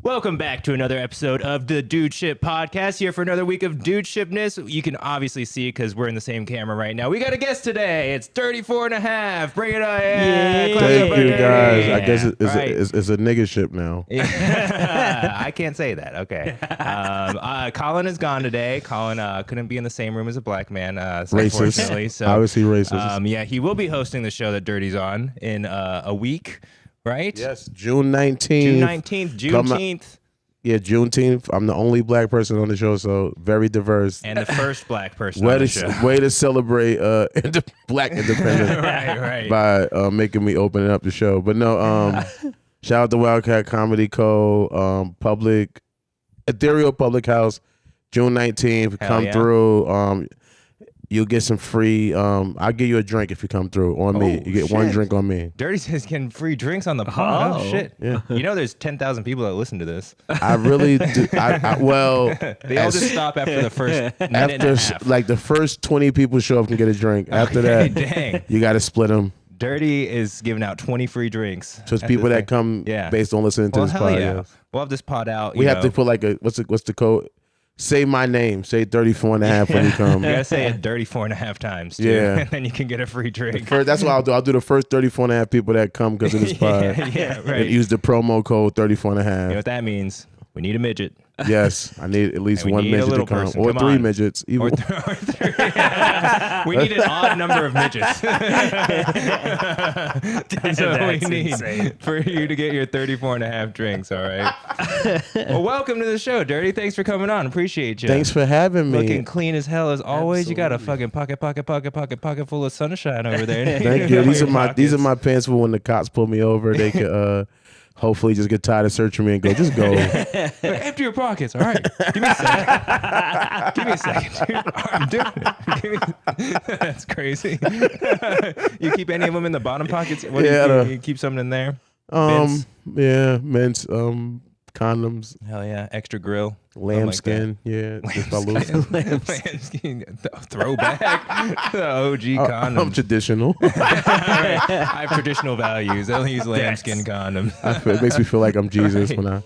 Welcome back to another episode of the Dude Ship Podcast. Here for another week of Dude Shipness. You can obviously see because we're in the same camera right now. We got a guest today. It's 34.5. Bring it on. Yeah. Thank you, guys. Yeah. I guess Right. it's a nigga ship now. I can't say that. Okay. Colin is gone today. Colin couldn't be in the same room as a black man. Unfortunately. Racist. So, Obviously racist. yeah, he will be hosting the show that Dirty's on in a week. Right? Yes, June 19th. June 19th, Juneteenth. Yeah, Juneteenth. I'm the only black person on the show, so very diverse. And the first black person on the show. Way to celebrate black independence right. by making me open up the show. But no, shout out to Wildcat Comedy Co. Ethereal Public House, June 19th. Hell Come yeah. through. You'll get some free. I'll give you a drink if you come through on me. You get one drink on me. Dirty says getting free drinks on the pod. Oh, shit. Yeah. You know there's 10,000 people that listen to this. I really do. Well, They all just stop after the first minute and a half. like the first 20 people show up and get a drink. After that, Dang. you got to split them. Dirty is giving out 20 free drinks. So it's people that come based on listening to this hell pod. yeah. Yeah. We'll have this pod out. We have to put like what's the code? Say my name. Say 34.5 when you come. You gotta say it 34.5 times, too. Yeah. And then you can get a free drink. That's what I'll do. I'll do the first 34.5 people that come because of this pod. yeah, right. And use the promo code 34.5. You know what that means? We need a midget. Yes, I need at least And we one need a midget to little come, person. or Come 3 on. midgets. Or Even three. We need an odd number of midgets. That's what we need for you to get your 34.5 drinks, all right? Well, welcome to the show, Dirty. Thanks for coming on. Appreciate you. Thanks for having me. Looking clean as hell as always. You got a fucking pocket full of sunshine over there. Thank you. These are my pants for when the cops pull me over. They could hopefully just get tired of searching me and go, just go. Empty your pockets. All right. Give me a second. Give me a second, dude. I'm doing it. That's crazy. You keep any of them in the bottom pockets? What do you keep something in there? Mints? Yeah, mints, condoms, Hell yeah. Extra grill. lambskin. Yeah, just I lose. Lambskin. Throwback. The OG condom. I'm traditional. I have traditional values. I only use lambskin condoms. It makes me feel like I'm Jesus when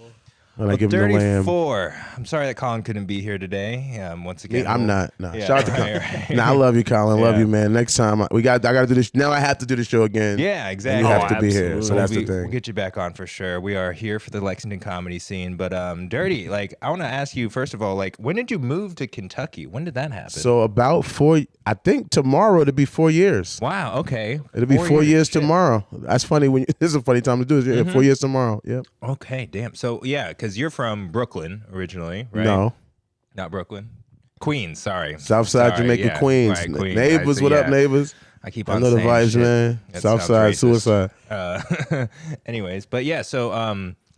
I give him the lamb. 34. I'm sorry that Colin couldn't be here today. Once again, I'm not. No. Yeah, Shout out to Colin. Nah, I love you, Colin. Love you, man. Next time I got to do this. Now I have to do the show again. Yeah, exactly. And you have to be here. So that's the thing. We'll get you back on for sure. We are here for the Lexington comedy scene. But Dirty, like, I want to ask you, first of all, like, when did you move to Kentucky? When did that happen? So about I think tomorrow it'll be 4 years. Wow, okay. It'll be 4 years tomorrow. That's funny. This is a funny time to do it. Yeah, 4 years tomorrow. Yep. Okay, damn. So, yeah, because you're from Brooklyn originally, right? No. Not Brooklyn. Queens, sorry. Southside Jamaica, Queens. Right, Queens. Neighbors, what up, neighbors? I keep on I know the saying vibes, shit. man. That Southside, sounds suicide. racist. Anyways, but yeah, so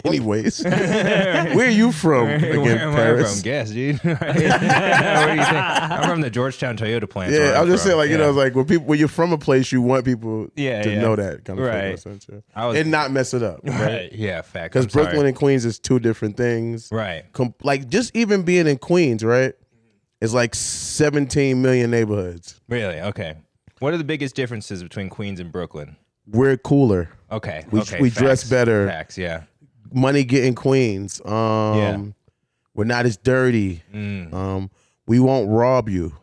Anyways, where are you from? Again, where am Paris. I from? Guess, dude. What do you think? I'm from the Georgetown Toyota plant. Yeah, I was just saying, like, you know, like when you're from a place, you want people to know that kind of right. thing. And not mess it up. Right? Yeah, fact. Because Brooklyn and Queens is two different things. Right. Like, just even being in Queens, right? It's like 17 million neighborhoods. Really? Okay. What are the biggest differences between Queens and Brooklyn? We're cooler. Okay. We dress better. Facts, yeah. Money getting Queens. We're not as dirty. We won't rob you.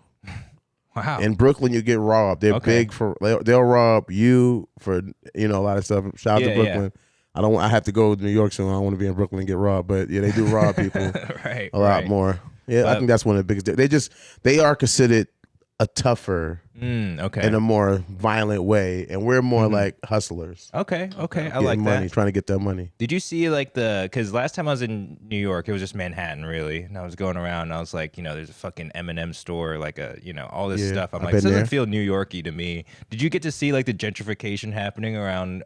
Wow. In Brooklyn, you get robbed. They're big for. They'll rob you for a lot of stuff. Shout out to Brooklyn. Yeah. I have to go to New York soon. I don't want to be in Brooklyn and get robbed. But yeah, they do rob people a lot more. Yeah, I think that's one of the biggest. They are considered a tougher, in a more violent way, and we're more like hustlers. Okay, I like money, that. Trying to get that money. Did you see because last time I was in New York, it was just Manhattan, really, and I was going around, and I was like, there's a fucking M&M store, like all this stuff. I'm like, this doesn't feel New Yorky to me. Did you get to see like the gentrification happening around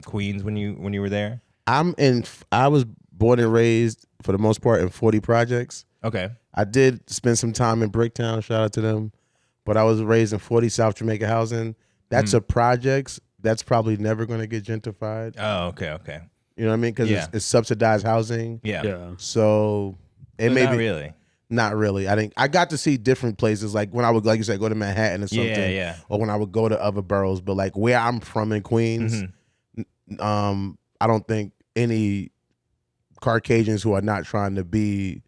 Queens when you were there? I was born and raised for the most part in 40 projects. Okay. I did spend some time in Bricktown. Shout out to them. But I was raised in 40 South Jamaica housing. That's a projects. That's probably never going to get gentrified. Oh, okay. You know what I mean? Because it's subsidized housing. Yeah. So it may not really. Not really. I got to see different places, like when I would, like you said, go to Manhattan or something. Yeah. Or when I would go to other boroughs. But like where I'm from in Queens, I don't think any Caucasians who are not trying to be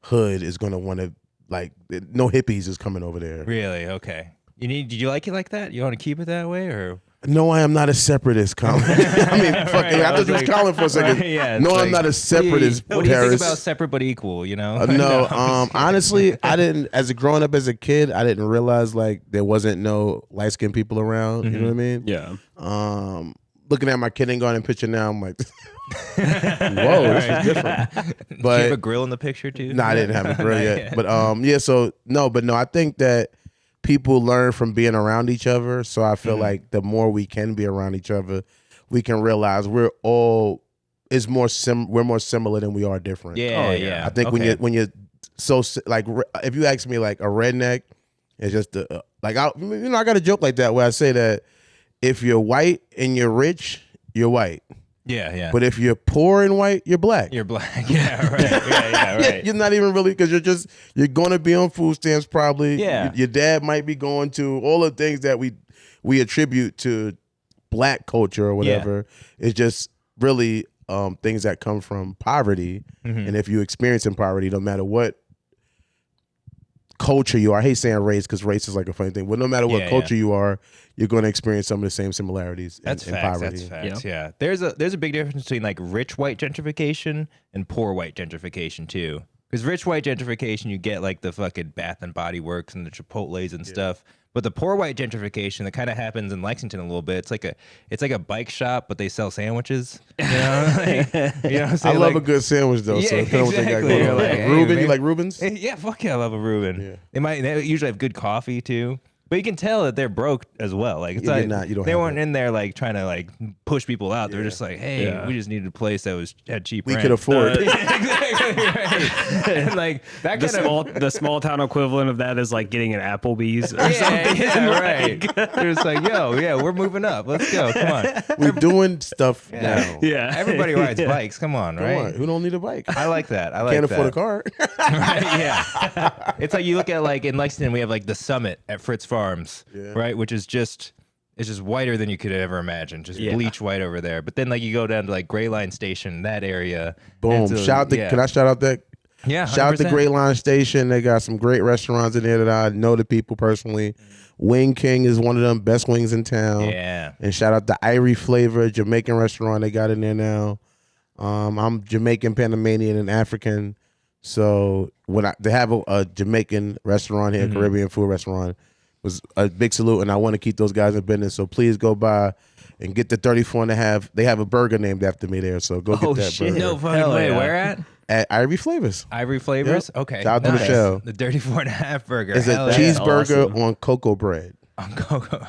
hood is going to want to, like, no hippies is coming over there. Really? Okay. Did you like it like that? You want to keep it that way, or? No, I am not a separatist, Colin. I mean, I thought you was Colin for a second. No, I'm not a separatist. What do you think about separate but equal? You know? No, honestly, I didn't. As growing up as a kid, I didn't realize like there wasn't no light skinned people around. You know what I mean? Yeah. Looking at my kindergarten picture now, I'm like, whoa, this is different. But did you have a grill in the picture too? No, I didn't have a grill yet. But so no, I think that people learn from being around each other. So I feel like the more we can be around each other, we can realize we're more similar than we are different. Yeah. I think when you're so like, if you ask me like a redneck, it's just like I got a joke like that where I say that if you're white and you're rich, you're white. Yeah. But if you're poor and white, you're black. You're black. Yeah, right. Yeah, right. You're not even really, because you're going to be on food stamps probably. Yeah. Your dad might be going to all the things that we attribute to black culture or whatever. Yeah. It's just really things that come from poverty. And if you experience in poverty, no matter what culture you are, I hate saying race because race is like a funny thing, but no matter what culture you are, you're going to experience some of the same similarities in poverty. That's facts. Yeah. There's a big difference between like rich white gentrification and poor white gentrification too. Because rich white gentrification, you get like the fucking Bath and Body Works and the Chipotles and stuff. But the poor white gentrification that kind of happens in Lexington a little bit. It's like a bike shop, but they sell sandwiches. You know, what I'm saying? I love a good sandwich though. So exactly. Reuben, you like Reubens? Yeah, fuck yeah, I love a Reuben. Yeah. They usually have good coffee too. But you can tell that they're broke as well. Like it's they weren't in there like trying to like push people out. They're just like, hey, we just needed a place that had cheap rent. We could afford. Exactly right. And like that the small town equivalent of that is like getting an Applebee's or something. Yeah, right. They're just like, we're moving up. Let's go. Come on. We're doing stuff now. Yeah. Everybody rides bikes. Come on, right? Come on. Who don't need a bike? I like that. Can't afford a car. Right, yeah. It's like you look at like in Lexington, we have like the Summit at Fritz Farms, right? Which is it's just whiter than you could ever imagine. Just bleach white over there. But then like you go down to like Gray Line Station, that area. Boom. Can I shout out that? Yeah. 100%. Shout out to Gray Line Station. They got some great restaurants in there that I know the people personally. Wing King is one of them, best wings in town. Yeah. And shout out to Irie Flavor, Jamaican restaurant they got in there now. I'm Jamaican, Panamanian, and African. So they have a Jamaican restaurant here, Caribbean food restaurant, was a big salute, and I want to keep those guys in business. So please go by and get the 34.5. They have a burger named after me there, so go get that burger. No fucking way. Where at? At Irie Flavors. Irie Flavors? Yep. Okay. Shout out to Michelle. The 34.5 burger. It's a cheeseburger on cocoa bread. On cocoa.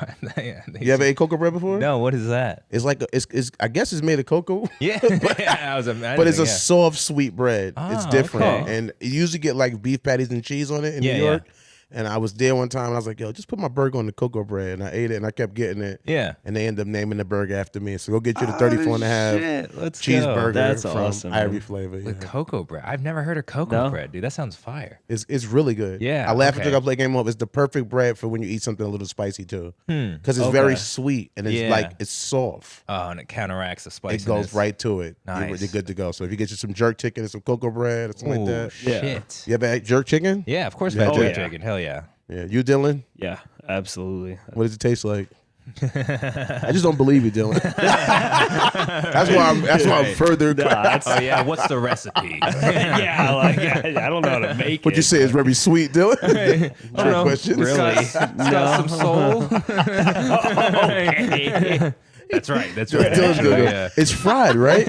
You ever ate cocoa bread before? No, what is that? It's like it's I guess it's made of cocoa. Yeah. I was imagining, but it's a soft, sweet bread. It's different. Okay. And you usually get like beef patties and cheese on it in New York. And I was there one time and I was like, yo, just put my burger on the cocoa bread. And I ate it and I kept getting it. Yeah. And they ended up naming the burger after me. So go get you the 34.5 cheeseburger from Irie Flavor. With cocoa bread. I've never heard of cocoa bread, dude. That sounds fire. It's really good. Yeah. I laugh until I play Game Up. It's the perfect bread for when you eat something a little spicy too. Because it's very sweet and it's like, it's soft. Oh, and it counteracts the spiciness. It goes right to it. Nice. You're good to go. So if you get you some jerk chicken and some cocoa bread or something like that. Shit. You ever had jerk chicken? Yeah, of course. Jerk chicken. Hell yeah. Yeah, you Dylan? Yeah, absolutely. What does it taste like? I just don't believe you, Dylan. That's why I'm further. What's the recipe? I don't know how to make it. What you say is very sweet, Dylan? Trick question. Really? It's got some soul. Okay. That's right. Yeah. It's fried, right?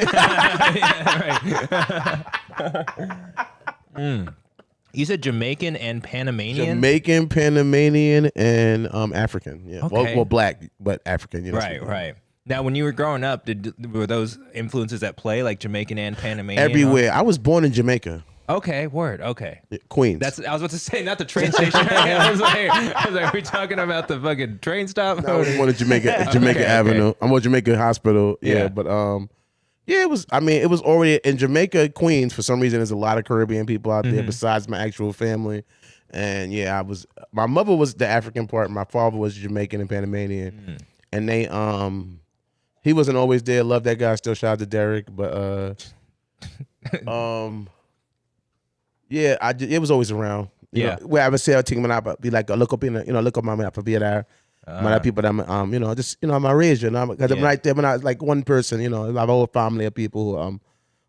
You said Jamaican and Panamanian? Jamaican, Panamanian, and African. Yeah. Okay. Well, black, but African. Right. Now, when you were growing up, were those influences at play, like Jamaican and Panamanian? Everywhere. I was born in Jamaica. Okay, word. Okay. Queens. I was about to say, not the train station. I was like, are we talking about the fucking train stop? No, I was born in Jamaica Avenue. Okay. I'm on Jamaica Hospital. Yeah, but it was already in Jamaica, Queens. For some reason, there's a lot of Caribbean people out there besides my actual family. And my mother was the African part. My father was Jamaican and Panamanian. And they, he wasn't always there. Love that guy. Still shout out to Derek. But Yeah, it was always around. You know, where I would say, I think, be like, look up my map, be there. My people that I'm raised, because I'm right there. When I was like one person, I have a whole family of people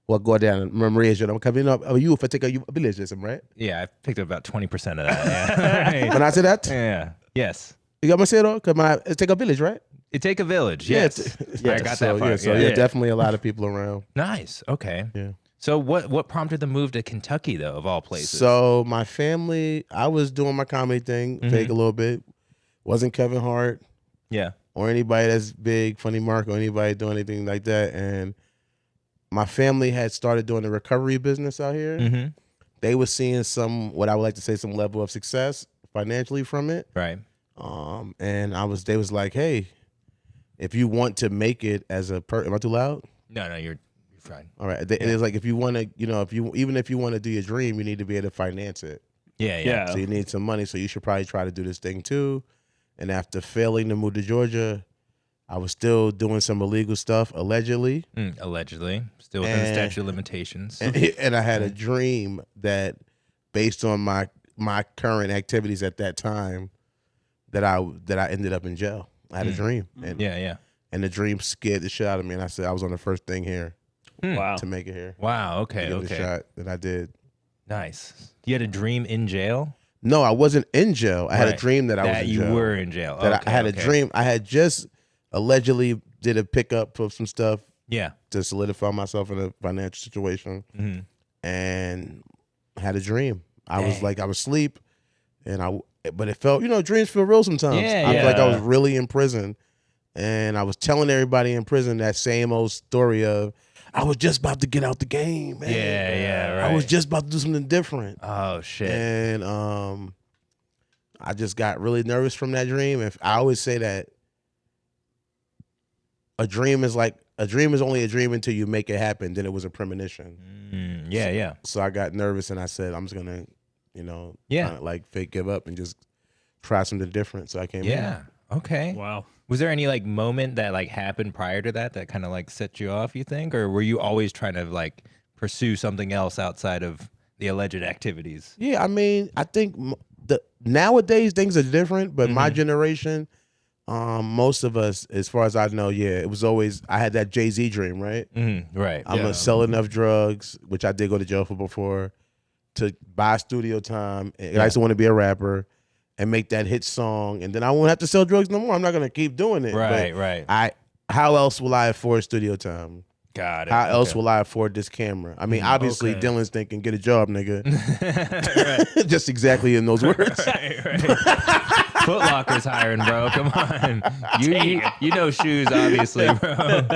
who go there and I'm raised, because a youth, I take a villageism, right? Yeah, I picked up about 20% of that. Yeah. Right. When I say that, yeah, yes, you got me say though, because it take a village, right? It take a village. Yes, I got that part. Definitely a lot of people around. Nice. Okay. Yeah. So what prompted the move to Kentucky though, of all places? So my family, I was doing my comedy thing, fake a little bit. Wasn't Kevin Hart. Yeah. Or anybody that's big, Funny Mark, or anybody doing anything like that. And my family had started doing the recovery business out here. Mm-hmm. They were seeing what I would like to say, some level of success financially from it. Right. And they was like, hey, if you want to make it as a am I too loud? No, you're fine. All right. It is like, if you want to, even if you want to do your dream, you need to be able to finance it. Yeah. So you need some money. So you should probably try to do this thing too. And after failing to move to Georgia, I was still doing some illegal stuff, allegedly. Allegedly. Still within the statute of limitations. And I had a dream that, based on my current activities at that time, that I ended up in jail. I had a dream. And, and the dream scared the shit out of me. And I said I was on the first thing here to make it here. Wow, okay, Give it a shot, and I did. Nice. You had a dream in jail? No, I wasn't in jail. I had a dream that I was in jail. That you were in jail. I had a dream. I had just allegedly did a pickup of some stuff. Yeah. To solidify myself in a financial situation. Mm-hmm. And I had a dream. I was asleep, but it felt, dreams feel real sometimes. I feel like I was really in prison, and I was telling everybody in prison that same old story of, I was just about to get out the game, man. Yeah, right. I was just about to do something different. Oh, shit. And I just got really nervous from that dream. And I always say that a dream is only a dream until you make it happen. Then it was a premonition. Yeah. So I got nervous, and I said, I'm just gonna, kind of like fake give up and just try something different. So I came in. Yeah. Okay. Wow. Was there any moment that happened prior to that kind of set you off, you think? Or were you always trying to pursue something else outside of the alleged activities? Yeah, I mean, I think nowadays things are different, but my generation, most of us, as far as I know, it was always, I had that Jay-Z dream, right? Mm-hmm. Right. I'm going to sell enough drugs, which I did go to jail for before, to buy studio time. And I used to want to be a rapper and make that hit song, and then I won't have to sell drugs no more. I'm not going to keep doing it. Right. How else will I afford studio time? Got it. How else will I afford this camera? I mean, obviously, Dylan's thinking, get a job, nigga. Just exactly in those words. Right. Foot Locker's hiring, bro. Come on. You know shoes, obviously, bro.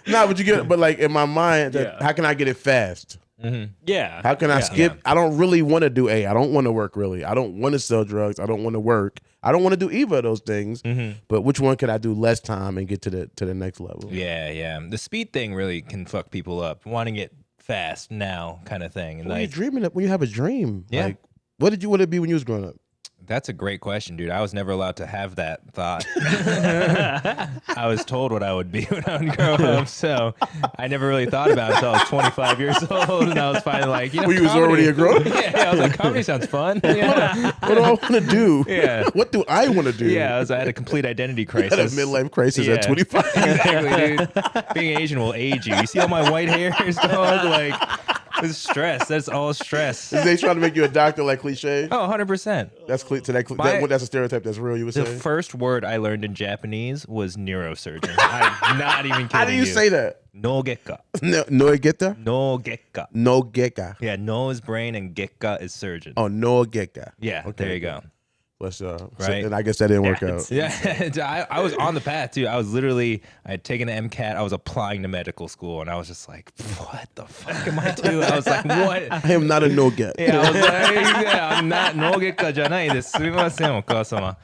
No, but in my mind, how can I get it fast? Mm-hmm. Yeah. How can I skip? Yeah. I don't really want to do I don't want to work really. I don't want to sell drugs. I don't want to work. I don't want to do either of those things. Mm-hmm. But which one could I do less time and get to the next level? Yeah. The speed thing really can fuck people up. Wanting it fast now, kind of thing. And you're dreaming when you have a dream. Yeah. What did you want to be when you was growing up? That's a great question, dude. I was never allowed to have that thought. I was told what I would be when I would grow up, so I never really thought about it until I was 25 years old, and I was finally like, well, you was already a grown-up? Yeah, I was like, comedy sounds fun. Yeah. What do I want to do? Yeah. What do I want to do? Yeah, I had a complete identity crisis. You had a midlife crisis at 25. Exactly, dude. Being Asian will age you. You see all my white hairs going? It's stress. That's all stress. Is they trying to make you a doctor like cliche? Oh, 100%. That's that's a stereotype that's real, you would say? The first word I learned in Japanese was neurosurgeon. I'm not even kidding you. How do you say that? No gekka. No gekka? No gekka. No gekka. Yeah, no is brain and gekka is surgeon. Oh, no gekka. Yeah, okay. There you go. Right. So, and I guess that didn't work out. Yeah, I was on the path too. I had taken the MCAT. I was applying to medical school, and I was just like, "What the fuck am I doing?" I was like, "What?" I am not a no get. Yeah, I was like, "I'm not no get ka janai desu. Sumimasen, okasama."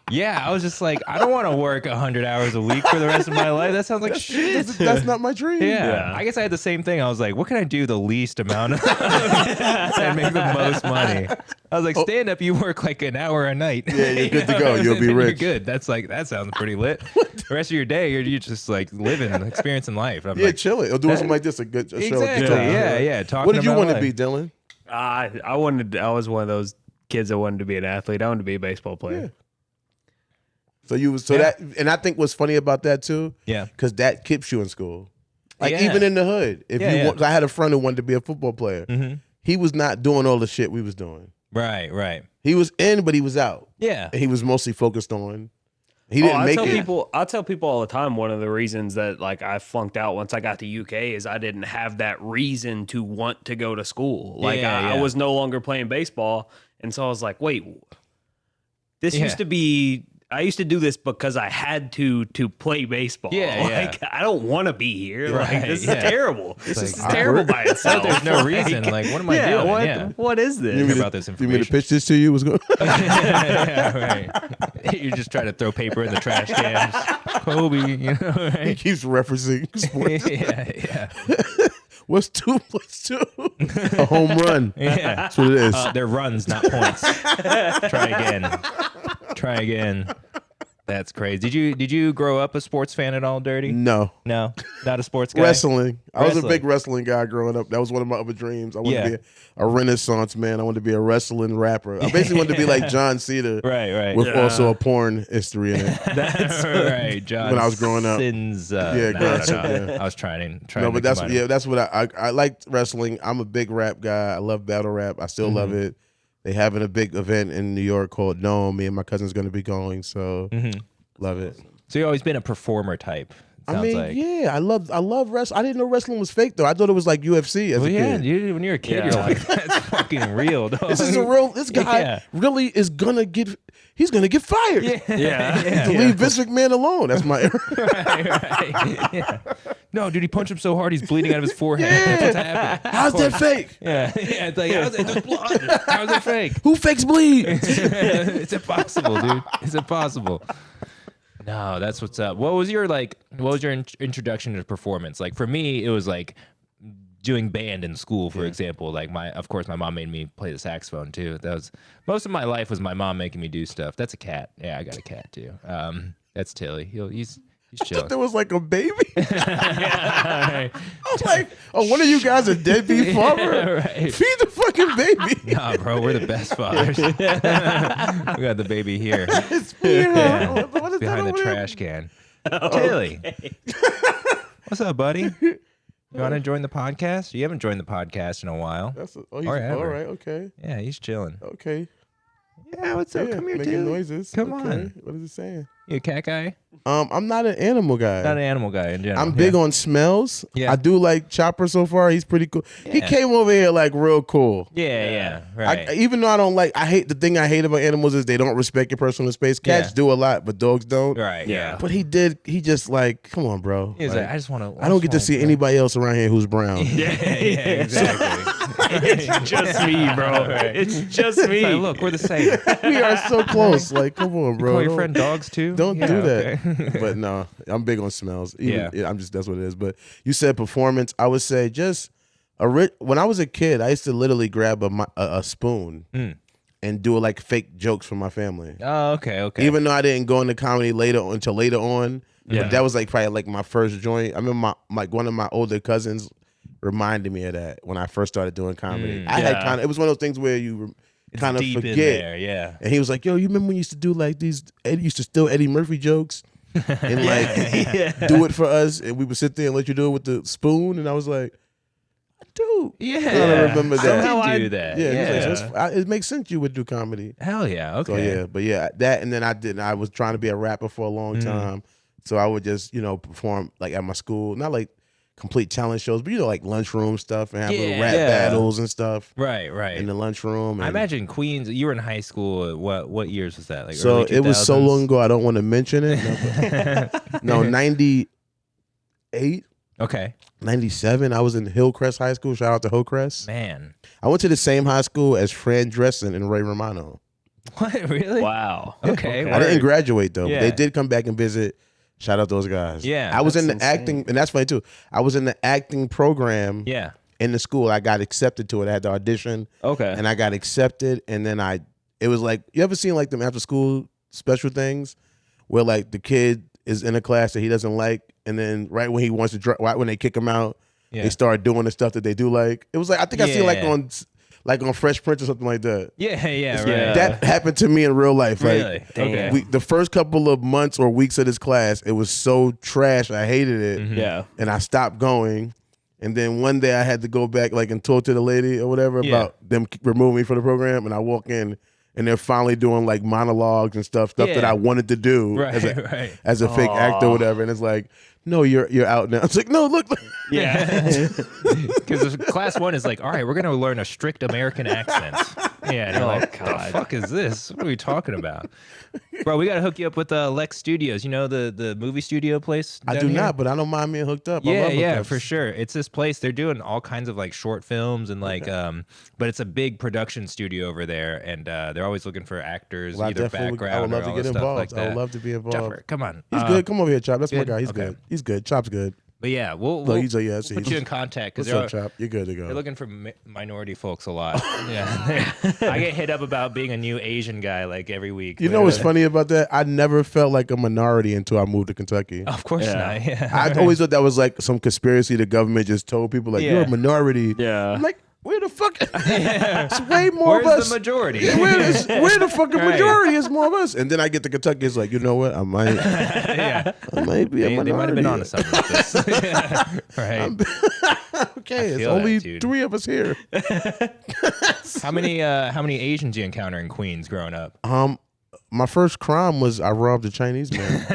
Yeah, I was just like, I don't want to work 100 hours a week for the rest of my life. That sounds like shit. That's not my dream. Yeah. I guess I had the same thing. I was like, what can I do the least amount of and make the most money? I was like, stand up, you work like an hour a night. Yeah, you're good to go. You'll be rich. You're good. That's like, that sounds pretty lit. The rest of your day, you're just like living, experiencing life. I'm Yeah, like, chilling. Or doing something like this, a show. exactly. Yeah. Talking What did you about want to life. be, Dylan? I was one of those kids that wanted to be an athlete. I wanted to be a baseball player. Yeah. That, and I think what's funny about that too, because that keeps you in school. Like even in the hood, if you want, I had a friend who wanted to be a football player. Mm-hmm. He was not doing all the shit we was doing. Right. He was in, but he was out. Yeah, and he was mostly focused on. He didn't make it. I tell people all the time, one of the reasons that like I flunked out once I got to UK is I didn't have that reason to want to go to school. Like I was no longer playing baseball, and so I was like, wait, this used to be. I used to do this because I had to play baseball. Like I don't want to be here. Right, like this is terrible. This is terrible by itself. There's no reason. Like, what am I doing? What is this? Hear about this information. You mean to pitch this to you? Was going? Right. You're just trying to throw paper in the trash cans. Kobe, right? He keeps referencing sports. Yeah. What's 2 + 2? A home run. Yeah. That's what it is. They're runs, not points. Try again. That's crazy. Did you grow up a sports fan at all, Dirty? No, not a sports guy. Wrestling. I was a big wrestling guy growing up. That was one of my other dreams. I wanted to be a Renaissance man. I wanted to be a wrestling rapper. I basically wanted to be like John Cena, right, with also a porn history in it. That's right, John. When I was growing up, I was trying. No, but that's what I liked wrestling. I'm a big rap guy. I love battle rap. I still love it. They having a big event in New York called Dome. Me and my cousin's going to be going, so love it. So you've always been a performer type. I mean, I love wrestling. I didn't know wrestling was fake though. I thought it was like UFC as a kid. Yeah, when you're a kid, you're like, that's fucking real, dog. This guy really is gonna get. He's gonna get fired. Leave Vince McMahon alone. That's my. Right. No, dude, he punched him so hard he's bleeding out of his forehead. That's what's happening. How's that fake? It's like, there's blood. How's it fake? Who fakes bleed? It's impossible, dude. It's impossible. No, that's what's up. What was your introduction to performance? Like for me, it was like doing band in school, for example. Like of course my mom made me play the saxophone too. That was most of my life was my mom making me do stuff. That's a cat. Yeah, I got a cat too. That's Tilly. He's chilling. I thought there was like a baby. I was like, one of you guys a deadbeat father? Right. Feed the fucking baby. Nah, bro, we're the best fathers. We got the baby here. It's weird. What is behind that the trash can. Tilly. What's up, buddy? You want to join the podcast? You haven't joined the podcast in a while. All right, okay. Yeah, he's chilling. Okay. Yeah, what's up? Come here, making Tilly. noises. Come on. What is it saying? You a cat guy? I'm not an animal guy. Not an animal guy in general. I'm big on smells. Yeah. I do like Chopper so far. He's pretty cool. Yeah. He came over here like real cool. Yeah, right. Even though I hate the thing I hate about animals is they don't respect your personal space. Cats do a lot, but dogs don't. Right, yeah. But he just like, come on, bro. He was like, I just want to. I don't get to see anybody else around here who's brown. Yeah, exactly. It's just me, bro. Right. It's just me. Like, look, we're the same. We are so close. Like, come on, bro. Call your friend dogs too. Don't do that. Okay. But no, I'm big on smells. That's what it is. But you said performance. I would say just when I was a kid, I used to literally grab a spoon and do like fake jokes for my family. Oh, okay. Even though I didn't go into comedy until later on. Yeah. But that was like probably like my first joint. I remember one of my older cousins reminded me of that when I first started doing comedy. It was one of those things where you kind of forget. In there, yeah. And he was like, yo, you remember when you used to do like used to steal Eddie Murphy jokes and like do it for us, and we would sit there and let you do it with the spoon, and I was like, dude, Yeah. I don't remember that. I did do that. Yeah. It makes sense you would do comedy. Hell yeah. Okay. So that, and then I was trying to be a rapper for a long time, so I would just perform like at my school, not like complete talent shows, but like lunchroom stuff and have little rap battles and stuff. Right. In the lunchroom. I imagine Queens. You were in high school. What years was that? Like so early 2000s? It was so long ago. I don't want to mention it. No, 98. Okay. 97. I was in Hillcrest High School. Shout out to Hillcrest. Man. I went to the same high school as Fran Dresden and Ray Romano. What, really? Wow. Okay. I didn't graduate though. Yeah. But they did come back and visit. Shout out those guys. Yeah, I was in the insane. acting, and that's funny too. I was in the acting program. Yeah. In the school, I got accepted to it. I had to audition. Okay. And I got accepted, and then it was like, you ever seen like them after school special things where like the kid is in a class that he doesn't like, and then right when he wants to right when they kick him out, they start doing the stuff that they do like. It was like, I think I seen like on Fresh Prince or something like that. Yeah, right. That happened to me in real life. Really? Like, Okay. the first couple of months or weeks of this class, it was so trash. I hated it. Mm-hmm. Yeah. And I stopped going. And then one day I had to go back like and talk to the lady or whatever about them removing me from the program. And I walk in and they're finally doing like monologues and stuff that I wanted to do as a fake actor or whatever. And it's like, no, you're out now. It's like, no, look. Yeah. Because class 1 is like, all right, we're going to learn a strict American accent. Yeah. And you're like, what the fuck is this? What are we talking about? Bro, we got to hook you up with Lex Studios. You know the movie studio place? I do not, but I don't mind being hooked up. I love Yeah, hookups. for sure. It's this place. They're doing all kinds of like short films and like, but it's a big production studio over there. And they're always looking for actors, Well, either I would background love or to all get this stuff involved. like that. I would love to be involved. Jumper, come on. He's good. Come over here, Chop. That's good? my guy. He's Okay. good. He's good. Chop's good. But yeah, we'll He's a yes. put you in contact because What's up, Chop? You're good to they're go. looking for minority folks a lot. Yeah, I get hit up about being a new Asian guy like every week. You know what's funny about that? I never felt like a minority until I moved to Kentucky. Of course not. Yeah. I always thought that was like some conspiracy the government just told people like you're a minority. Yeah. I'm like, where the fuck? It's way more Where's of us. the majority? Where the fucking majority is more of us? And then I get to Kentucky, it's like, you know what? I might be a minority. They might have been onto something with this. Right. Okay, it's feel only that, dude. 3 of us here. How many Asians do you encounter in Queens growing up? My first crime was I robbed a Chinese man.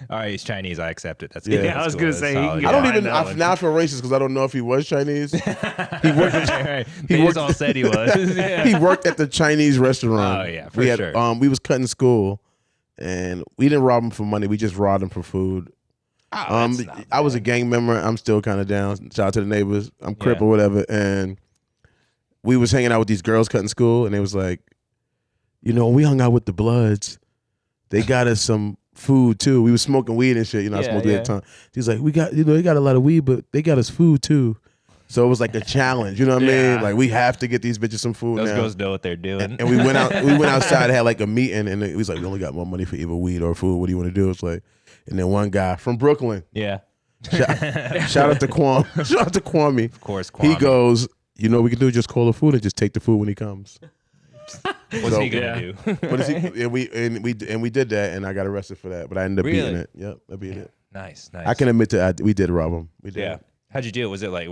All right, he's Chinese. I accept it. That's Yeah. good. Yeah, I was That's gonna cool. say, That's solid. I don't Yeah. even. know. I now feel racist because I don't know if he was Chinese. He worked. Right. They just all said he was. Yeah. He worked at the Chinese restaurant. Oh, yeah, for sure. We was cutting school, and we didn't rob him for money. We just robbed him for food. That's not I was a bad. gang member. I'm still kind of down. Shout out to the neighbors. I'm Crip or whatever. And we was hanging out with these girls cutting school, and they was like, you know, we hung out with the Bloods. They got us some food too. We was smoking weed and shit. You know, I smoked weed at the time. He's like, they got a lot of weed, but they got us food too. So it was like a challenge. You know what I mean? Like we have to get these bitches some food. Those now. girls know what they're doing. And we went out. We went outside, had like a meeting, and it was like, we only got more money for either weed or food. What do you want to do? It's like, and then one guy from Brooklyn. Yeah. Shout out to Kwame. Shout out to Kwame. Of course, He Kwame. goes, you know what we can do? Just call the food and just take the food when he comes. What's he gonna do? What is he? And we did that, and I got arrested for that. But I ended up beating it. Yep, I beat it. Nice. I can admit to we did rob him. We did. Yeah. How'd you do it? Was it like,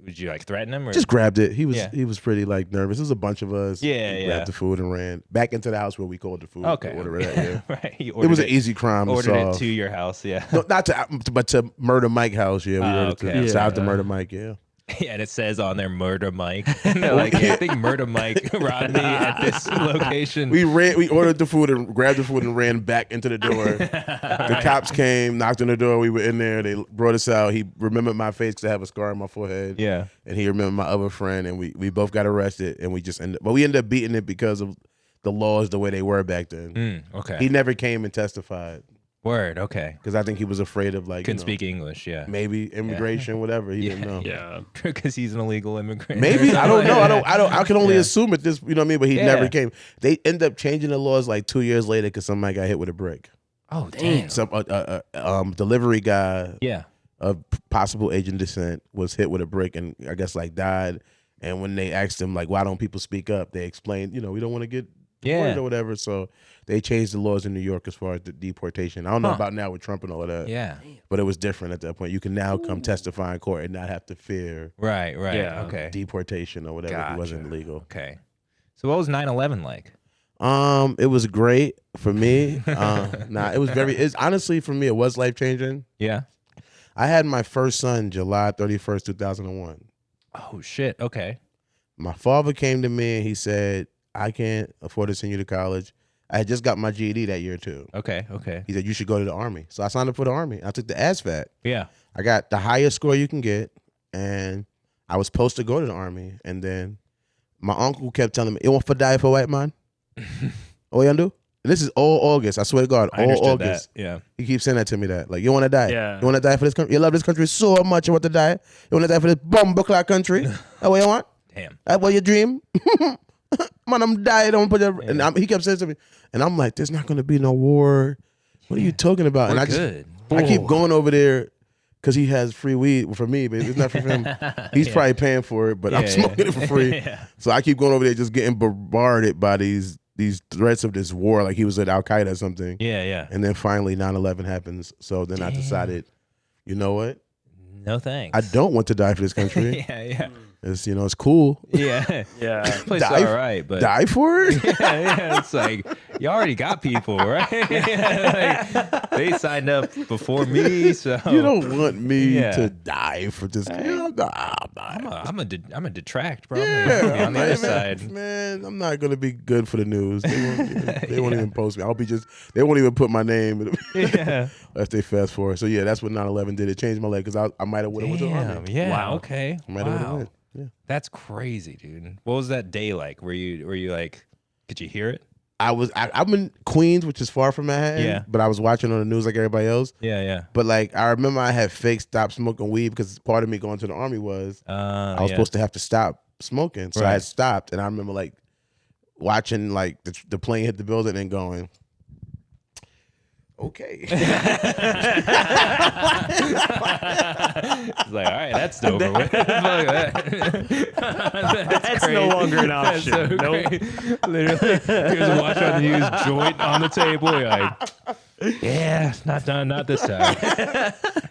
did you like threaten him or? Just grabbed it. He was pretty like nervous. There was a bunch of us. Yeah, We grabbed the food and ran back into the house where we called the food. Okay. Order that, yeah. Right. He It was ordered an easy crime to Ordered it solve. to your house. Yeah. No, not to, but to Murder Mike house. Yeah, we ordered okay. to. Shout out to Murder Mike. Yeah. Yeah, and it says on there "Murder Mike." And they're like, I think Murder Mike robbed me at this location. We ordered the food and grabbed the food and ran back into the door. The cops came, knocked on the door. We were in there. They brought us out. He remembered my face because I have a scar on my forehead. Yeah. And he remembered my other friend, and we both got arrested. And we ended up beating it because of the laws the way they were back then. Okay. He never came and testified Word. Okay. because I think he was afraid of like Couldn't speak English. Yeah. maybe immigration, whatever. He didn't know. Yeah. Because he's an illegal immigrant. Maybe I don't know. I can only assume at this. You know what I mean? But he Yeah. never came. They end up changing the laws like 2 years later because somebody got hit with a brick. Oh damn. Some delivery guy Yeah. of possible Asian descent was hit with a brick and I guess like died. And when they asked him like, why don't people speak up? They explained, we don't want to get deported or whatever. So they changed the laws in New York as far as the deportation. I don't know about now with Trump and all of that. Yeah. But it was different at that point. You can now come testify in court and not have to fear Right. Yeah. Okay. deportation or whatever if it wasn't legal. Okay. So what was 9/11 like? It was great for me. It was honestly for me, it was life changing. Yeah. I had my first son July 31st, 2001. Oh shit. Okay. My father came to me and he said, I can't afford to send you to college. I had just got my GED that year too. Okay. Okay. He said, you should go to the Army. So I signed up for the Army. I took the ASVAT. Yeah. I got the highest score you can get. And I was supposed to go to the Army. And then my uncle kept telling me, it won't for die for white man. All you do? This is all August. I swear to God, all August. That. Yeah. He keeps saying that to me. That like, you want to die? Yeah. You want to die for this country? You love this country so much. You want to die? You want to die for this bumbleclad country? That what you want? Damn. That what you dream? Man, I'm dying. Don't put that. And he kept saying to me, and I'm like, there's not going to be no war. What are you talking about? We're and good. I keep going over there because he has free weed for me, but it's not for him. He's probably paying for it, but I'm smoking it for free. So I keep going over there, just getting bombarded by these threats of this war, like he was at Al Qaeda or something. Yeah. And then finally 9/11 happens. So then I decided, you know what? No thanks. I don't want to die for this country. Yeah. It's it's cool. Yeah. Yeah. Place all right, but die for it? yeah. It's like you already got people, right? Like, they signed up before me, so You don't want me to die for this. I'm a detract, bro. Yeah, I'm gonna be on the other side. Man, I'm not gonna be good for the news. They won't even post me. They won't even put my name. If they fast forward. So yeah, that's what 9/11 did. It changed my life because I might have would have went to the army. Yeah. Wow. Okay. I might have went. Yeah. That's crazy, dude. What was that day like? Were you like, could you hear it? I'm in Queens, which is far from Manhattan. Yeah. But I was watching on the news like everybody else. Yeah. But like I remember I had fake stopped smoking weed because part of me going to the army was I was supposed to have to stop smoking. So I had stopped, and I remember like watching like the plane hit the building and going, okay. It's like, all right, that's over with. That's no longer an option. So nope. Literally, here's a watch on the news, joint on the table. You're like, yeah, it's not done, not this time.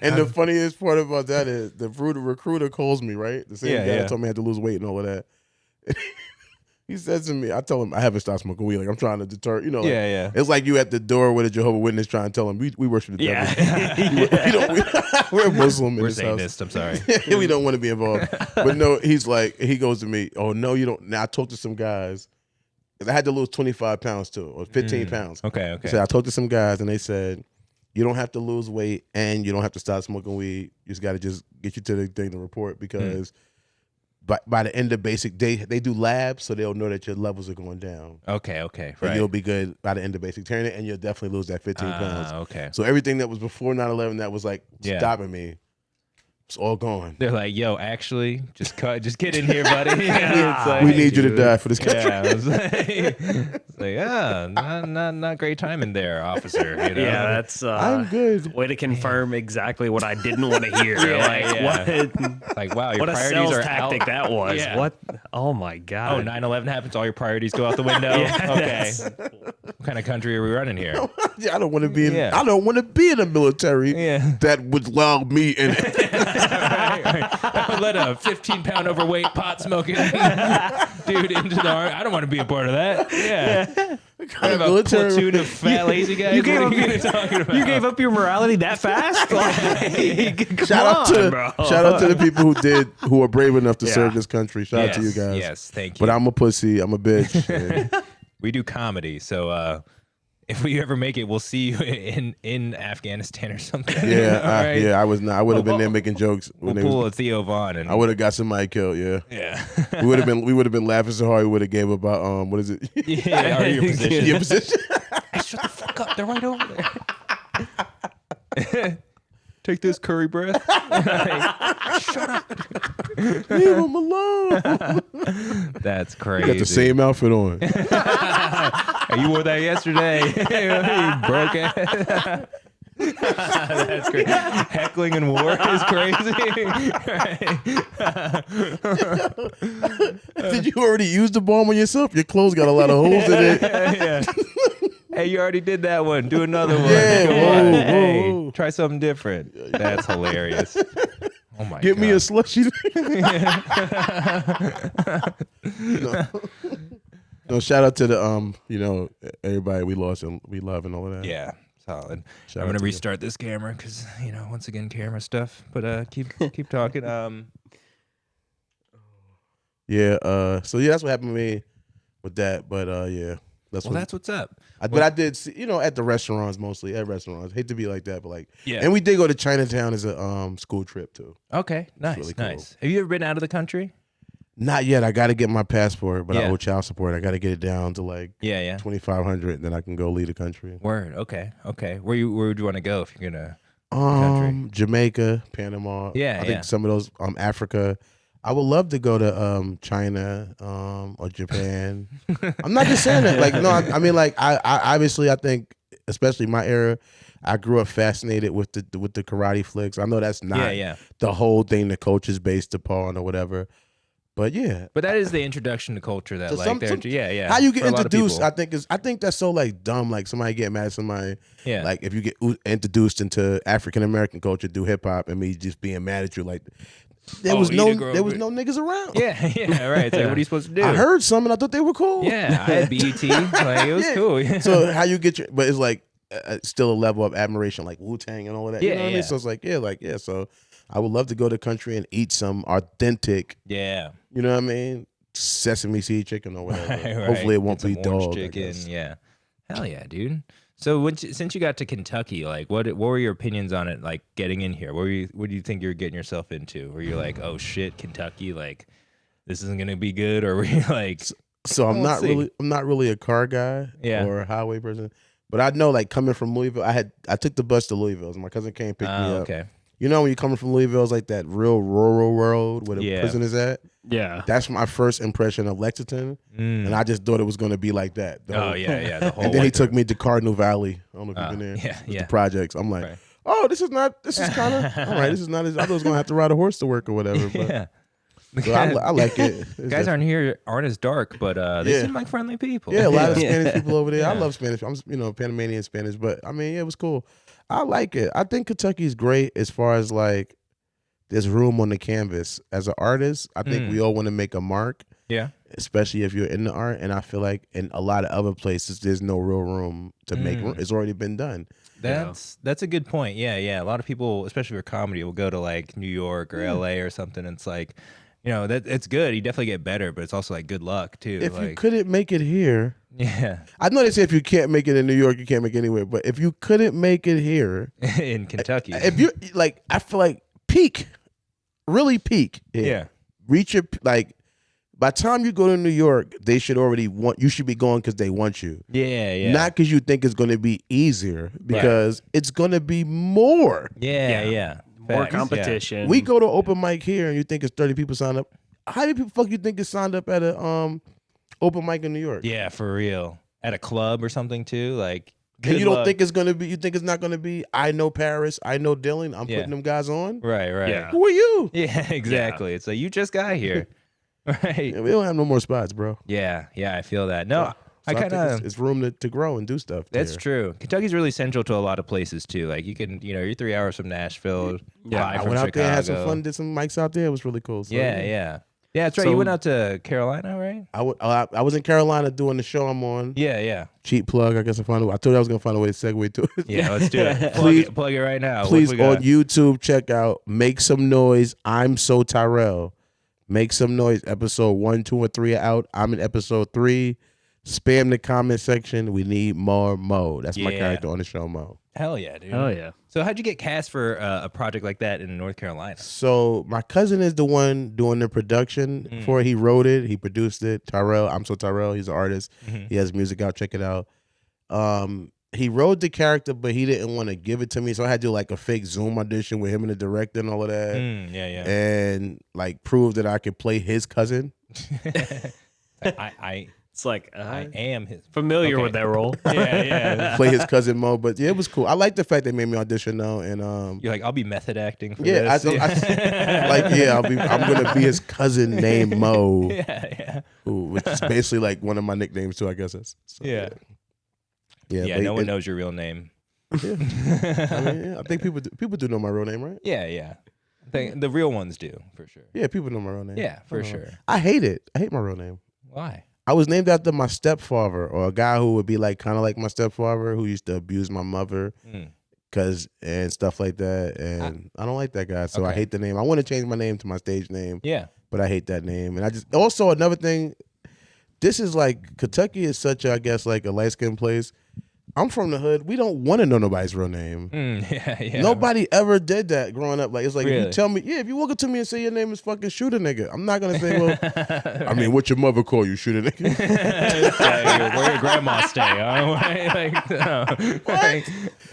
And the funniest part about that is the recruiter calls me, right? The same guy that told me I had to lose weight and all of that. He says to me, I tell him I haven't stopped smoking weed. Like I'm trying to deter, Like, it's like you at the door with a Jehovah's Witness trying to tell him we worship the devil. We're Muslim in We're this Satanist, house. I'm sorry. We don't want to be involved. But no, he goes to me, oh no, you don't. Now I talked to some guys. I had to lose 25 pounds too, or 15 pounds. Okay. So I talked to some guys and they said, you don't have to lose weight and you don't have to stop smoking weed. You just got to just get you to the thing to report because by the end of basic, they do labs, so they'll know that your levels are going down. Okay, right. And you'll be good by the end of basic training, and you'll definitely lose that 15 pounds. Okay. So everything that was before 9/11 that was like stopping me, it's all gone. They're like, yo, actually, just get in here, buddy. We need you to die for this country. Yeah, it's like, not great timing there, officer. Yeah, that's I'm good. Way to confirm exactly what I didn't want to hear. What? Like, wow, your What a priorities sales are tactic out. that was. Yeah. What? Oh my Oh, God. 9/11 happens, all your priorities go out the window. Okay. What kind of country are we running here? I don't want to be. I don't want to be in the military. Yeah. That would allow me in it. I would let a 15-pound overweight pot smoking dude into the army. I don't want to be a part of that. Yeah. What about a platoon of fat lazy guys? You gave gave up your morality that fast? Shout out to the people who are brave enough to serve this country. Shout out to you guys. Yes, thank you. But I'm a pussy. I'm a bitch. We do comedy, so if we ever make it, we'll see you in Afghanistan or something. Yeah, right? I was not. I would have been there making jokes. We'll pull a Theo Vaughn, and I would have got somebody killed. Yeah. We would have been laughing so hard we would have gave about what is it? Yeah, your position. Your position. Hey, shut the fuck up! They're right over there. Take this curry breath. Shut up. Leave him alone. That's crazy. You got the same outfit on. Hey, you wore that yesterday. You broke it. That's great. Heckling in war is crazy. Did you already use the bomb on yourself? Your clothes got a lot of holes in it. Yeah. Hey, you already did that one. Do another one. Yeah, Come on. whoa. Hey, try something different. That's hilarious. Oh my Give God. me a slushy. No, shout out to the everybody we lost and we love and all of that. Yeah, solid. Shout I'm out gonna to restart this camera because once again camera stuff. But keep talking. Yeah. So yeah, that's what happened to me with that. But yeah, that's what's up. But I did see, at the restaurants mostly. At restaurants, hate to be like that, but like Yeah. And we did go to Chinatown as a school trip too. Okay, nice, really cool. nice. Have you ever been out of the country? Not yet. I got to get my passport, but I owe child support. I got to get it down to like $2,500, then I can go leave the country. Word. Okay. Where would you want to go if you're gonna? Jamaica, Panama. I think some of those. Africa. I would love to go to China or Japan. I'm not just saying that. Like no, I mean like I obviously I think especially my era. I grew up fascinated with the karate flicks. I know that's not the whole thing the culture is based upon or whatever. But yeah, but that is the introduction to culture that how you get introduced. I think that's so like dumb. Like somebody get mad at somebody. Yeah, like if you get introduced into African American culture through hip hop and me just being mad at you, like there was no niggas around. Yeah, right. It's like, what are you supposed to do? I heard some and I thought they were cool. Yeah, I had BET. Like it was cool. So how you get your? But it's like still a level of admiration, like Wu-Tang and all of that. You know what I mean? So it's like So I would love to go to the country and eat some authentic. Yeah. You know what I mean? Sesame seed chicken or whatever. Right. Hopefully it won't be dog chicken. Yeah. Hell yeah, dude. So since you got to Kentucky, like what were your opinions on it? Like getting in here, what do you think you're getting yourself into? Were you like, oh shit, Kentucky, like this isn't gonna be good, or were you like? So I'm not really a car guy or a highway person, but I know like coming from Louisville, I took the bus to Louisville. So my cousin came pick me up. Okay. You know when you're coming from Louisville, it's like that real rural world where the prison is at. Yeah, that's my first impression of Lexington, and I just thought it was going to be like that. The whole and then he took me to Cardinal Valley. I don't know if you've been there. The projects. I'm like, oh, this is kind of all right. This is not as I was going to have to ride a horse to work or whatever. But so I like it. Guys aren't as dark, but they seem like friendly people. Yeah, a lot of Spanish people over there. I love Spanish. I'm Panamanian Spanish, but I mean, it was cool. I like it. I think Kentucky's great as far as like there's room on the canvas. As an artist, I think we all want to make a mark. Yeah. Especially if you're in the art. And I feel like in a lot of other places, there's no real room to make room. It's already been done. That's a good point. Yeah. A lot of people, especially for comedy, will go to like New York or LA or something. And it's like, that it's good. You definitely get better, but it's also like good luck too. If you couldn't make it here. Yeah. I know they say if you can't make it in New York, you can't make it anywhere. But if you couldn't make it here. In Kentucky. If you like, I feel like peak. Really peak. Yeah. Reach your, like, by the time you go to New York, they should already you should be going because they want you. Yeah. Not because you think it's going to be easier, because it's going to be more. Yeah. More competition. We go to open mic here and you think it's 30 people signed up. How many people you think is signed up at a open mic in New York? Yeah, for real. At a club or something too? Like, and you don't think it's gonna be? You think it's not gonna be? I know Paris. I know Dylan. I'm putting them guys on. Right. Yeah. Who are you? Yeah, exactly. It's like you just got here, right? Yeah, we don't have no more spots, bro. Yeah. I feel that. No, I kind of. It's room to grow and do stuff. That's true. Kentucky's really central to a lot of places too. Like you can, you're 3 hours from Nashville. Yeah, I went out there, had some fun, did some mics out there. It was really cool. So, yeah. Yeah, that's right. You went out to Carolina, right? I was in Carolina doing the show I'm on. Yeah. Cheap plug. I guess I told you I was gonna find a way to segue to it. Yeah, let's do it. Plug it right now. Please on YouTube, check out Make Some Noise. I'm So Tyrell. Make Some Noise. Episode 1, 2, and 3 are out. I'm in episode 3. Spam the comment section. We need more Mo. That's my character on the show, Mo. Hell yeah, dude. Hell yeah. So how'd you get cast for a project like that in North Carolina? So my cousin is the one doing the production for it. He wrote it. He produced it. Tyrell. I'm So Tyrell. He's an artist. He has music out. Check it out. He wrote the character, but he didn't want to give it to me. So I had to do like a fake Zoom audition with him and the director and all of that. Yeah. And like prove that I could play his cousin. It's like I am his familiar with that role. Yeah. Play his cousin Mo, but yeah, it was cool. I like the fact they made me audition though, and you're like, I'll be method acting for this. I'm gonna be his cousin named Mo. Yeah. Which is basically like one of my nicknames too, I guess. Yeah. No one knows your real name. Yeah. I think people do know my real name, right? Yeah. I think the real ones do for sure. Yeah, people know my real name. Yeah, for sure. I hate it. I hate my real name. Why? I was named after my stepfather, or a guy who would be like kind of like my stepfather, who used to abuse my mother, and stuff like that. And I don't like that guy, so I hate the name. I want to change my name to my stage name. Yeah, but I hate that name. And I just also another thing. This is like Kentucky is such, I guess, like a light skinned place. I'm from the hood. We don't want to know nobody's real name. Yeah. Nobody ever did that growing up. Like, it's like, really? if you tell me, if you walk up to me and say your name is fucking Shooter Nigga, I'm not going to say, well, I mean, what your mother call you, Shooter Nigga? Where your grandma stay? What?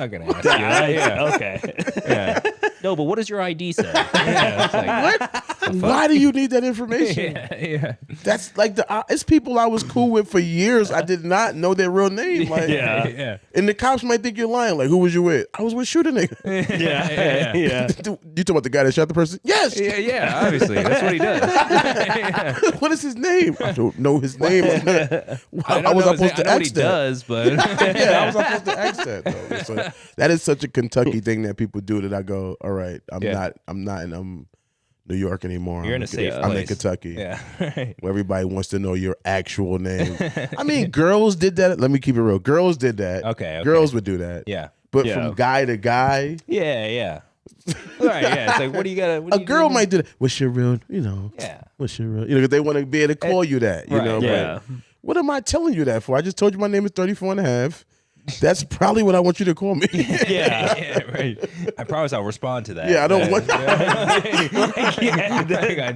I'm going to ask you. Yeah. Okay. Yeah. No, but what does your ID say? Yeah, it's like, what? Why do you need that information? Yeah. That's like it's people I was cool with for years. I did not know their real name. Like, yeah. And the cops might think you're lying. Like, who was you with? I was with Shooter Nigga. Yeah. You talking about the guy that shot the person? Yes. Yeah, obviously. That's what he does. What is his name? I don't know his name. I was supposed to I know what ask he that. does, but Yeah, I was supposed to ask that though. So that is such a Kentucky thing that people do that I go, all right, I'm not in New York anymore. You're in a safe place. I'm in Kentucky. Yeah. Where everybody wants to know your actual name. I mean, girls did that. Let me keep it real. Girls did that. Okay. Girls would do that. Yeah. But from guy to guy. Yeah. All right, yeah. It's like, what do you got? A girl might do that. What's your real, Yeah. What's your real, because they want to be able to call you that, right, know. Yeah. But what am I telling you that for? I just told you my name is 34.5. That's probably what I want you to call me. Yeah, right. I promise I'll respond to that. Yeah, I don't want.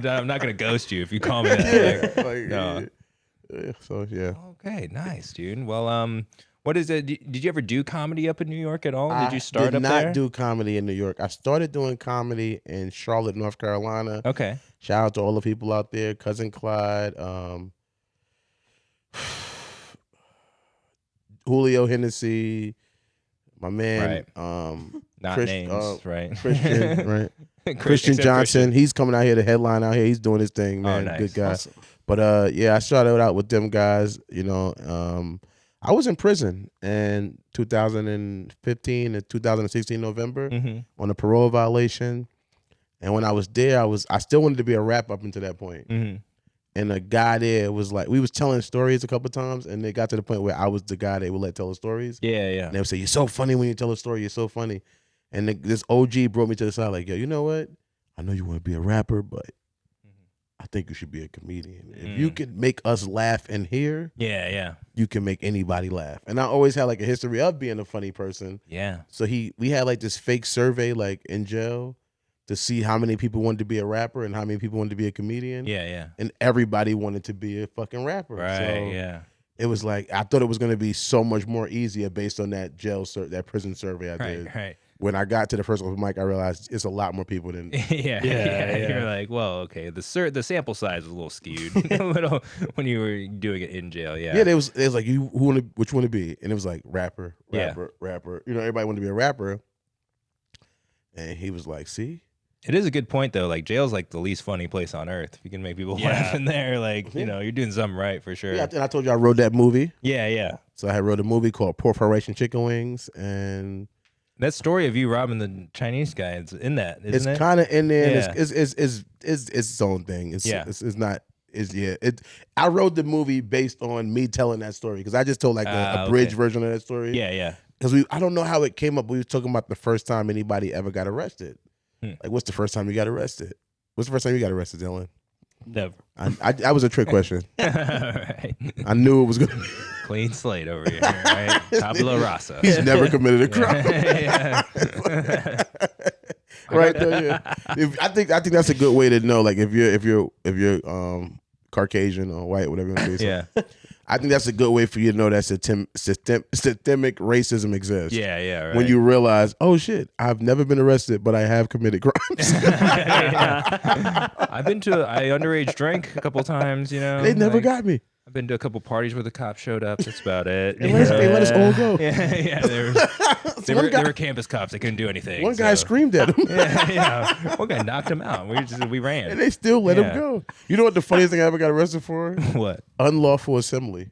I'm not gonna ghost you if you call me that. No. So yeah. Okay, nice, dude. Well, what is it? Did you ever do comedy up in New York at all? Did you start up there? I did not do comedy in New York. I started doing comedy in Charlotte, North Carolina. Okay. Shout out to all the people out there. Cousin Clyde. Julio Hennessy, my man, not names, right? Christian, right? Christian Johnson, he's coming out here to headline out here. He's doing his thing, man. Nice. Good guy. Awesome. But I started out with them guys. I was in prison in 2015 and 2016 November on a parole violation, and when I was there, I still wanted to be a rapper up until that point. And the guy there was like, we was telling stories a couple times, and they got to the point where I was the guy they would let tell the stories. Yeah. And they would say, "You're so funny when you tell a story. You're so funny." And this OG brought me to the side like, "Yo, you know what? I know you want to be a rapper, but I think you should be a comedian. If you can make us laugh in here, you can make anybody laugh." And I always had like a history of being a funny person. Yeah. So we had like this fake survey like in jail to see how many people wanted to be a rapper and how many people wanted to be a comedian. Yeah. And everybody wanted to be a fucking rapper. Right. So it was like, I thought it was going to be so much more easier based on that that prison survey I did. Right. When I got to the first open mic, I realized it's a lot more people than. Yeah. You're like, well, okay. The sample size was a little skewed, a little when you were doing it in jail. Yeah. Yeah, it was like, which one to be? And it was like rapper. Everybody wanted to be a rapper. And he was like, see? It is a good point though. Like jail's like the least funny place on earth. If you can make people laugh in there, like you're doing something right for sure. Yeah, and I told you I wrote that movie. Yeah. So I wrote a movie called Perforation Chicken Wings, and that story of you robbing the Chinese guy is in that, isn't it? It's kind of in there. Yeah. It's its own thing. I wrote the movie based on me telling that story because I just told like a bridge version of that story. Yeah. Because I don't know how it came up. We were talking about the first time anybody ever got arrested. Like, what's the first time you got arrested? What's the first time you got arrested, Dylan? Never. I was a trick question. Right. I knew it was going to be. Clean slate over here, right? Tabula rasa. He's never committed a crime. Right though, yeah. I think that's a good way to know, like if you're Caucasian or white, whatever you want to be. Yeah. I think that's a good way for you to know that systemic racism exists. Yeah, right. When you realize, oh shit, I've never been arrested, but I have committed crimes. I underage drank a couple times, They never got me. I've been to a couple parties where the cops showed up. That's about it. They let us all go. Yeah. They were campus cops. They couldn't do anything. One guy screamed at him. Yeah. One guy knocked him out. We ran. And they still let him go. You know what the funniest thing I ever got arrested for? What? Unlawful assembly.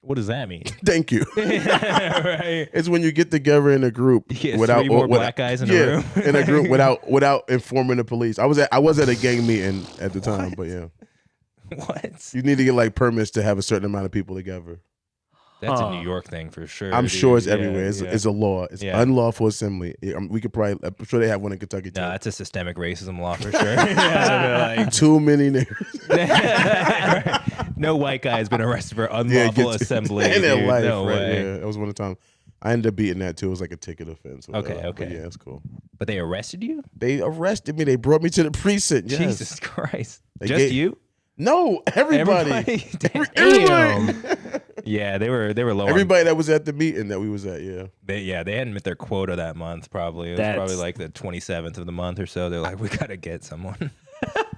What does that mean? Thank you. Right. It's when you get together in a group without three more black guys in a room. In a group without informing the police. I was at a gang meeting at the time, but yeah. What? You need to get like permits to have a certain amount of people together. That's a New York thing for sure. I'm sure it's everywhere. It's a law. It's unlawful assembly. We could probably. I'm sure they have one in Kentucky too. No, it's a systemic racism law for sure. Too many niggas. No white guy has been arrested for unlawful assembly in their life. No right? way. Yeah, that was one of the times. I ended up beating that too. It was like a ticket offense. Okay. But yeah, it's cool. But they arrested you? They arrested me. They brought me to the precinct. Yes. Jesus Christ. Just you? No, everybody. Damn. Yeah, they were low. Everybody that was at the meeting that we was at, They hadn't met their quota that month. Probably it was probably like the 27th of the month or so. They're like, we gotta get someone.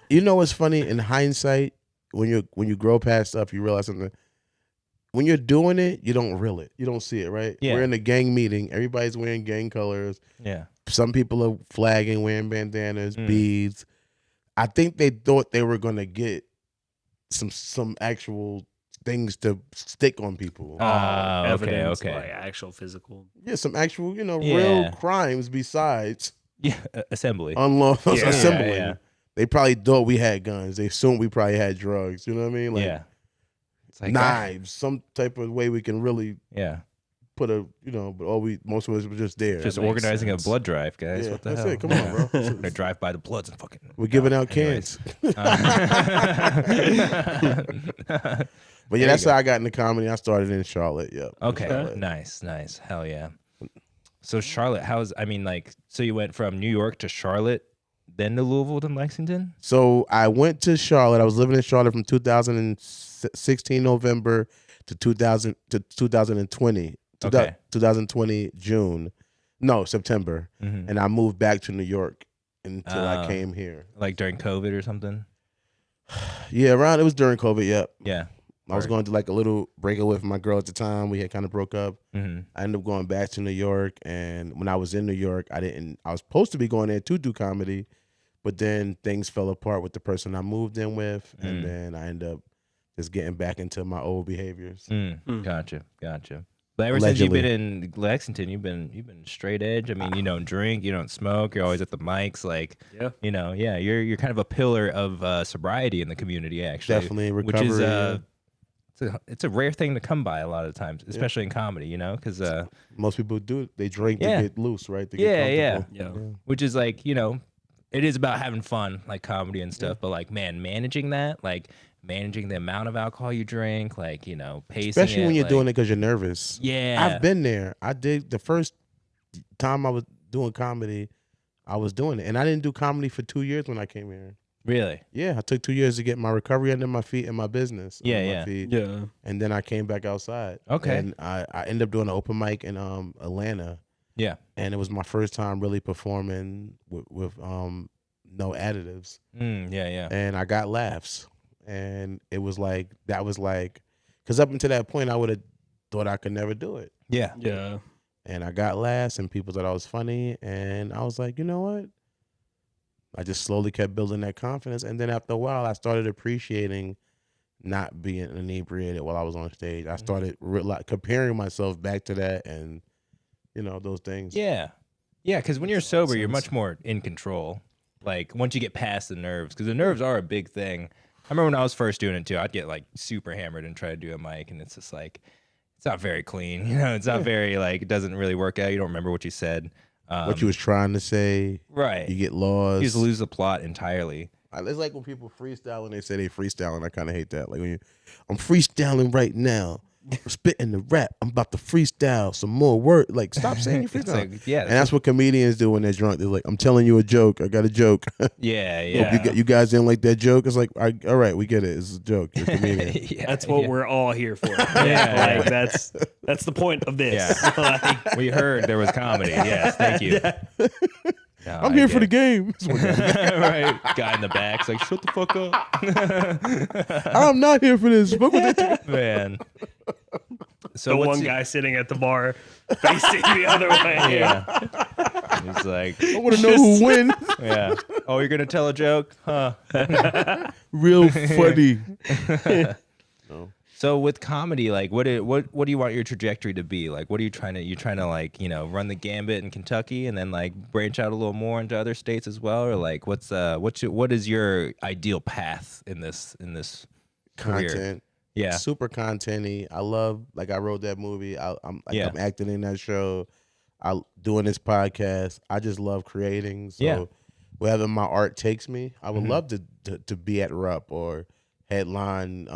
You know what's funny? In hindsight, when you grow past stuff, you realize something. When you're doing it, you don't reel it. You don't see it, right? Yeah. We're in a gang meeting. Everybody's wearing gang colors. Yeah. Some people are flagging, wearing bandanas, beads. I think they thought they were gonna get some actual things to stick on people. Evidence, okay. like actual physical. Yeah, some actual, real crimes besides assembly. Unlawful assembly. Yeah. They probably thought we had guns. They assumed we probably had drugs. You know what I mean? Like, it's like knives, some type of way we can really put a, but most of us were just there. Just organizing a blood drive, guys. Yeah, what the that's hell? it. Come on, bro. We're gonna drive by the Bloods and fucking. We're giving out cans. But yeah, that's how I got into comedy. I started in Charlotte. Yep. Okay. Charlotte. Nice. Hell yeah. So Charlotte, so you went from New York to Charlotte, then to Louisville, then Lexington? So I went to Charlotte. I was living in Charlotte from 2016 November to 2020. Okay. 2020 September. Mm-hmm. And I moved back to New York until I came here. Like during COVID or something? Yeah, it was during COVID, yep. Yeah. I was going to like a little breakaway with my girl at the time. We had kind of broke up. Mm-hmm. I ended up going back to New York, and when I was in New York, I was supposed to be going there to do comedy, but then things fell apart with the person I moved in with, and then I ended up just getting back into my old behaviors. Gotcha. But ever since you've been in Lexington, you've been straight edge. I mean, you don't drink, you don't smoke, you're always at the mics, like you're kind of a pillar of sobriety in the community, actually. Definitely recovery. Which is it's a rare thing to come by a lot of times, especially in comedy, because most people do it. They drink to get loose, right? To get comfortable. Which is like, it is about having fun, like comedy and stuff. But like, man, managing that, like managing the amount of alcohol you drink, like pacing, especially when you're doing it because you're nervous. Yeah, I've been there. I did the first time I was doing comedy. I was doing it, and I didn't do comedy for 2 years when I came here. Really? Yeah, I took 2 years to get my recovery under my feet and my business. Yeah. And then I came back outside. Okay. And I ended up doing an open mic in Atlanta. Yeah. And it was my first time really performing with no additives. Yeah. And I got laughs. And it was like, because up until that point, I would have thought I could never do it. Yeah. And I got laughs, and people thought I was funny. And I was like, you know what? I just slowly kept building that confidence. And then after a while, I started appreciating not being inebriated while I was on stage. I started comparing myself back to that and, those things. Yeah. Yeah, because when you're sober, you're much more in control. Like, once you get past the nerves, because the nerves are a big thing. I remember when I was first doing it, too, I'd get, like, super hammered and try to do a mic, and it's just, like, it's not very clean. It's not very, like, it doesn't really work out. You don't remember what you said. What you was trying to say. Right. You get lost. You just lose the plot entirely. It's like when people freestyle and they say they freestyling. I kind of hate that. Like I'm freestyling right now. I'm spitting the rap. I'm about to freestyle some more work. Like, stop saying you freestyle. Like, and that's what comedians do when they're drunk. They're like, I'm telling you a joke. I got a joke. Yeah. Hope you guys didn't like that joke. It's like, all right, we get it. It's a joke. You're a comedian. That's what we're all here for. Like that's the point of this. Yeah. We heard there was comedy. Yes, thank you. No, I'm here for the game. Right. Guy in the back's like, shut the fuck up. I'm not here for this. Man. So the one guy sitting at the bar facing the other way. Yeah. He's like, I want to know who wins. Yeah. Oh, you're going to tell a joke? Huh. Real funny. No. So with comedy, like, what do you want your trajectory to be? Like, what are you trying to like, run the gambit in Kentucky and then like branch out a little more into other states as well, or like what is your ideal path in this career? Content. Yeah, super content-y. I love, like, I wrote that movie. I'm acting in that show. I'm doing this podcast. I just love creating. So wherever my art takes me, I would love to be at Rupp or headline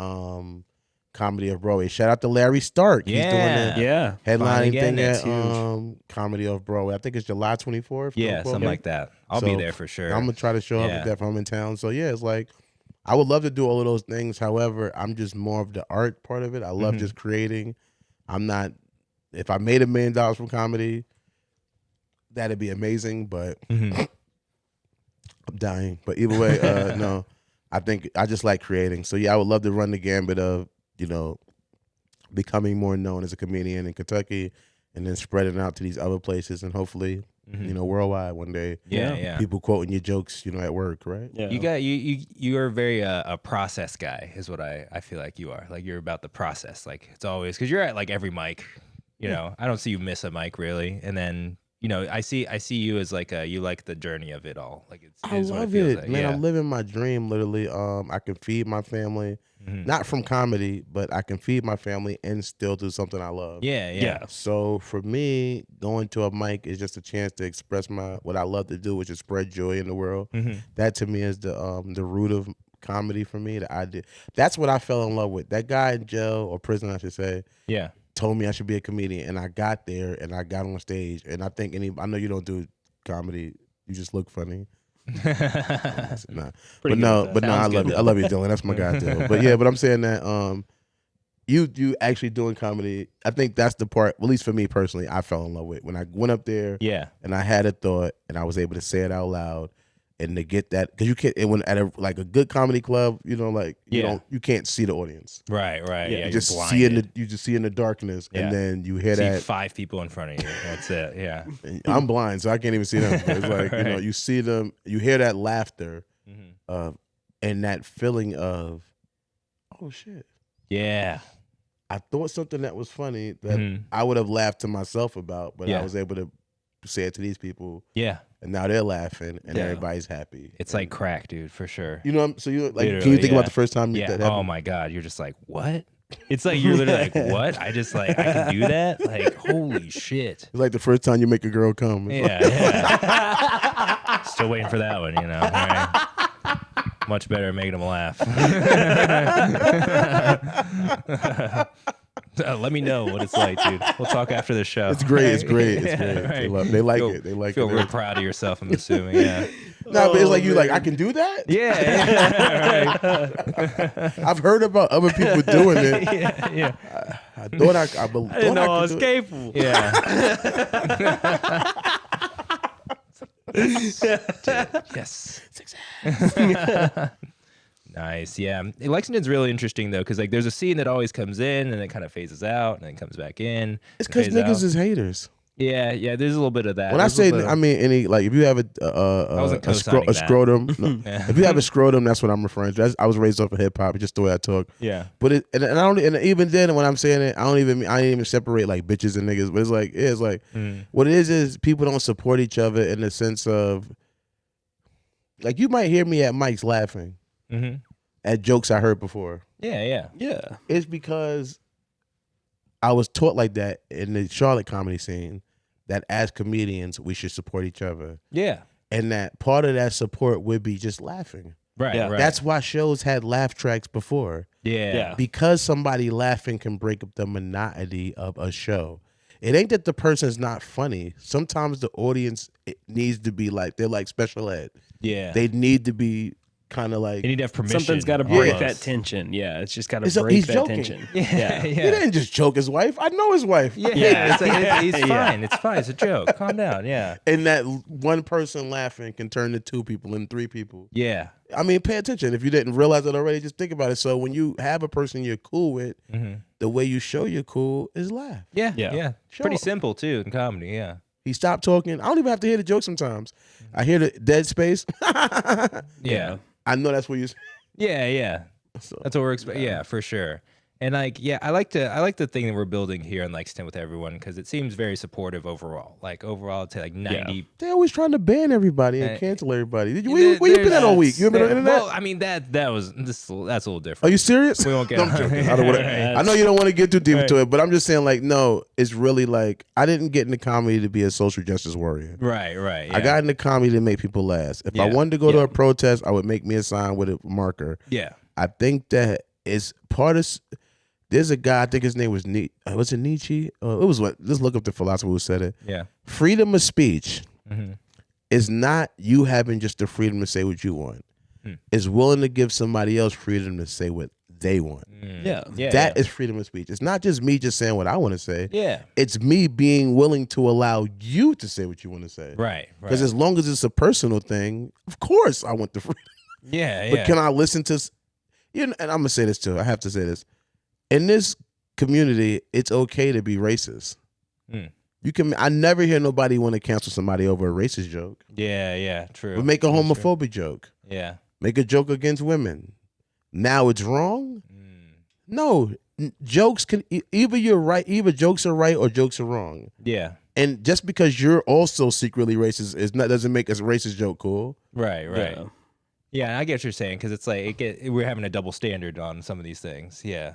Comedy of Broadway. Shout out to Larry Stark. He's doing the headlining thing at Comedy of Broadway. I think it's July 24th. Yeah, something like that. I'll be there for sure. I'm gonna try to show up if I'm in town. So yeah, it's like I would love to do all of those things. However, I'm just more of the art part of it. I love just creating. I'm not. If I made $1 million from comedy, that'd be amazing. But I'm dying. But either way, no. I think I just like creating. So yeah, I would love to run the gambit of, becoming more known as a comedian in Kentucky and then spreading out to these other places and hopefully, worldwide one day. Yeah. People quoting your jokes, at work, right? Yeah. You are very a process guy is what I feel like you are. Like you're about the process. Like it's always, because you're at like every mic, I don't see you miss a mic really. And then I see you as like you like the journey of it all. Like I love it, like. Man. Yeah. I'm living my dream, literally. I can feed my family, not from comedy, but I can feed my family and still do something I love. Yeah. So for me, going to a mic is just a chance to express what I love to do, which is spread joy in the world. That to me is the root of comedy for me. The idea. That's what I fell in love with. That guy in jail or prison, I should say. Yeah. Told me I should be a comedian, and I got there, and I got on stage, and I think I know you don't do comedy, you just look funny. Nah. But no, I love you. I love you, Dylan. That's my guy, too. But I'm saying that you actually doing comedy, I think that's the part, at least for me personally, I fell in love with. When I went up there, and I had a thought, and I was able to say it out loud. And to get that, because you can't, and when at a good comedy club, you can't see the audience. Right. Yeah, you just see in the darkness, and then you hear that 5 people in front of you. That's it. Yeah. I'm blind, so I can't even see them. It's like right. You see them, you hear that laughter, and that feeling of, oh shit. Yeah. I thought something that was funny that I would have laughed to myself about, but I was able to say it to these people. Yeah. And now they're laughing, and everybody's happy. It's like crack, dude, for sure. So you like, literally, can you think about the first time that happened? Oh my God, you're just like, what? It's like you're literally like, what? I can do that? Like, holy shit! It's like the first time you make a girl come. Yeah. Still waiting for that one, Right? Much better at making them laugh. Let me know what it's like, dude. We'll talk after the show. It's great. It's great. Right. They like it. They like feel it. Feel real proud of yourself, I'm assuming. Yeah. No, but it's like you I can do that? Yeah. Right. I've heard about other people doing it. Yeah. I thought I didn't know I was capable. Yeah. Yes. Success. Nice, yeah. Lexington's really interesting though, because like there's a scene that always comes in and it kind of phases out and then comes back in. It's because niggas is haters. Yeah. There's a little bit of that. When I say, I mean any like if you have a scrotum, if you have a scrotum, that's what I'm referring to. I was raised off of hip hop, just the way I talk. Yeah. But and I don't, and even then when I'm saying it, I ain't even separate like bitches and niggas. But it's like what it is people don't support each other in the sense of like you might hear me at mics laughing. At jokes I heard before. Yeah. It's because I was taught like that in the Charlotte comedy scene that as comedians we should support each other. Yeah. And that part of that support would be just laughing. Right. That's why shows had laugh tracks before. Yeah. Because somebody laughing can break up the monotony of a show. It ain't that the person's not funny. Sometimes the audience needs to be like, they're like special ed. Yeah. They need to be kind of like, you need to have permission. Something's got to break that tension. Yeah, it's just got to break that tension. Yeah. He didn't just choke his wife. I know his wife. Yeah. It's like, he's fine. It's fine. It's a joke. Calm down. Yeah. And that one person laughing can turn to 2 people and 3 people. Yeah. I mean, pay attention. If you didn't realize it already, just think about it. So when you have a person you're cool with, the way you show you're cool is laugh. Yeah. Pretty simple too in comedy. Yeah. He stopped talking. I don't even have to hear the joke sometimes. I hear the dead space. Yeah. I know that's what you say. Yeah. So, that's what we're expecting. Yeah, for sure. And like, yeah, I like the thing that we're building here in Lexington with everyone because it seems very supportive overall. Like overall, to like 90. They're always trying to ban everybody and cancel everybody. Where you been at all week? You been on the internet? Well, I mean that's a little different. Are you serious? We won't get. I'm joking. I know you don't want to get too deep into it, but I'm just saying, like, no, it's really like I didn't get into comedy to be a social justice warrior. Right. Yeah. I got into comedy to make people laugh. If I wanted to go to a protest, I would make me a sign with a marker. Yeah. I think that is part of. There's a guy, I think his name was was it Nietzsche? It was what? Let's look up the philosopher who said it. Yeah. Freedom of speech is not you having just the freedom to say what you want. It's willing to give somebody else freedom to say what they want. That is freedom of speech. It's not just me just saying what I want to say. Yeah. It's me being willing to allow you to say what you want to say. Right. Because as long as it's a personal thing, of course I want the freedom. Yeah. But can I listen to, and I'm going to say this too. I have to say this. In this community, it's okay to be racist. You can. I never hear nobody want to cancel somebody over a racist joke. Yeah, true. But make a homophobic joke. Yeah. Make a joke against women. Now it's wrong? No. Jokes can either you're right, either jokes are right or jokes are wrong. Yeah. And just because you're also secretly racist doesn't make a racist joke cool. Right. Yeah, I get what you're saying, because it's like we're having a double standard on some of these things. Yeah.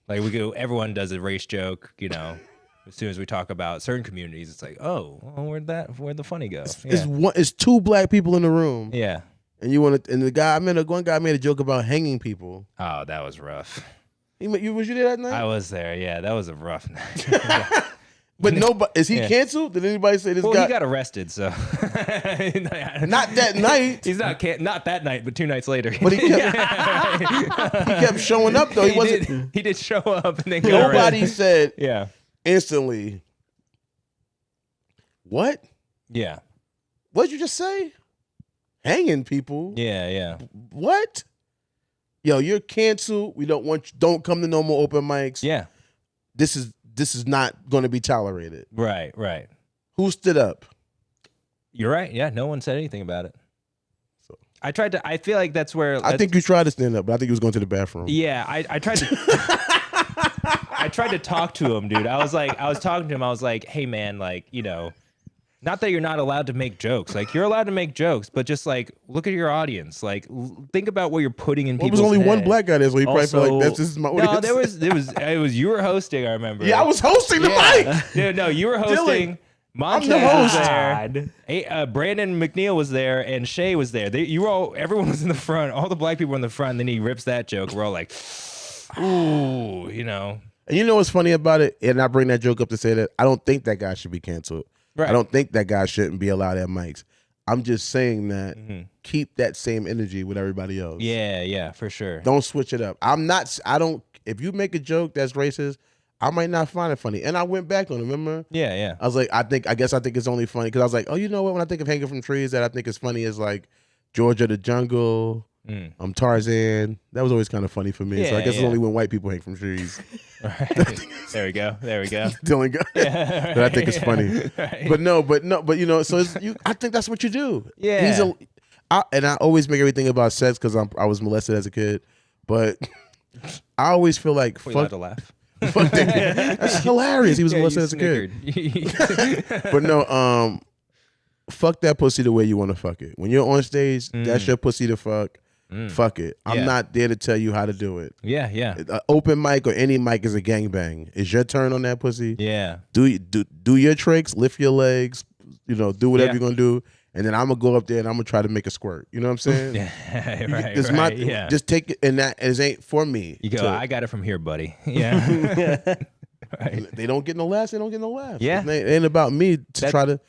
Like everyone does a race joke, as soon as we talk about certain communities, it's like, oh, well, where'd the funny go? It's two black people in the room. Yeah. And you want to, and one guy made a joke about hanging people. Oh, that was rough. Was you there that night? I was there. Yeah, that was a rough night. But nobody, is he canceled? Did anybody say this guy? Well, he got arrested, so. Not that night. He's not that night, but 2 nights later. But he kept showing up, though. He did show up and then got Nobody arrested. said instantly, what? Yeah. What did you just say? Hanging people? Yeah. What? Yo, you're canceled. We don't want you. Don't come to no more open mics. Yeah. This is not going to be tolerated. Right. Who stood up? You're right. Yeah, no one said anything about it. So I feel like that's where I think you tried to stand up, but I think he was going to the bathroom. Yeah, I tried to I tried to talk to him, dude. I was talking to him. I was like, "Hey man, like, not that you're not allowed to make jokes. Like, you're allowed to make jokes, but just like look at your audience. Like, think about what you're putting in people's There was only one head. black guy there, so he probably felt like this is my audience. No, it was you were hosting, I remember. Yeah, I was hosting the mic. No, you were hosting. I'm the host. Was there. Brandon McNeil was there, and Shay was there. Everyone was in the front. All the black people were in the front. And then he rips that joke. We're all like, ooh, And you know what's funny about it? And I bring that joke up to say that I don't think that guy should be canceled. Right. I don't think that guy shouldn't be allowed at mics. I'm just saying that keep that same energy with everybody else. Yeah, for sure. Don't switch it up. If you make a joke that's racist, I might not find it funny. And I went back on it, remember? Yeah. I was like, I guess it's only funny because I was like, oh, you know what? When I think of hanging from trees, that I think is funny is like Georgia the Jungle, Tarzan. That was always kind of funny for me. Yeah, so I guess it's only when white people hang from trees. Right. There we go. Dylan go. Yeah, right. That I think it's funny. Right. But so I think that's what you do. Yeah. And I always make everything about sex because I was molested as a kid. But I always feel like fuck to laugh. That's hilarious. He was molested as a kid. But no, fuck that pussy the way you want to fuck it. When you're on stage, that's your pussy to fuck. Fuck it. I'm not there to tell you how to do it. Yeah. An open mic or any mic is a gangbang. It's your turn on that pussy. Yeah. Do your tricks, lift your legs, do whatever you're gonna do. And then I'm gonna go up there and I'm gonna try to make a squirt. You know what I'm saying? Yeah, Just take it, and that it ain't for me. You go, I got it from here, buddy. Yeah. Right. They don't get no laughs. They don't get no laughs. Yeah. It ain't about me to try to.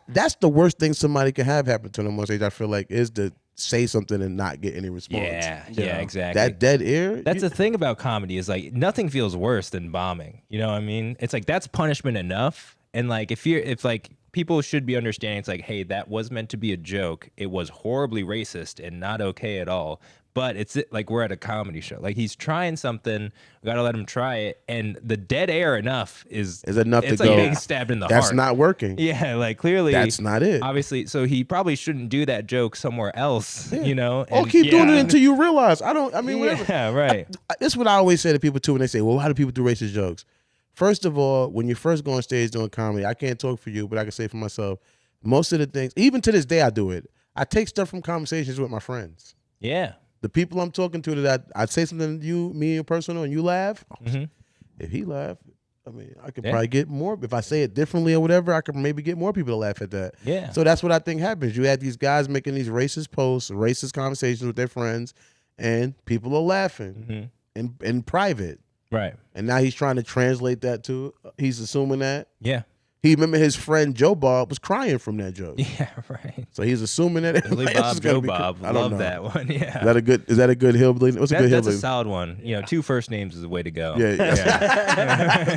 That's the worst thing somebody can have happen to them on stage. I feel like is to say something and not get any response. Yeah, exactly. That dead air. That's the thing about comedy is like nothing feels worse than bombing. You know what I mean? It's like that's punishment enough. And like if like people should be understanding, it's like, hey, that was meant to be a joke. It was horribly racist and not okay at all. But it's like we're at a comedy show. Like he's trying something. We got to let him try it. And the dead air enough is enough to go. It's like being stabbed in the heart. That's not working. Yeah, like clearly. That's not it. Obviously. So he probably shouldn't do that joke somewhere else, And keep doing it until you realize. Whatever. Yeah, right. This is what I always say to people too when they say, well, how do people do racist jokes? First of all, when you first go on stage doing comedy, I can't talk for you, but I can say for myself, most of the things, even to this day I do it, I take stuff from conversations with my friends. Yeah. The people I'm talking to that I'd say something to me in personal and you laugh. If he laughed, I could probably get more. If I say it differently or whatever, I could maybe get more people to laugh at that. Yeah. So that's what I think happens. You have these guys making these racist posts, racist conversations with their friends, and people are laughing in private. Right. And now he's trying to translate that to, he's assuming that. Yeah. He remember his friend Joe Bob was crying from that joke. Yeah, right. So he's assuming that Billy Bob, Joe Bob. I love that one. Yeah. Is that a good hillbilly? What's a good hillbilly? That's a solid one. You know, 2 first names is the way to go. Yeah.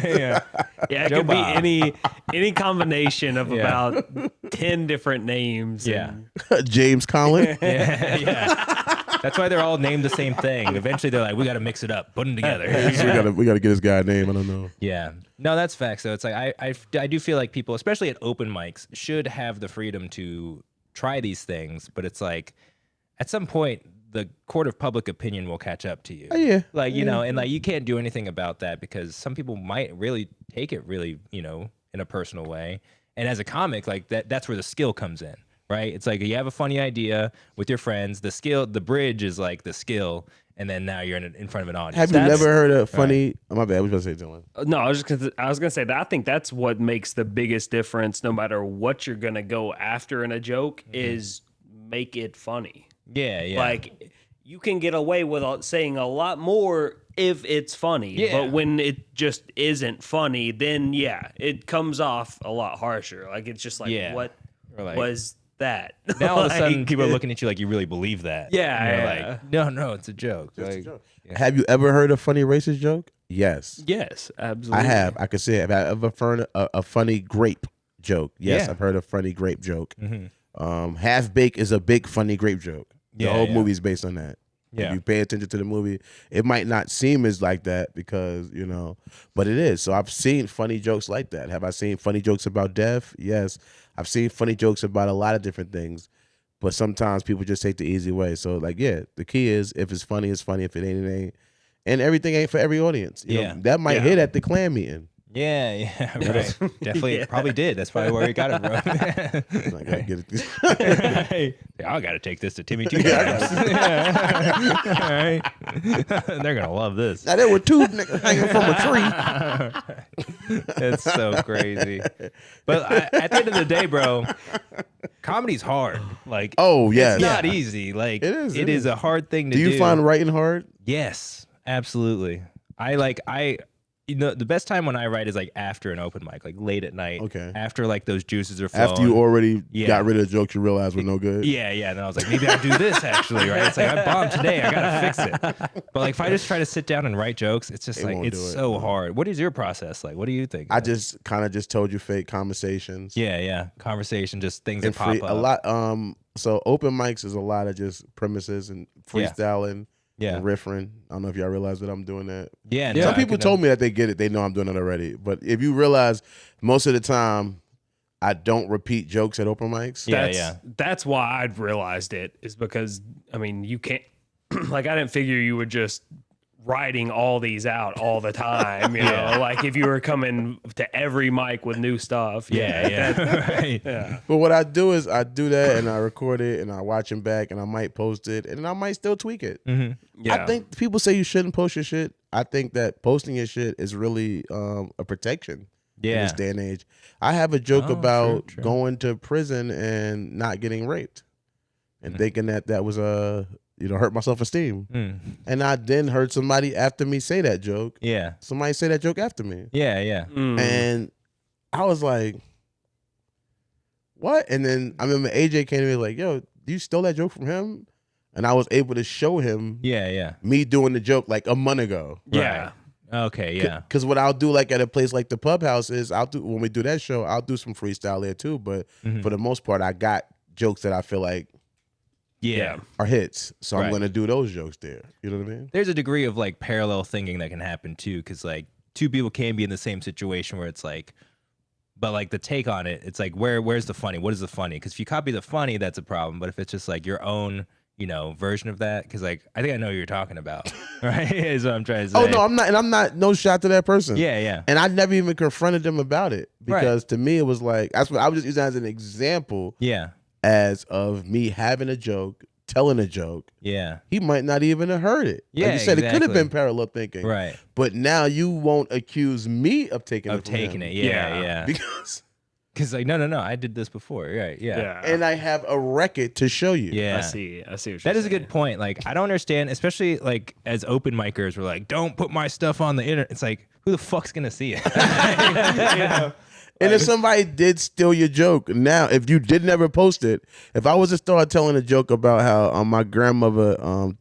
Yeah. Yeah, it Joe could Bob. be any combination of about 10 different names. Yeah. James Collin. Yeah. That's why they're all named the same thing. Eventually, they're like, we got to mix it up, put them together. So we got to get this guy a name. I don't know. Yeah. No, that's facts. So it's like I do feel like people, especially at open mics, should have the freedom to try these things. But it's like, at some point, the court of public opinion will catch up to you. Oh, yeah. Like, you know, and like you can't do anything about that because some people might really take it really, you know, in a personal way. And as a comic, like that's where the skill comes in. Right? It's like you have a funny idea with your friends. The bridge is like the skill, and then now you're in front of an audience. Have you never heard a funny? Right. Oh, my bad. I was going to say Dylan. No, I was gonna say that I think that's what makes the biggest difference. No matter what you're gonna go after in a joke, is make it funny. Yeah, yeah. Like you can get away with saying a lot more if it's funny. Yeah. But when it just isn't funny, then yeah, it comes off a lot harsher. Like it's just like what was that? Now all of a sudden people are looking at you like you really believe that. Yeah. Like, no, it's a joke. Like, a joke. Yeah. Have you ever heard a funny racist joke? Yes. Yes, absolutely. I have. I could say it. Have I ever heard a funny grape joke? Yes, I've heard a funny grape joke. Mm-hmm. Half Baked is a big funny grape joke. The whole movie's based on that. Yeah. If you pay attention to the movie, it might not seem as like that because, you know, but it is. So I've seen funny jokes like that. Have I seen funny jokes about death? Yes. I've seen funny jokes about a lot of different things, but sometimes people just take the easy way. So like, yeah, the key is if it's funny, it's funny. If it ain't, it ain't. And everything ain't for every audience. You know, that might hit at the clan meeting. Yeah, right. Definitely, probably did. That's probably where he got it from. I gotta get it. I gotta take this to Timmy 2 times. Right. They're gonna love this. Now there were 2 niggas hanging from a tree. That's so crazy. But at the end of the day, bro, comedy's hard. Like, it's not easy. Like, it is a hard thing to do. Do you find writing hard? Yes, absolutely. You know, the best time when I write is like after an open mic, like late at night. Okay. After like those juices are flowing. After you already got rid of the jokes you realized were no good. Yeah. And then I was like, maybe I'll do this actually, right? It's like I bombed today, I gotta fix it. But like if I just try to sit down and write jokes, it's just like it's so hard. What is your process like? What do you think? I just kind of told you fake conversations. Yeah. Conversation, just things that pop up. A lot. So open mics is a lot of just premises and freestyling. Yeah, riffing. I don't know if y'all realize that I'm doing that. Yeah, some people told me that they get it. They know I'm doing it already. But if you realize, most of the time, I don't repeat jokes at open mics. That's why I'd realized it is because I mean you can't. Like I didn't figure you would just writing all these out all the time. You know, like if you were coming to every mic with new stuff. Right. Yeah. But what I do is I do that and I record it and I watch them back and I might post it and I might still tweak it. Mm-hmm. Yeah. I think people say you shouldn't post your shit. I think that posting your shit is really a protection in this day and age. I have a joke about going to prison and not getting raped and thinking that was hurt my self-esteem. And I then heard somebody after me say that joke. Yeah. Somebody say that joke after me. Yeah. And I was like, what? And then I remember AJ came to me like, yo, you stole that joke from him? And I was able to show him me doing the joke like a month ago. Yeah. Right. Okay, yeah. Because what I'll do like at a place like the Pub House is when we do that show, I'll do some freestyle there too. But for the most part, I got jokes that I feel like are hits. So I'm going to do those jokes there. You know what I mean? There's a degree of like parallel thinking that can happen too. Cause like 2 people can be in the same situation where it's like, but like the take on it, it's like, where's the funny? What is the funny? Cause if you copy the funny, that's a problem. But if it's just like your own, version of that. Cause like, I think I know what you're talking about. Right. Is what I'm trying to say. Oh no, I'm not. And I'm not no shot to that person. Yeah. And I never even confronted them about it because to me, it was like, that's what I was just using as an example. Yeah. As of me having a joke, telling a joke. Yeah. He might not even have heard it. Yeah, like you said, it could have been parallel thinking. Right. But now you won't accuse me of taking it. Yeah. Because Because like, no, I did this before. Right. Yeah. And I have a record to show you. Yeah. I see what you're That is saying. a good point. Like, I don't understand, especially like as open micers, we're like, don't put my stuff on the internet. It's like, who the fuck's going to see it? You know? And if somebody did steal your joke, now, if you did never post it, if I was to start telling a joke about how my grandmother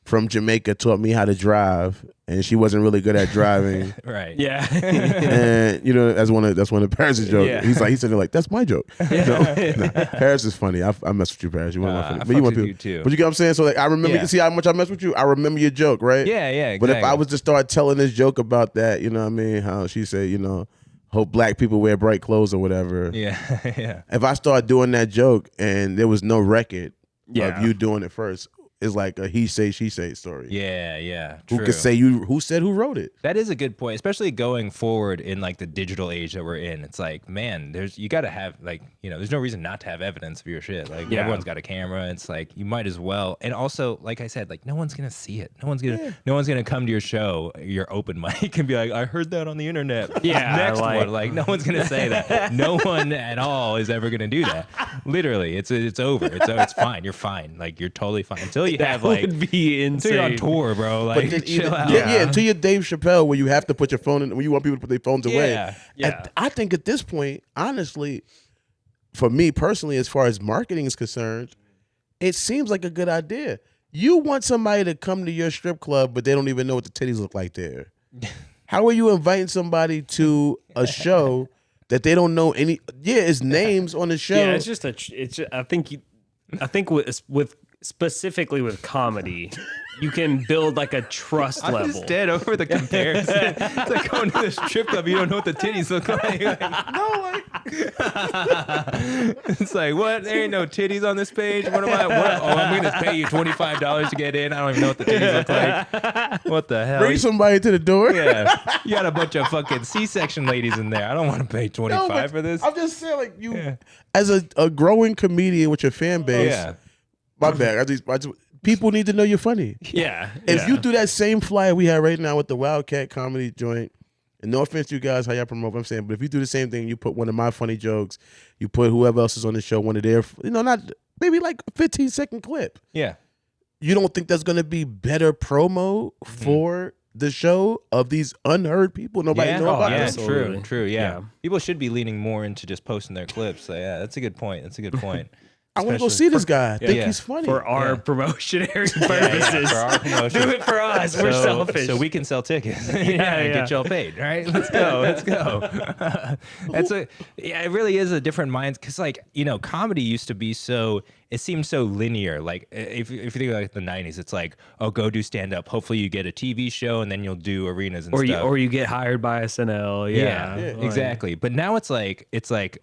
from Jamaica taught me how to drive, and she wasn't really good at driving. Right. Yeah. And you know, that's one of Paris' jokes. Yeah. He said like, that's my joke. No, Paris is funny. I mess with you, Paris. You want my funny. I But you fucks want with people you too. But you get what I'm saying? So like I remember see how much I mess with you? I remember your joke, right? Yeah, exactly. But if I was to start telling this joke about that, you know what I mean? How she said, you know, hope black people wear bright clothes or whatever. Yeah. Yeah. If I start doing that joke and there was no record Yeah. of you doing it first, it's like a he say, she say story. Yeah. Who True. could say who said who wrote it? That is a good point, especially going forward in like the digital age that we're in. It's like, man, you got to have like, you know, there's no reason not to have evidence of your shit. Like everyone's got a camera. It's like, you might as well. And also, like I said, like no one's going to see it. No one's going to come to your show, your open mic and be like, I heard that on the internet. Yeah. Next one. Like no one's going to say that. No one at all is ever going to do that. Literally, it's over. It's fine. You're fine. Like you're totally fine until you have like, would be until you're on insane. tour, bro. Like But chill out. until you're Dave Chappelle, where you have to put your phone in, when you want people to put their phones away. Yeah. I think at this point, honestly, for me personally, as far as marketing is concerned, it seems like a good idea. You want somebody to come to your strip club, but they don't even know what the titties look like there. How are you inviting somebody to a show that they don't know any? Yeah, it's names on the show. Yeah, it's just I think with specifically with comedy, you can build like a trust I'm level. just dead over the comparison. It's like going to the strip club, you don't know what the titties look like. It's like, what? There ain't no titties on this page. What am I? What? Oh, I'm going to pay you $25 to get in. I don't even know what the titties look like. What the hell? Bring somebody to the door. Yeah, you got a bunch of fucking C-section ladies in there. I don't want to pay $25 for this. I'm just saying, like as a growing comedian with your fan base. Yeah. My bad. I just people need to know you're funny. Yeah. If you do that same flyer we have right now with the Wildcat comedy joint, and no offense to you guys, how y'all promote what I'm saying, but if you do the same thing, you put one of my funny jokes, you put whoever else is on the show, one of their, not maybe like a 15-second clip. Yeah. You don't think that's going to be better promo for the show of these unheard people nobody know about? Yeah, Absolutely. true. Yeah. Yeah. People should be leaning more into just posting their clips. So yeah, that's a good point. I want to go see this guy. I think he's funny. For our promotionary purposes. For our promotion. Do it for us. We're selfish. So we can sell tickets. Yeah. Get y'all paid. Right? Let's go. It really is a different mind because, like, comedy used to be so. It seems so linear. Like if you think about like the 90s, it's like, oh, go do stand up. Hopefully you get a TV show and then you'll do arenas and stuff. Or you get hired by SNL. Yeah. Exactly. But now it's like,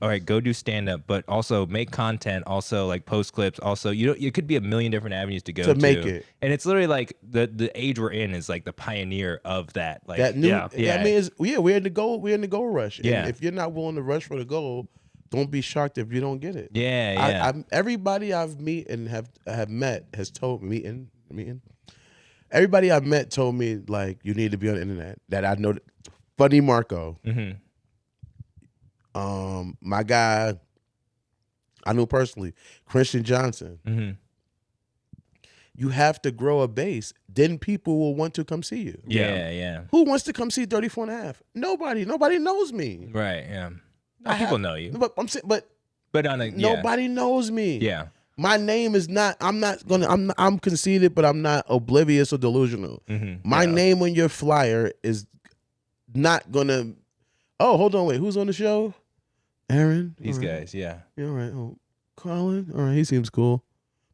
all right, go do stand up, but also make content, also like post clips, also it could be a million different avenues to go to make it. And it's literally like the age we're in is like the pioneer of that. Like that new, I mean, we're in the goal rush. And Yeah. if you're not willing to rush for the goal, don't be shocked if you don't get it. Yeah. Everybody I've met and have met has told me, everybody I've met told me, like, you need to be on the internet. That I know. Funny Marco. Mm-hmm. My guy, I knew personally, Christian Johnson. Mm-hmm. You have to grow a base. Then people will want to come see you. Yeah. Who wants to come see 34.5? Nobody. Nobody knows me. Right. Yeah. People know you. But I'm saying, but on nobody knows me. Yeah. My name is not. I'm conceited, but I'm not oblivious or delusional. Mm-hmm. My name on your flyer is not gonna. Oh, hold on, wait. Who's on the show? Aaron. These All right. guys. Yeah. Yeah, all right. Oh, Colin. All right, he seems cool.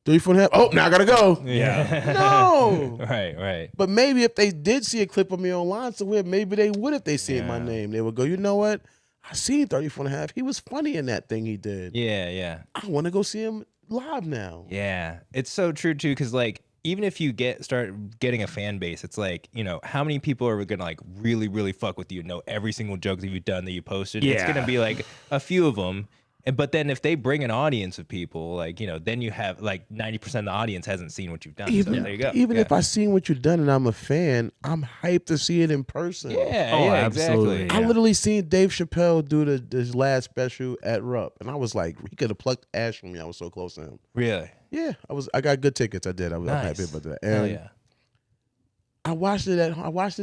34.5. Oh, now I gotta go. Yeah. No. Right. But maybe if they did see a clip of me online somewhere, maybe they would if they seen my name. They would go, you know what? I seen 34.5. He was funny in that thing he did. Yeah. I want to go see him live now. Yeah. It's so true too, because like even if you start getting a fan base, it's like, how many people are gonna like really, really fuck with you, know every single joke that you've done that you posted. Yeah. It's gonna be like a few of them. But then if they bring an audience of people, like, then you have like 90% of the audience hasn't seen what you've done. So there you go. Even if I seen what you've done and I'm a fan, I'm hyped to see it in person. Yeah, exactly. I literally seen Dave Chappelle do this last special at Rupp, and I was like, he could have plucked ash from me. I was so close to him. Really? Yeah, I got good tickets. I did. I'm happy about that. And Hell yeah. I watched it then. I watched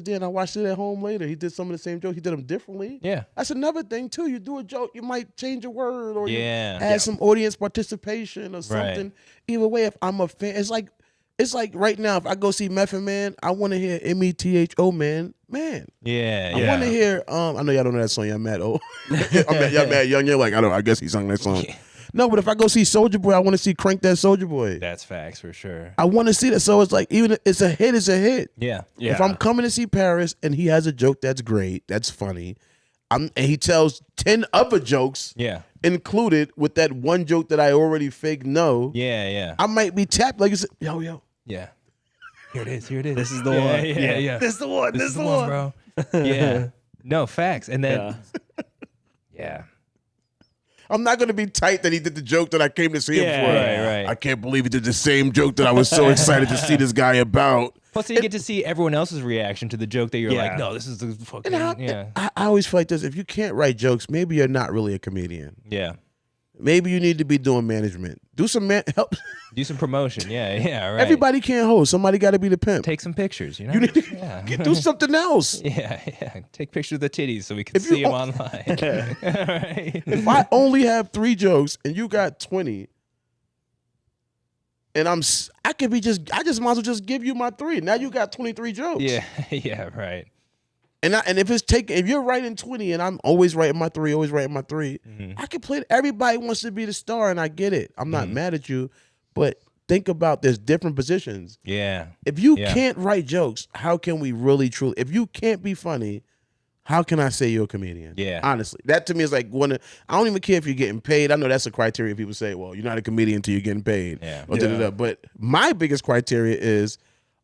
it at home later. He did some of the same jokes. He did them differently. Yeah. That's another thing too. You do a joke, you might change a word or you Yeah. add some audience participation or something. Right. Either way, if I'm a fan, it's like right now, if I go see Method Man, I want to hear METHO Man. Yeah. I want to hear. I know y'all don't know that song. Y'all mad old. Y'all mad young. You're like, I guess he sung that song. Yeah. No, but if I go see Soulja Boy, I want to see Crank That Soulja Boy. That's facts for sure. I want to see that. So it's like, even if it's a hit, it's a hit. Yeah. If I'm coming to see Paris and he has a joke that's great, that's funny, and he tells 10 other jokes included with that one joke that I already fake know, I might be tapped like, yo. Yeah. Here it is. This is the one. Yeah. This is the one. This is the one, bro. Yeah. No, facts. And then, yeah. I'm not going to be tight that he did the joke that I came to see him for. Right. I can't believe he did the same joke that I was so excited to see this guy about. Plus, you get to see everyone else's reaction to the joke that you're like, no, this is the fucking, I always feel like this. If you can't write jokes, maybe you're not really a comedian. Yeah. Maybe you need to be doing management. Do some help. Do some promotion. Yeah, right. Everybody can't host. Somebody got to be the pimp. Take some pictures, You need to do something else. Yeah. Take pictures of the titties so we can see them online. Right. If I only have 3 jokes and you got 20, and I just might as well just give you my 3. Now you got 23 jokes. Yeah, right. And if you're writing 20 and I'm always writing my 3, I can play. Everybody wants to be the star, and I get it. I'm not mad at you, but think about there's different positions. Yeah. If you can't write jokes, how can we really truly? If you can't be funny, how can I say you're a comedian? Yeah. Honestly, that to me is like I don't even care if you're getting paid. I know that's a criteria. People say, well, you're not a comedian until you're getting paid. Yeah. But my biggest criteria is,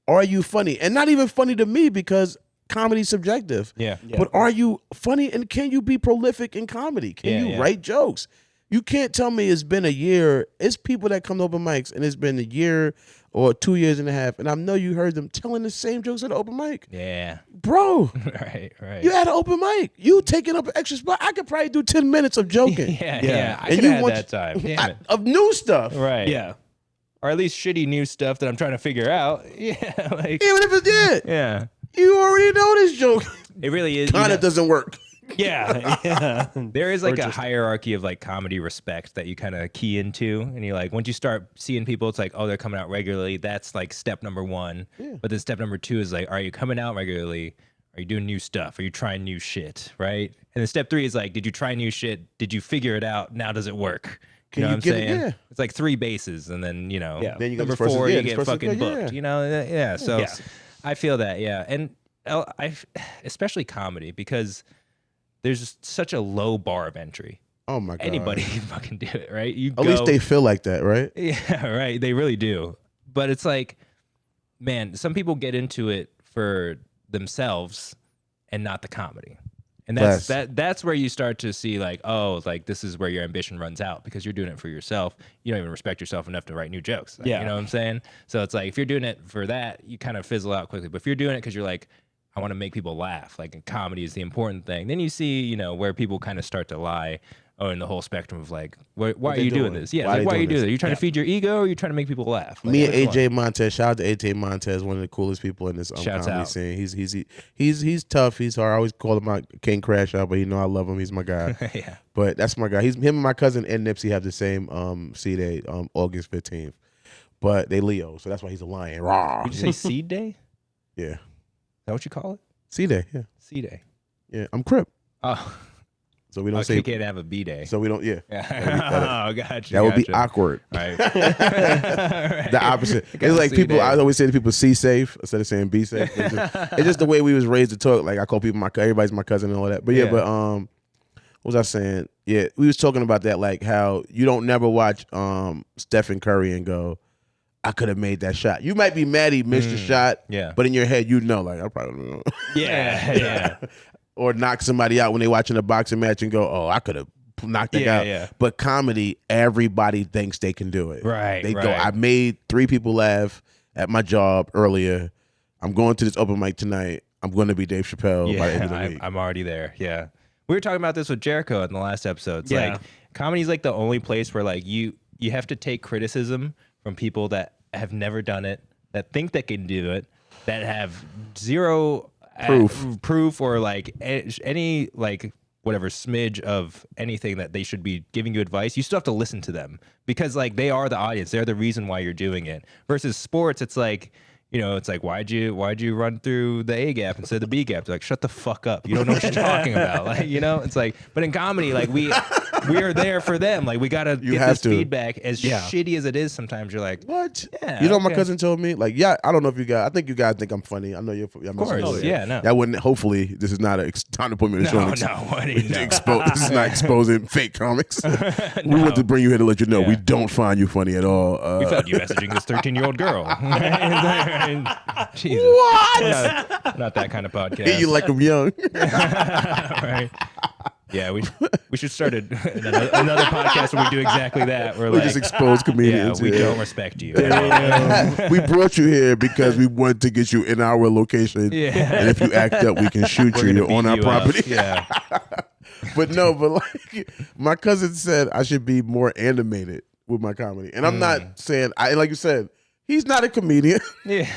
are you funny? And not even funny to me because comedy's subjective. Yeah. But are you funny and can you be prolific in comedy? Can you write jokes? You can't tell me it's been a year. It's people that come to open mics and it's been a year or 2 years and a half, and I know you heard them telling the same jokes at the open mic. Yeah. Bro. Right. You had an open mic. You taking up an extra spot. I could probably do 10 minutes of joking. Yeah. I could have that time. Damn it. Of new stuff. Right. Yeah. Or at least shitty new stuff that I'm trying to figure out. Yeah. Like, even if it did. Yeah. You already know this joke. It really is. Kind of doesn't work. Yeah. There is like a hierarchy of like comedy respect that you kind of key into. And you're like, once you start seeing people, it's like, oh, they're coming out regularly. That's like step number 1. Yeah. But then step number 2 is like, are you coming out regularly? Are you doing new stuff? Are you trying new shit? Right. And then step 3 is like, did you try new shit? Did you figure it out? Now does it work? You know what I'm saying? Yeah. It's like 3 bases. And then, then you number 4, you get fucking booked. Yeah. So I feel that. Yeah. And especially comedy, because there's just such a low bar of entry. Oh my God. Anybody can fucking do it, right? At least they feel like that, right? Yeah, right. They really do. But it's like, man, some people get into it for themselves and not the comedy. And that's where you start to see like, oh, like this is where your ambition runs out because you're doing it for yourself. You don't even respect yourself enough to write new jokes. Like, you know what I'm saying? So it's like, if you're doing it for that, you kind of fizzle out quickly. But if you're doing it because you're like, I want to make people laugh, like comedy is the important thing, then you see, where people kind of start to lie in the whole spectrum of like, why are you doing this? Yeah, why are you doing this? Are you trying to feed your ego or are you trying to make people laugh? Like, me and AJ Montez, shout out to AJ Montez, one of the coolest people in this comedy scene. He's tough. He's hard. I always call him my King Crash Out, but I love him. He's my guy. Yeah. But that's my guy. Him and my cousin and Nipsey have the same seed day, August 15th. But they Leo, so that's why he's a lion. Rawr. Did you say seed day? Yeah. Is that what you call it? C day, yeah. C day. Yeah, I'm Crip. Oh. So we don't say you can't have a B day. So we don't, Oh, gotcha. That would be awkward. Right. The opposite. It's like people, I always say to people, see safe instead of saying be safe. It's just the way we was raised to talk. Like I call people everybody's my cousin and all that. But but what was I saying? Yeah, we was talking about that, like how you don't never watch Stephen Curry and go, I could have made that shot. You might be mad he missed the shot, but in your head, like, I probably don't know. Yeah. Or knock somebody out when they watching a boxing match and go, oh, I could have knocked it out. Yeah. But comedy, everybody thinks they can do it. Right. They go, I made 3 people laugh at my job earlier. I'm going to this open mic tonight. I'm going to be Dave Chappelle by the end of the week. I'm already there. Yeah. We were talking about this with Jericho in the last episode. It's Yeah. like comedy's like the only place where like you have to take criticism from people that have never done it, that think they can do it, that have zero proof or like any like whatever smidge of anything that they should be giving you advice. You still have to listen to them because like they are the audience. They're the reason why you're doing it. Versus sports, it's like, you know, it's like, why'd you run through the A gap instead of the B gap? They're like, shut the fuck up. You don't know what you're talking about. Like, you know, it's like, but in comedy, like we are there for them. Like we gotta get this feedback. As shitty as it is, sometimes you're like, what? Yeah, you know what my cousin told me? Like, yeah, I don't know if you guys, I think you guys think I'm funny. I know you're of course, yeah, no. That wouldn't, hopefully, this is not a time to put me in the show. This is not exposing fake comics. We want to bring you here to let you know we don't find you funny at all. We found you messaging this 13-year-old girl. Jesus. What? Not that kind of podcast. Hey, you like them young. Right. Yeah, we should start another podcast where we do exactly that. We just expose comedians. Yeah, we don't respect you. We brought you here because we want to get you in our location. Yeah. And if you act up, we can shoot you. You're on our property. Yeah. But like my cousin said I should be more animated with my comedy. And I'm not saying, like you said, he's not a comedian. Yeah.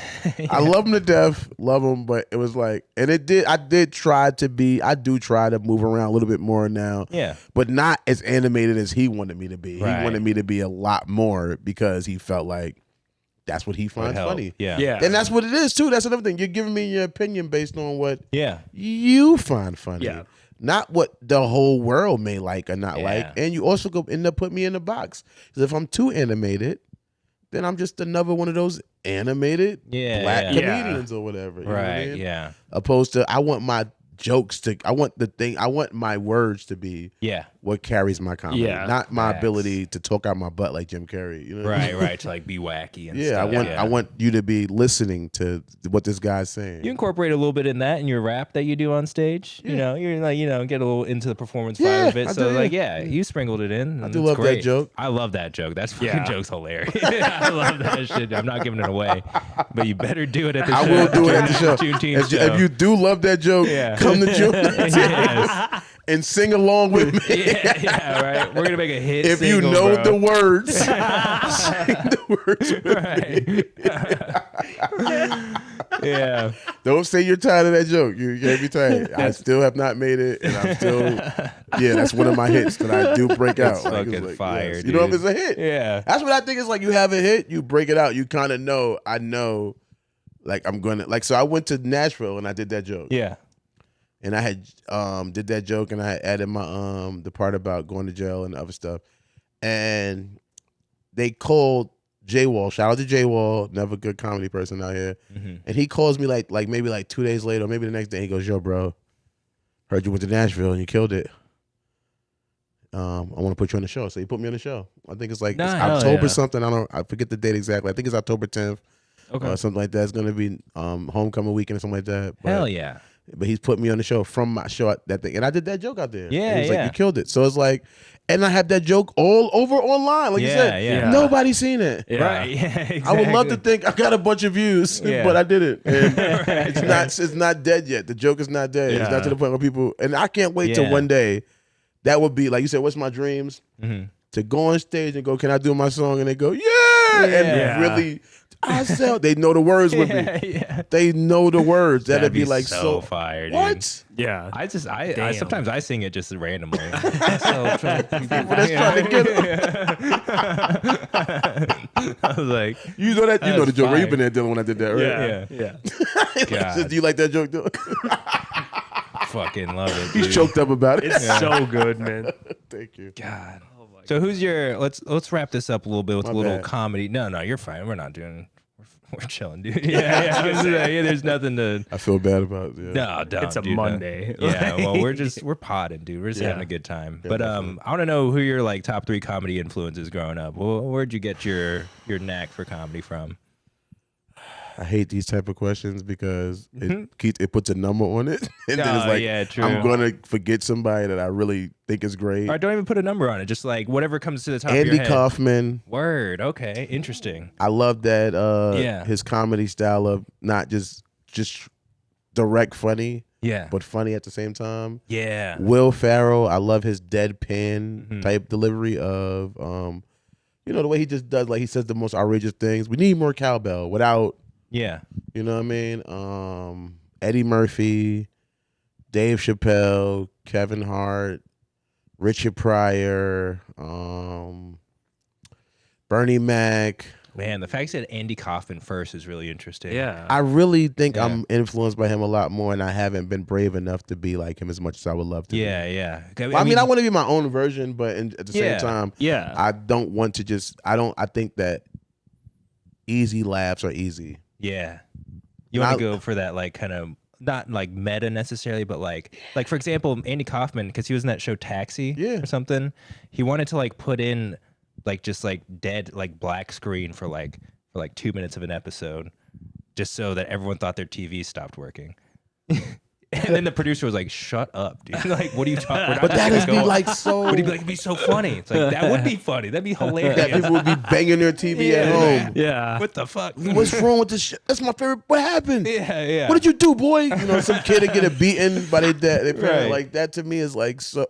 I love him to death. Love him. But it was like, and I do try to move around a little bit more now. Yeah. But not as animated as he wanted me to be. Right. He wanted me to be a lot more because he felt like that's what he finds funny. Yeah. Yeah. And that's what it is too. That's another thing. You're giving me your opinion based on what you find funny. Yeah. Not what the whole world may like or not like. And you also go end up putting me in the box. Because if I'm too animated, then I'm just another one of those animated black comedians or whatever. You know what I mean? Yeah. Opposed to, I want my jokes to, I want my words to be what carries my comedy. Not my ability to talk out my butt like Jim Carrey. You know what I mean? Right. To like be wacky and stuff. I want you to be listening to what this guy's saying. You incorporate a little bit in that in your rap that you do on stage. You know, you're like, get a little into the performance side of it. So you sprinkled it in. I do love that joke. I love that joke. That fucking joke's hilarious. I love that shit. I'm not giving it away, but you better do it at the show. I will do it at the show. Juneteenth show. If you do love that joke, come to Juneteenth and sing along with me. Yeah, right. We're gonna make a hit. If single, you know bro. the words, sing the words with me. Yeah. Don't say you're tired of that joke. You can't be tired. I still have not made it, and I'm still. That's one of my hits that I do break out. It's fucking fire, yes. dude. You know if it's a hit. Yeah. That's what I think. Is like you have a hit, you break it out. You kind of know. I know. Like I'm gonna so I went to Nashville and I did that joke. Yeah. And I had did that joke and I had added my the part about going to jail and other stuff. And they called Jay Wall. Shout out to Jay Wall, another good comedy person out here. Mm-hmm. And he calls me like maybe like 2 days later, or maybe the next day. He goes, "Yo, bro, heard you went to Nashville and you killed it. I want to put you on the show." So he put me on the show. I think it's like it's October something. I forget the date exactly. I think it's October 10th. Okay. Something like that. It's gonna be homecoming weekend or something like that. But, hell yeah. But he's put me on the show from my show that thing, and I did that joke out there. Yeah, and he was like, "You killed it." So it's like, and I have that joke all over online, like you said. Nobody's seen it. Yeah. Right. Yeah, exactly. I would love to think I got a bunch of views, but I didn't. And it's not dead yet. The joke is not dead. It's not to the point where people. And I can't wait till one day. That would be like you said. What's my dreams? Mm-hmm. To go on stage and go, "Can I do my song?" And they go, and really. They know the words with me. Yeah. They know the words. That'd be like so fire. What? Dude. Yeah. I sometimes I sing it just randomly. People that's trying to get it. I was like, you know the joke. Right? You've been there, Dylan, when I did that, right? Yeah. Do you like that joke, Dylan? Fucking love it. He's choked up about it. It's so good, man. Thank you. God. So who's your? Let's wrap this up a little bit with a little comedy. No, you're fine. We're not doing. We're chilling, dude. Yeah. There's nothing to. I feel bad about it. No, don't. It's a Monday. Yeah. Well, we're podding, dude. We're just having a good time. But I want to know who your like top 3 comedy influences growing up. Well, where'd you get your knack for comedy from? I hate these type of questions because it puts a number on it, and then it's like, yeah, true. I'm gonna forget somebody that I really think is great. Or don't even put a number on it. Just like whatever comes to the top of Andy your head. Kaufman. Word. Okay. Interesting. I love that. His comedy style of not just direct funny. Yeah. But funny at the same time. Yeah. Will Ferrell. I love his deadpan type delivery of, the way he just does. Like he says the most outrageous things. We need more cowbell without. Yeah. You know what I mean? Eddie Murphy, Dave Chappelle, Kevin Hart, Richard Pryor, Bernie Mac. Man, the fact you said Andy Kaufman first is really interesting. Yeah. I really think I'm influenced by him a lot more, and I haven't been brave enough to be like him as much as I would love to. Yeah. Well, I mean, I want to be my own version, but at the same time, I don't want to just. I think that easy laughs are easy. Yeah. You want to go for that, like, kind of not like meta necessarily, but like for example, Andy Kaufman, because he was in that show Taxi or something. He wanted to like put in like just like dead like black screen for like 2 minutes of an episode, just so that everyone thought their TV stopped working. And then the producer was like, "Shut up, dude! Like, what are you talking?" But that would be like so. But he'd be like, "It'd be so funny." It's like that would be funny. That'd be hilarious. That people would be banging their TV at home. Yeah. What the fuck? What's wrong with this shit? That's my favorite. What happened? Yeah. What did you do, boy? You know, some kid would get a beaten by their dad. Their parent. Right. Like that to me is like so.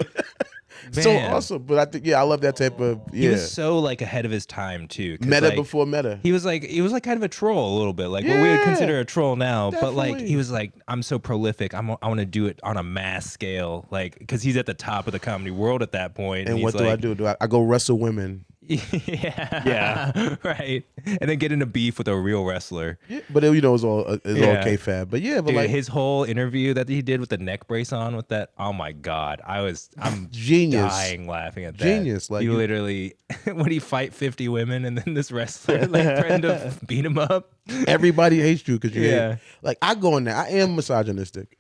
Man. So awesome. But I think I love that type of He was so like ahead of his time too. Meta like, before meta. He was like kind of a troll a little bit, like what we would consider a troll now. Definitely. But like he was like, I'm so prolific. I want to do it on a mass scale, like because he's at the top of the comedy world at that point. And he's what do like, I do? Do I go wrestle women? Yeah, right. And then get into beef with a real wrestler. Yeah, but it's all kayfabe. But yeah, but Dude, like his whole interview that he did with the neck brace on with that. Oh my god, I'm genius, dying laughing at that. Genius, like you literally would he fight 50 women and then this wrestler like threatened to beat him up. Everybody hates you because you like I go in there. I am misogynistic.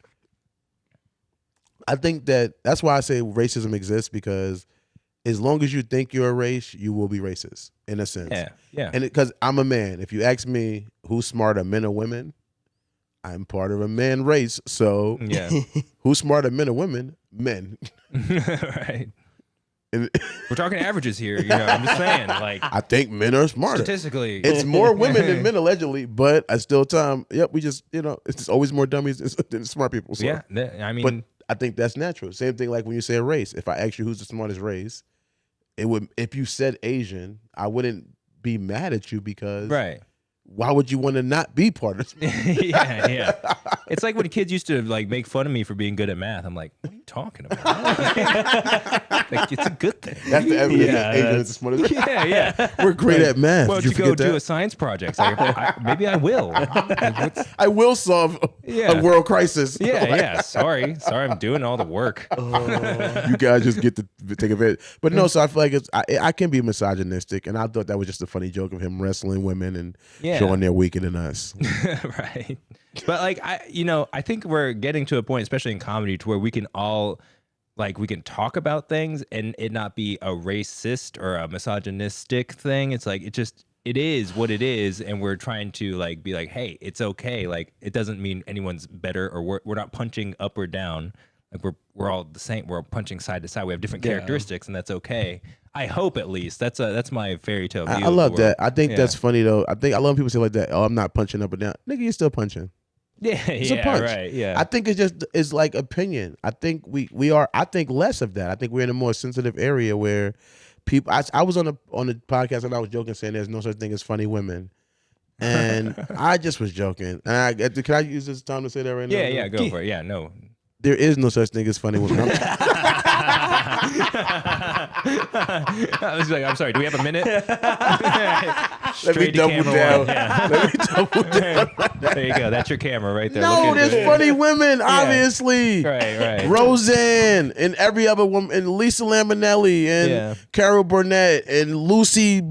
I think that's why I say racism exists, because as long as you think you're a race, you will be racist in a sense. Yeah. And because I'm a man, if you ask me who's smarter, men or women, I'm part of a man race. So who's smarter, men or women? Men. Right. And we're talking averages here. I'm just saying. Like I think men are smarter. Statistically, it's more women than men allegedly, but I still we just it's always more dummies than smart people. So. Yeah, I mean, but I think that's natural. Same thing like when you say a race. If I ask you who's the smartest race, it would. If you said Asian, I wouldn't be mad at you because why would you want to not be part of it? Yeah. It's like when kids used to like make fun of me for being good at math. I'm like, what are you talking about? Like, it's a good thing. That's the evidence that Asian is the smartest. Yeah. We're great at math. Well, Did you go do a science project. Like, maybe I will. I will solve a world crisis. Yeah. Sorry, I'm doing all the work. You guys just get to take advantage. But no, so I feel like I can be misogynistic, and I thought that was just a funny joke of him wrestling women and showing they're weaker than us. Right. But like I think we're getting to a point, especially in comedy, to where we can all we can talk about things and it not be a racist or a misogynistic thing. It's like it is what it is, and we're trying to be like, hey, it's okay. Like it doesn't mean anyone's better, or we're not punching up or down. Like we're all the same. We're punching side to side. We have different characteristics, and that's okay. I hope, at least. That's my fairy tale view. I love that. I think that's funny though. I love when people say like that. Oh, I'm not punching up or down. Nigga, you're still punching. It's a punch. Right. Yeah. I think it's like opinion. I think we are. I think less of that. I think we're in a more sensitive area where people. I was on the podcast and I was joking saying there's no such thing as funny women, and I just was joking. And can I use this time to say that right now? Yeah. Go for it. Yeah. No. There is no such thing as funny women. I was like, I'm sorry, do we have a minute? Let me double down. Let me double down. There you go. That's your camera right there. No, there's funny women, obviously. Right. Roseanne and every other woman, and Lisa Lambanelli and Carol Burnett and Lucille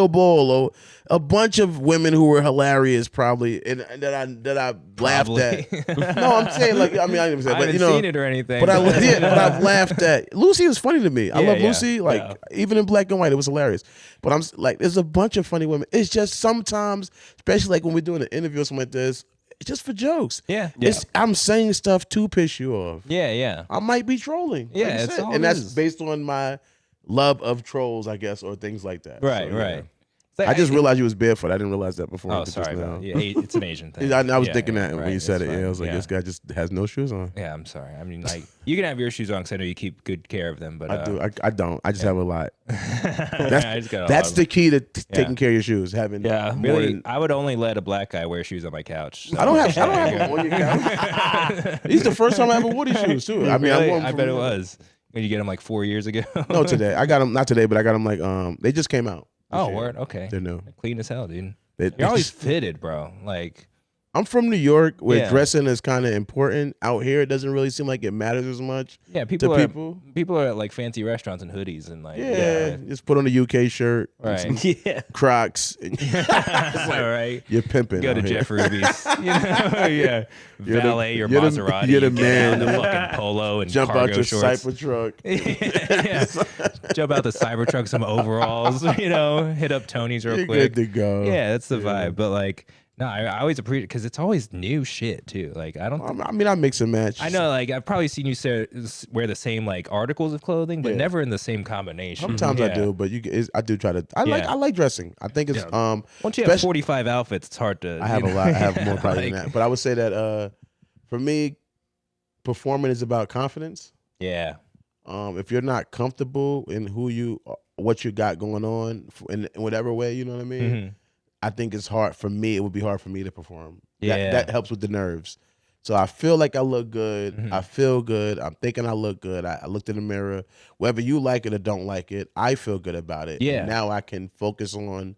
Ball, or a bunch of women who were hilarious, probably, and that I laughed at. No, I'm saying I didn't say, I haven't seen it or anything. But I've laughed at. Lucy was funny to me. I love Lucy. Even in black and white, it was hilarious. But I'm like, there's a bunch of funny women. It's just sometimes, especially like when we're doing an interview or something like this, it's just for jokes. Yeah. I'm saying stuff to piss you off. Yeah. I might be trolling. Yeah, like it's all and it that's is. based on my love of trolls, I guess, or things like that. Right, So, right. I just realized you was barefoot. I didn't realize that before. Oh, sorry about it. Yeah, it's an Asian thing. I was thinking that when right, you said it. fine. Yeah, I was like, this guy just has no shoes on. Yeah, I'm sorry. I mean, like, you can have your shoes on because I know you keep good care of them. But I do. I don't. I just have a lot. That's That's the key to taking care of your shoes. Having really, I would only let a black guy wear shoes on my couch. So. I don't have them on your couch. These the first time I ever wore these shoes too. I mean, really? I bet it was. Did you get them like 4 years ago? No, today. I got them not today, but I got them like they just came out. Oh, word. Okay. They're new. Clean as hell, dude. You're always fitted, bro. Like, I'm from New York, where dressing is kind of important. Out here, it doesn't really seem like it matters as much. Yeah, people are at like fancy restaurants and hoodies and like just put on a UK shirt, right? Crocs. All right, you're pimping. Go to Jeff Ruby's, valet your Maserati. You're the man. The fucking polo and jump cargo out your shorts. Cybertruck. Jump out the Cybertruck, some overalls. Hit up Tony's real quick. Good to go. Yeah, that's the vibe. But like. No, I always appreciate it because it's always new shit too. Like I mix and match. I know, like I've probably seen you wear the same like articles of clothing, but never in the same combination. Sometimes I do, but I do try to. I like dressing. I think it's once you have 45 outfits, it's hard to. I have a lot. I have more probably than that, but I would say that for me, performing is about confidence. Yeah. If you're not comfortable in what you got going on in whatever way, you know what I mean. Mm-hmm. I think it's hard for me. It would be hard for me to perform. Yeah, that helps with the nerves. So I feel like I look good. Mm-hmm. I feel good. I'm thinking I look good. I looked in the mirror. Whether you like it or don't like it, I feel good about it. Yeah. And now I can focus on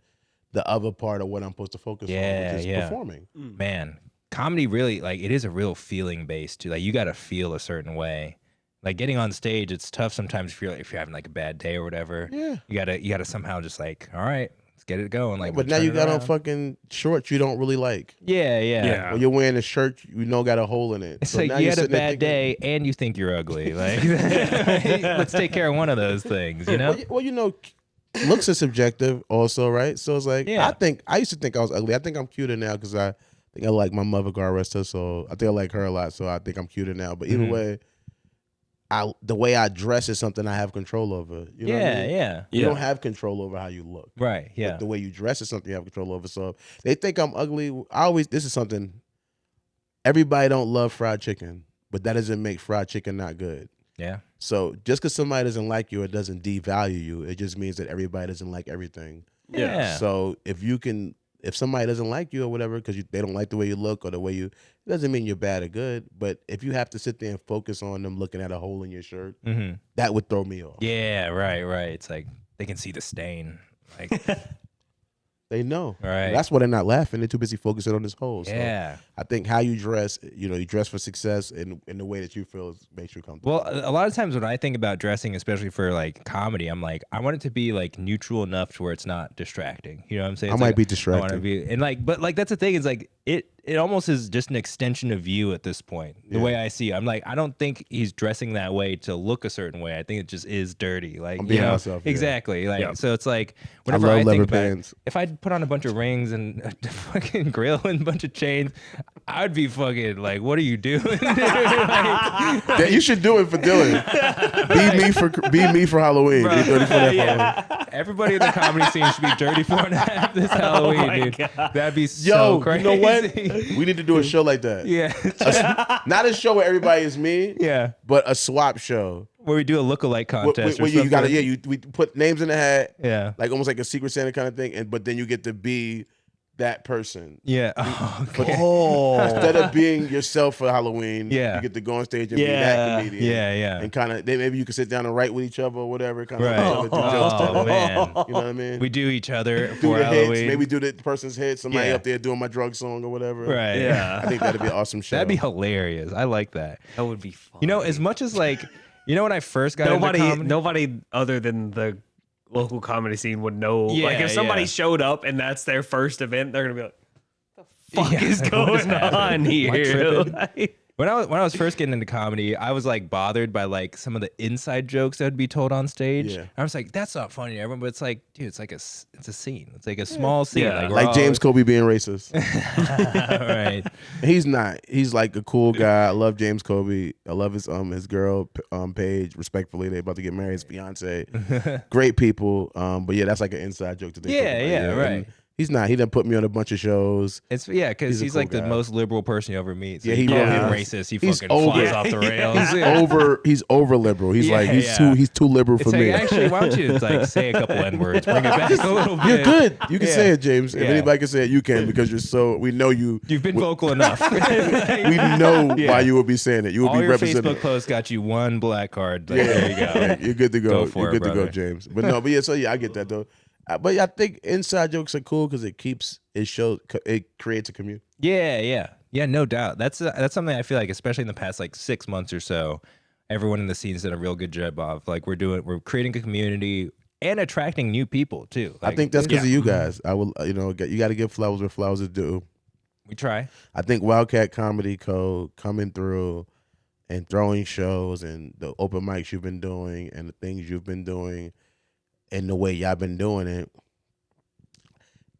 the other part of what I'm supposed to focus on, which is performing. Man, comedy really it is a real feeling based too. Like you got to feel a certain way. Like getting on stage, it's tough sometimes if you're having like a bad day or whatever. Yeah. You gotta somehow just like, all right. Get it going, like. But now you got on fucking shorts you don't really like. Yeah. When you're wearing a shirt got a hole in it. It's so like you had a bad day and you think you're ugly. Like, let's take care of one of those things, Well, looks are subjective, also, right? So it's like I used to think I was ugly. I think I'm cuter now because I think I like my mother, God rest her soul. I think I like her a lot, so I think I'm cuter now. But either way. The way I dress is something I have control over. You know what I mean? You don't have control over how you look. Right, yeah. But the way you dress is something you have control over. So if they think I'm ugly. This is something, everybody don't love fried chicken, but that doesn't make fried chicken not good. Yeah. So just because somebody doesn't like you, it doesn't devalue you. It just means that everybody doesn't like everything. Yeah. So if somebody doesn't like you or whatever because they don't like the way you look or the way it doesn't mean you're bad or good. But if you have to sit there and focus on them looking at a hole in your shirt, that would throw me off. Yeah, right. It's like they can see the stain. Like they know. Right. That's why they're not laughing. They're too busy focusing on this hole. Yeah. So I think how you dress, you dress for success in the way that you feel makes you comfortable. Well, a lot of times when I think about dressing, especially for like comedy, I'm like, I want it to be like neutral enough to where it's not distracting. You know what I'm saying? I might be distracted. But that's the thing is like it almost is just an extension of you at this point. The way I see it. I'm like, I don't think he's dressing that way to look a certain way. I think it just is dirty. Like, I'm being myself. Exactly. Like, so it's like, whenever I think about it, if I put on a bunch of rings and a fucking grill and a bunch of chains, I'd be fucking like, what are you doing? You should do it for Dylan. Be me for Halloween. Bro, be dirty for Halloween. Everybody in the comedy scene should be dirty for and a half this Halloween, dude. God. That'd be so crazy. You know what? We need to do a show like that. Yeah. Not a show where everybody is me. Yeah. But a swap show. Where we do a lookalike contest. Where you gotta, we put names in the hat. Yeah. Like almost like a Secret Santa kind of thing. But then you get to be that person. Yeah. Okay. Instead of being yourself for Halloween, you get to go on stage and be that comedian. Yeah. And kind of, maybe you can sit down and write with each other or whatever. Kind of Oh, man. You know what I mean? We do each other do for the Halloween. Hits. Maybe do the person's hit. Somebody up there doing my drug song or whatever. Right. Yeah. I think that'd be an awesome show. That'd be hilarious. I like that. That would be fun. As much as like, when I first got into comedy, nobody other than the local comedy scene would know. Like if somebody showed up and that's their first event, they're gonna be like, "What the fuck is going on here?" When I was first getting into comedy, I was like bothered by like some of the inside jokes that would be told on stage. Yeah. I was like, that's not funny to everyone, but it's like, dude, it's a scene. It's like a small scene. Yeah. Like James Kobe being racist. Right. He's not. He's like a cool guy. I love James Kobe. I love his girl Paige. Respectfully, they about to get married. His fiance. Great people. But yeah, that's like an inside joke to think about. Yeah, right. And he's not. He done put me on a bunch of shows. It's because he's cool like guy. the most liberal person you ever meet. So Yeah, he call him really racist. He He's fucking over- flies off the rails. He's over liberal. He's like he's too liberal It's for like, me. actually, why don't you like say a couple N-words, bring it back a little bit. You're good. You can Yeah. say it, James. If Yeah. anybody can say it, you can because we know you. You've been vocal enough. We know Yeah. why you will be saying it. You will All be your representing. Facebook posts got you one black card. Like, there you go. You're good to go. Go for You're it, good to go, brother. James. But no, but I get that though. But I think inside jokes are cool because it creates a community. Yeah, no doubt. That's something I feel like, especially in the past like 6 months or so, everyone in the scene's done a real good job of. Like we're creating a community and attracting new people too. Like, I think that's because of you guys. I will, you got to give flowers where flowers are due. we try. I think Wildcat Comedy Co. coming through and throwing shows and the open mics you've been doing and the things you've been doing and the way y'all been doing it,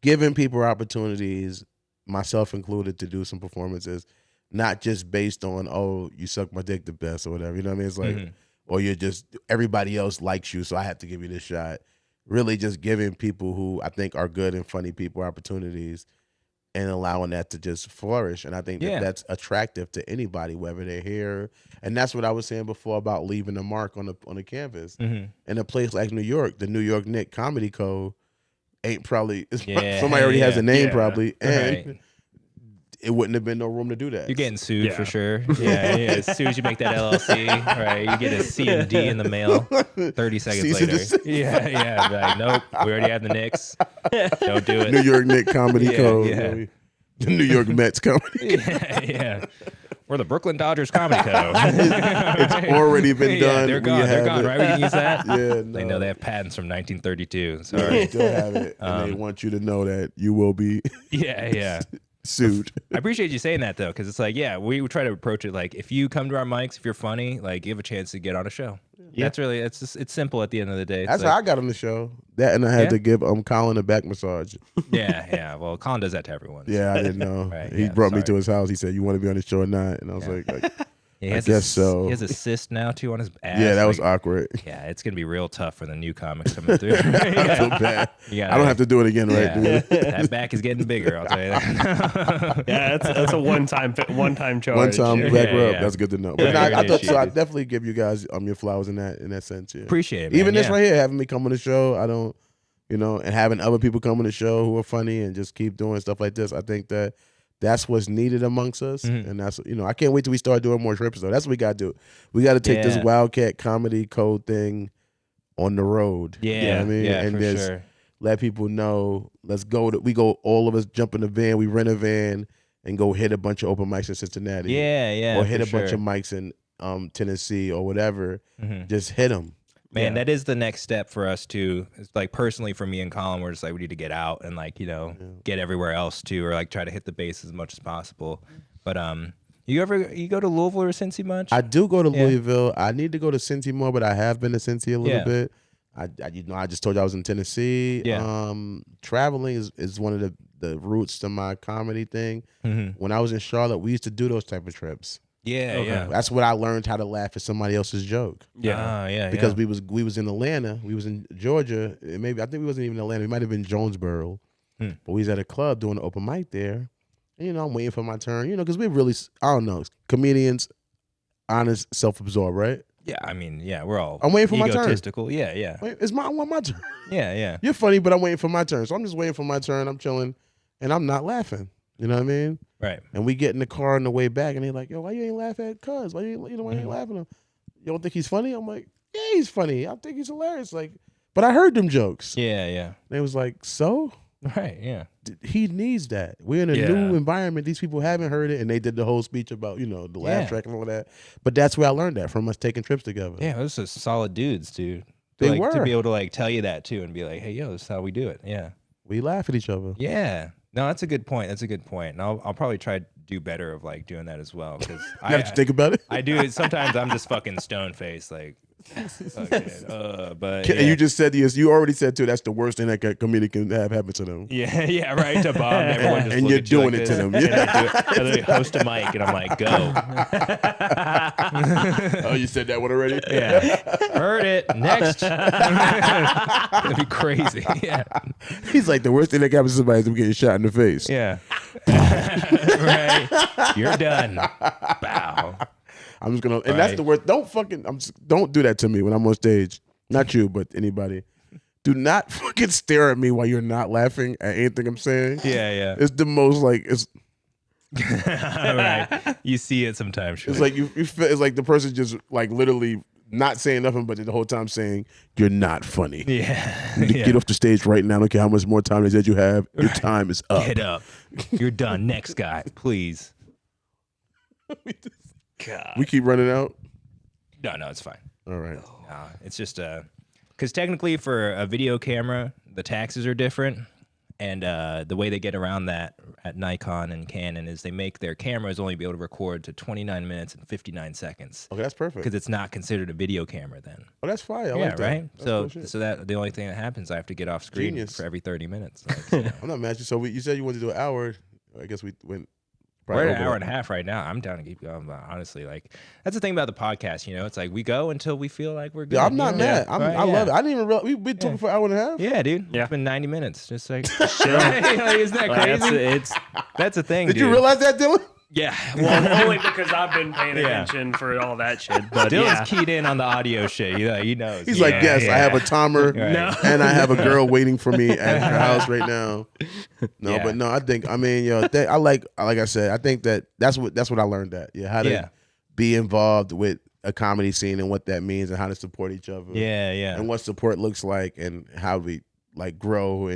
giving people opportunities, myself included, to do some performances, not just based on, oh, you suck my dick the best or whatever. You know what I mean? It's like, or you're just, everybody else likes you, so I have to give you this shot. Really just giving people who I think are good and funny people opportunities and allowing that to just flourish. And I think that's attractive to anybody, whether they're here. And that's what I was saying before about leaving a mark on the canvas. In a place like New York, the New York Nick Comedy Co. ain't probably, somebody already has a name probably, and it wouldn't have been no room to do that. You're getting sued for sure. Yeah. As soon as you make that LLC, right? You get a C&D in the mail 30 seconds later. Yeah. Like, nope, we already have the Knicks. Don't do it. New York Nick Comedy Co. Yeah. The New York Mets Comedy Co. Yeah. We're the Brooklyn Dodgers Comedy Co. It's already been done. They're gone. They're gone, right? We can use that. Yeah, no. They know they have patents from 1932. They Sorry. still have it, and they want you to know that you will be sued. I appreciate you saying that though, because it's like, we try to approach it like, if you come to our mics, if you're funny, like, you have a chance to get on a show. That's really, it's simple at the end of the day. That's how I got on the show. That, and I had to give Colin a back massage. Yeah. Well, Colin does that to everyone. Yeah, I didn't know. Right, He brought me to his house. He said, "You want to be on the show or not?" And I was like He I has guess so. He has a cyst now too on his ass. Yeah, that was awkward. Yeah, it's gonna be real tough for the new comics coming through. I feel bad. I don't have to do it again, right? Dude? That back is getting bigger. I'll tell you that. That's a one-time charge. One time back rub. Yeah. That's good to know. But I thought so. I definitely give you guys your flowers in that sense. Yeah. Appreciate it, man. Even this right here, having me come on the show. I don't, and having other people come on the show who are funny and just keep doing stuff like this. I think that's what's needed amongst us. And that's, I can't wait till we start doing more trips though. That's what we got to do. We got to take this Wildcat Comedy Code thing on the road. Yeah. You know what I mean? And just let people know, we go, all of us jump in the van, we rent a van and go hit a bunch of open mics in Cincinnati. Yeah. Or hit a bunch of mics in Tennessee or whatever. Just hit them. Man, that is the next step for us too. It's like, personally for me and Colin, we're just like, we need to get out and like, get everywhere else too, or like try to hit the base as much as possible. But you go to Louisville or Cincy much? I do go to Louisville. I need to go to Cincy more, but I have been to Cincy a little bit. I just told you I was in Tennessee. Traveling is one of the roots to my comedy thing. When I was in Charlotte, we used to do those type of trips. Yeah. That's what I learned, how to laugh at somebody else's joke. Because we was in Atlanta, we was in Georgia, and I think we wasn't even in Atlanta. We might have been Jonesboro, but we was at a club doing an open mic there. And, I'm waiting for my turn. Because we're really, I don't know, comedians, honest, self-absorbed, right? Yeah, I mean, we're all. I'm waiting for my turn. Egotistical. Yeah. I want my turn. Yeah. You're funny, but I'm waiting for my turn. So I'm just waiting for my turn. I'm chilling, and I'm not laughing. You know what I mean? Right. And we get in the car on the way back, and they're like, "Yo, why you ain't laughing at Cuz? Why you ain't laughing at him? You don't think he's funny?" I'm like, "Yeah, he's funny. I think he's hilarious." Like, but I heard them jokes. Yeah. They was like, "So." Right. Yeah. He needs that. We're in a new environment. These people haven't heard it, and they did the whole speech about the laugh track and all that. But that's where I learned that, from us taking trips together. Yeah, those are solid dudes, dude. They were. To be able to like tell you that too, and be like, "Hey, yo, this is how we do it." Yeah. We laugh at each other. Yeah. No, that's a good point. That's a good point. And I'll probably try to do better of like doing that as well. Because I have to think about it. I do. Sometimes I'm just fucking stone faced. Like, but And you just said this. You already said too. That's the worst thing that a comedian can have happen to them. Yeah, right. To bomb, everyone just and you're doing it to them. Yeah. And I host a mic, and I'm like, go. Oh, you said that one already? Yeah, heard it. Next, it'd be crazy. Yeah, he's like, the worst thing that can happen to somebody is them getting shot in the face. Yeah, right. You're done. Bow. I'm just gonna, and that's the worst. Don't do that to me when I'm on stage. Not you, but anybody. Do not fucking stare at me while you're not laughing at anything I'm saying. Yeah. It's the most like it's. Right. You see it sometimes. It's like you feel, it's like the person just like literally not saying nothing, but the whole time saying you're not funny. Yeah. Get off the stage right now. I don't care how much more time they said you have. Your time is up. Get up. You're done. Next guy, please. God. We keep running out. No, it's fine. All right. No, it's just because technically for a video camera, the taxes are different, and the way they get around that at Nikon and Canon is they make their cameras only be able to record to 29 minutes and 59 seconds. Okay, that's perfect. Because it's not considered a video camera then. Oh, that's fine. I yeah, like that. right. That's So that the only thing that happens, I have to get off screen Genius. for every 30 minutes. Like, so. I'm not mad at you. So you said you wanted to do an hour. I guess we went. We're at an hour and a half right now. I'm down to keep going, but honestly, like that's the thing about the podcast. You know, it's like we go until we feel like we're good. Yeah, I'm not mad. Right? I love it. I didn't even realize we've been talking for an hour and a half. Yeah, dude. Yeah. It's been 90 minutes. Just like, like isn't that crazy? That's a thing. Did dude. you realize that, Dylan? Yeah, well, only because I've been paying attention for all that shit. But Dylan's keyed in on the audio shit. He knows. He's like, yes, I have a timer, Right. and I have a girl waiting for me at her house right now. No, but no, I mean, I like I said, I think that's what I learned that. Yeah, how to be involved with a comedy scene and what that means and how to support each other. Yeah. And what support looks like and how we like grow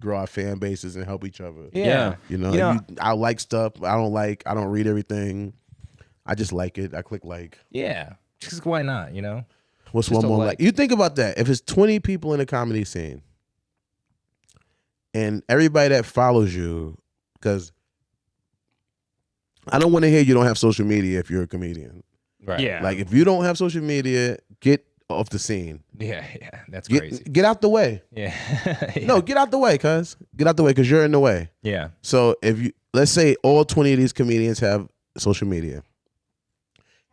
our fan bases and help each other. Yeah. You know, I like stuff. I don't read everything. I just like it. I click like. Yeah. Just why not, you know? What's just one more like? You think about that. If it's 20 people in a comedy scene and everybody that follows you, because I don't want to hear you don't have social media if you're a comedian. Right. Yeah. Like if you don't have social media, get off the scene. Yeah. That's crazy. Get out the way. Yeah. No, get out the way, cuz. Get out the way because you're in the way. Yeah. So if you, let's say all 20 of these comedians have social media.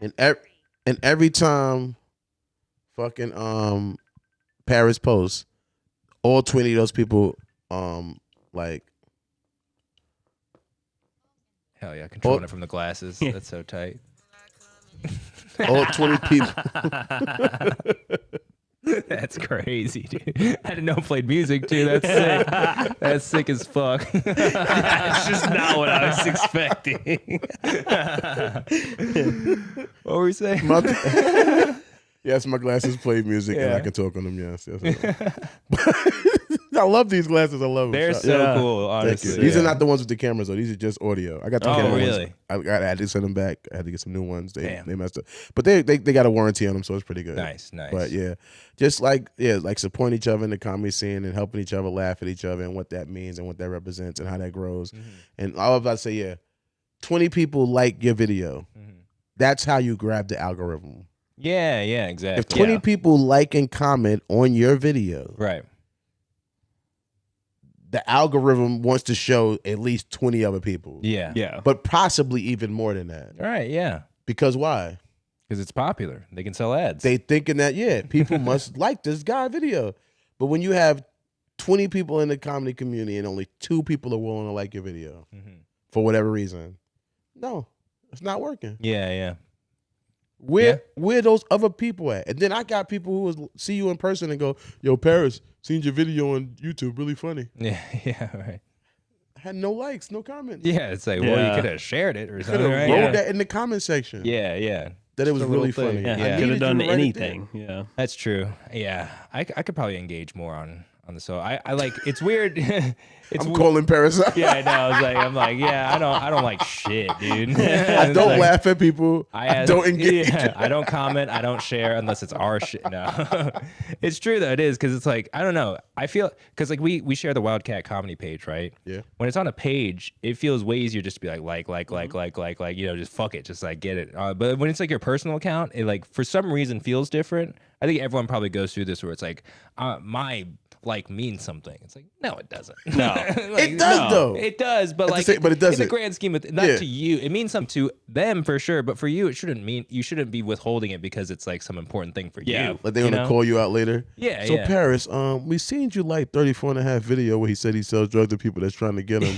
And every time fucking Paris posts, all 20 of those people like Hell yeah, controlling it from the glasses. That's so tight. all 20 people. That's crazy, dude. I didn't know it played music too. That's sick. That's sick as fuck. It's just not what I was expecting. What were we saying? Yes, my glasses play music and I can talk on them. Yes. I love these glasses. I love them. They're so cool, honestly. These are not the ones with the cameras though. These are just audio. I got the camera really? ones. I had to send them back. I had to get some new ones. They messed up, but they got a warranty on them, so it's pretty good. Nice. But yeah, just like supporting each other in the comedy scene and helping each other laugh at each other and what that means and what that represents and how that grows. Mm-hmm. And I was about to say, 20 people like your video. Mm-hmm. That's how you grab the algorithm. Yeah, exactly. If 20 people like and comment on your video, right, the algorithm wants to show at least 20 other people. Yeah. But possibly even more than that. Right, yeah. Because why? Because it's popular. They can sell ads. They thinking that, people must like this guy video. But when you have 20 people in the comedy community and only 2 people are willing to like your video for whatever reason, no, it's not working. Yeah. Where those other people at? And then I got people who will see you in person and go, yo, Paris, seen your video on YouTube, really funny. Yeah, right. I had no likes, no comments. Yeah, it's like, well, you could have shared it or something, right? Wrote that in the comment section. Yeah. That it was really funny. Yeah, I could have done anything. Yeah, that's true. Yeah, I could probably engage more on So I like, it's weird. I'm calling Paris out. Yeah, I know. I'm like, yeah, I don't like shit, dude. I don't laugh at people. I don't engage. Yeah, I don't comment. I don't share unless it's our shit. No, it's true though. It is, because it's like, I don't know. I feel, because like we share the Wildcat comedy page, right? Yeah. When it's on a page, it feels way easier just to be like, just fuck it, just like get it. But when it's like your personal account, it like for some reason feels different. I think everyone probably goes through this where it's like, my like means something. It's like, no, it doesn't. No. Like, it does though. It does, but like, but it doesn't. In the grand scheme of not to you. It means something to them for sure, but for you, it shouldn't mean, you shouldn't be withholding it because it's like some important thing for you. Like they're gonna call you out later. Yeah. So Paris, we seen you like 34.5 video where he said he sells drugs to people that's trying to get him.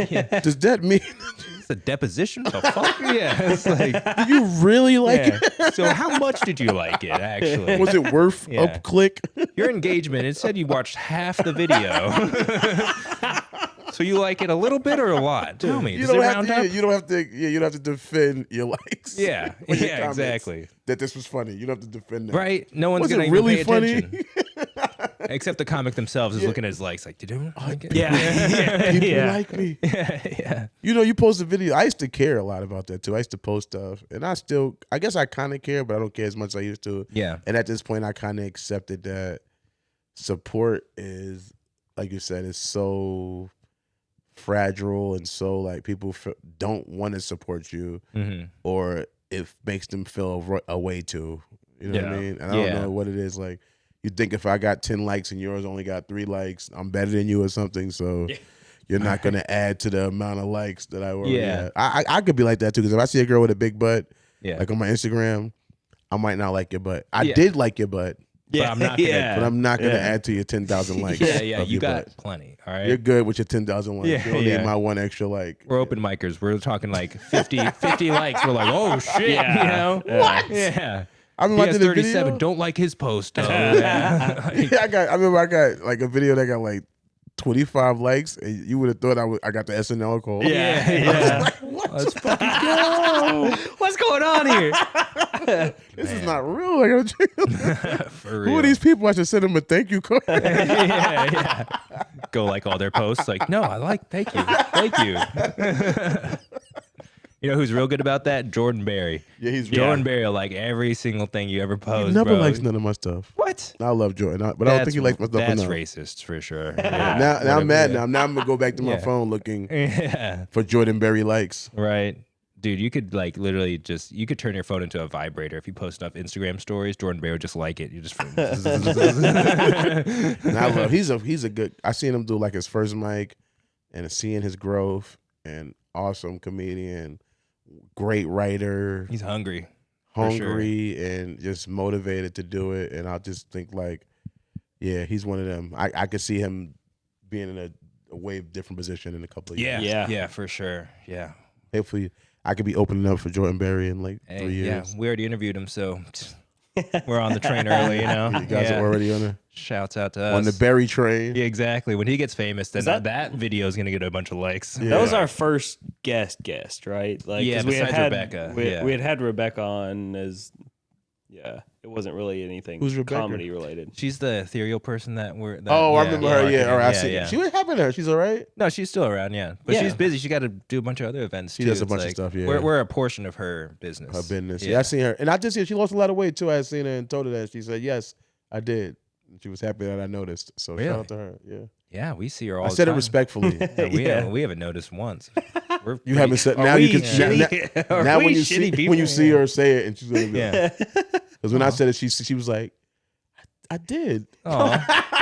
Yeah. Does that mean it's a deposition? The fuck? Yeah. It's like, do you really like it? So how much did you like it actually? Was it worth a click? Your engagement, it said you watched half the video. So you like it a little bit or a lot? Tell me. Does it round up? You don't have to defend your likes. Yeah. Yeah, exactly. That this was funny. You don't have to defend it. Right? No one's gonna even pay attention. Except the comic themselves is looking at his likes like, did anyone like it? Yeah. People like me. Yeah. You know, you post a video. I used to care a lot about that too. I used to post stuff. And I guess I kind of care, but I don't care as much as I used to. Yeah. And at this point, I kind of accepted that support is, like you said, is so fragile and so like people don't want to support you, or it makes them feel a way to. You know what I mean? And I don't know what it is. Like, you think if I got 10 likes and yours only got 3 likes, I'm better than you or something. So you're not going to add to the amount of likes that I already had. I could be like that too, because if I see a girl with a big butt, like on my Instagram, I might not like your butt. I did like your butt. But I'm not gonna add to your 10,000 likes. You got plenty. All right, you're good with your 10,000 likes. You don't need my one extra like. We're open micers. We're talking like 50 likes. We're like, oh shit, you know what? Yeah. I remember I did a 37. video. Don't like his post. I remember I got like a video that got like 25 likes, and you would have thought I got the SNL call. Yeah. I was like, what? Let's fucking go. What's going on here? This is not real. Like, for real. Who are these people? I should send them a thank you card. Yeah. Go like all their posts. Like, no, thank you. You know who's real good about that? Jordan Berry. Yeah, he's Jordan Berry will like every single thing you ever post. He never bro. likes none of my stuff. What? I love Jordan, but I don't think he likes my stuff enough. That's racist for sure. Now I'm mad. Now I'm gonna go back to my phone looking for Jordan Berry likes. Right. Dude, you could like literally you could turn your phone into a vibrator. If you post enough Instagram stories, Jordan Berry would just like it. You just and I love he's a good. I seen him do like his first mic and seeing his growth, and awesome comedian, great writer. He's hungry and just motivated to do it. And I just think like, yeah, he's one of them. I could see him being in a way different position in a couple of years. Yeah, for sure. Yeah. Hopefully I could be opening up for Jordan Berry in like 3 years. Yeah, we already interviewed him, so we're on the train early, you know. You guys are already on it. Shouts out to us. On the Berry train. Yeah, exactly. When he gets famous, then that video is going to get a bunch of likes. Yeah. That was our first guest, right? Like, besides Rebecca. We had Rebecca on as, it wasn't really anything comedy related. She's the ethereal person that we're... I remember her, All right, I see. She was happening to her. She's all right? No, she's still around, But she's busy. She got to do a bunch of other events, She does a bunch of stuff, We're a portion of her business. Her business. Yeah, I seen her. And I did see her. She lost a lot of weight, too. I had seen her and told her that. She said, yes, I did. She was happy that I noticed. So shout out to her. Yeah. Yeah, we see her all the time. I said it respectfully. We haven't noticed once. You haven't said now. You can now when you see her say it, and she's gonna be because when I said it, she was like, I did. Oh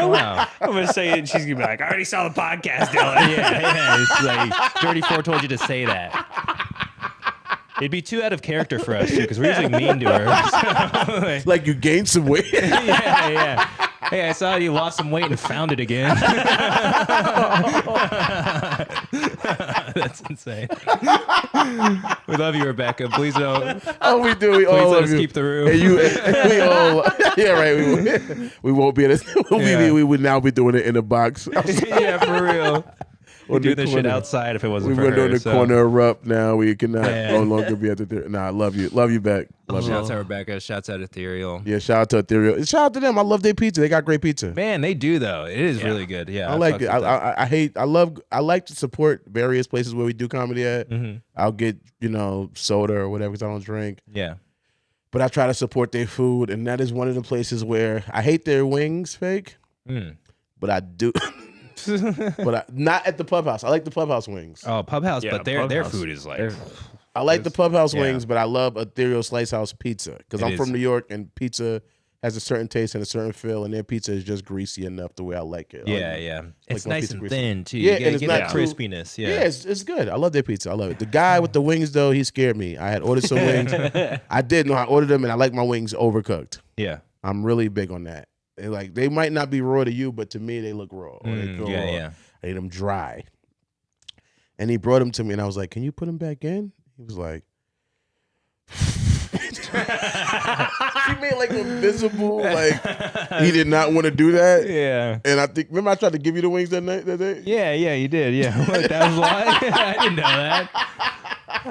wow! I'm gonna say it, and she's gonna be like, I already saw the podcast, Dylan. Yeah. It's like 34 told you to say that. It'd be too out of character for us too, because we're usually mean to her. So, like you gained some weight. Yeah. Hey, I saw you lost some weight and found it again. That's insane. We love you, Rebecca. Please don't. Oh, we do. We please all let love us you. keep the room. And we all. Yeah, right. We won't be in this. We would now be doing it in a box. Yeah, for real. We do this shit outside if it wasn't for her. We went on the corner erupt now. We cannot no longer be at the theater. Nah, I love you. Love you back. Shouts out Rebecca. Shouts out Ethereal. Yeah, shout out to Ethereal. Shout out to them. I love their pizza. They got great pizza. Man, they do though. It is really good. Yeah, I like it. I like to support various places where we do comedy at. I'll get, soda or whatever because I don't drink. Yeah. But I try to support their food, and that is one of the places where I hate their wings, fake. But I do. But not at the Pub House. I like the Pub House wings. Oh, Pub House, but their food is like. I like the Pub House wings, but I love Ethereal Slice House pizza because I'm from New York, and pizza has a certain taste and a certain feel, and their pizza is just greasy enough the way I like it. Yeah. It's nice and thin too. Yeah, and it's not crispiness. Yeah, it's good. I love their pizza. I love it. The guy with the wings though, he scared me. I had ordered some wings. I did know I ordered them, and I like my wings overcooked. Yeah, I'm really big on that. They might not be raw to you, but to me they look raw. Or they go raw. I ate them dry. And he brought them to me, and I was like, "Can you put them back in?" He was like. He made like a visible, he did not want to do that. Yeah. And I think, remember I tried to give you the wings that day? Yeah, you did. Yeah. That was why? I didn't know that.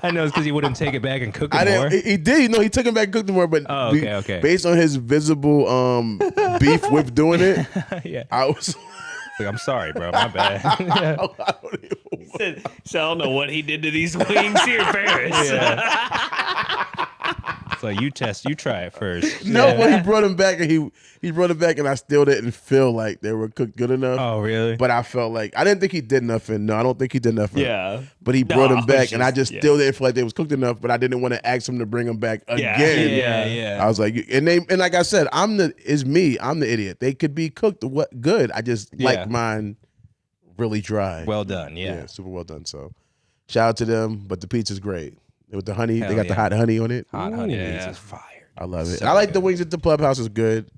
I know it's because he wouldn't take it back and cook it more. He did. He took it back and cooked it more. But okay. Based on his visible beef with doing it, yeah. I was like, I'm sorry, bro. My bad. I don't know what he did to these wings here in Paris. Yeah. So you try it first. No, but he brought them back, and he brought it back, and I still didn't feel like they were cooked good enough. Oh, really? But I felt like I didn't think he did nothing. No, I don't think he did nothing. Yeah. But he brought them back, and I just still didn't feel like they was cooked enough. But I didn't want to ask him to bring them back again. Yeah. I was like, and like I said, I'm the idiot. They could be cooked good. I just like mine really dry. Well done. Yeah, super well done. So shout out to them. But the pizza's great. With the honey, they got the hot honey on it. Hot honey pizza's fire. I love it. So I like the wings at the Pub House is good.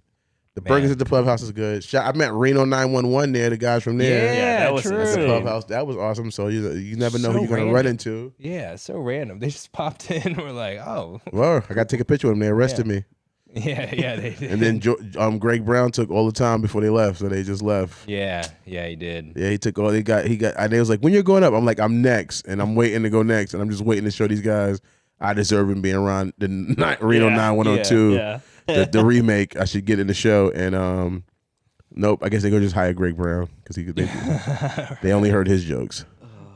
The burgers at the Pub House is good. I met Reno 911 there, the guys from there. Yeah, that was at the Pub House. That was awesome. So you never know who you're going to run into. Yeah, so random. They just popped in. We're like, oh. Well, I got to take a picture with them. They arrested me. Yeah, they did. And then Greg Brown took all the time before they left, so they just left. Yeah, he did. Yeah, he took all. He got. And they was like, when you're going up, I'm like, I'm next, and I'm waiting to go next, and I'm just waiting to show these guys I deserve him being around the Reno 902, the remake. I should get in the show, and nope. I guess they go just hire Greg Brown because they only heard his jokes.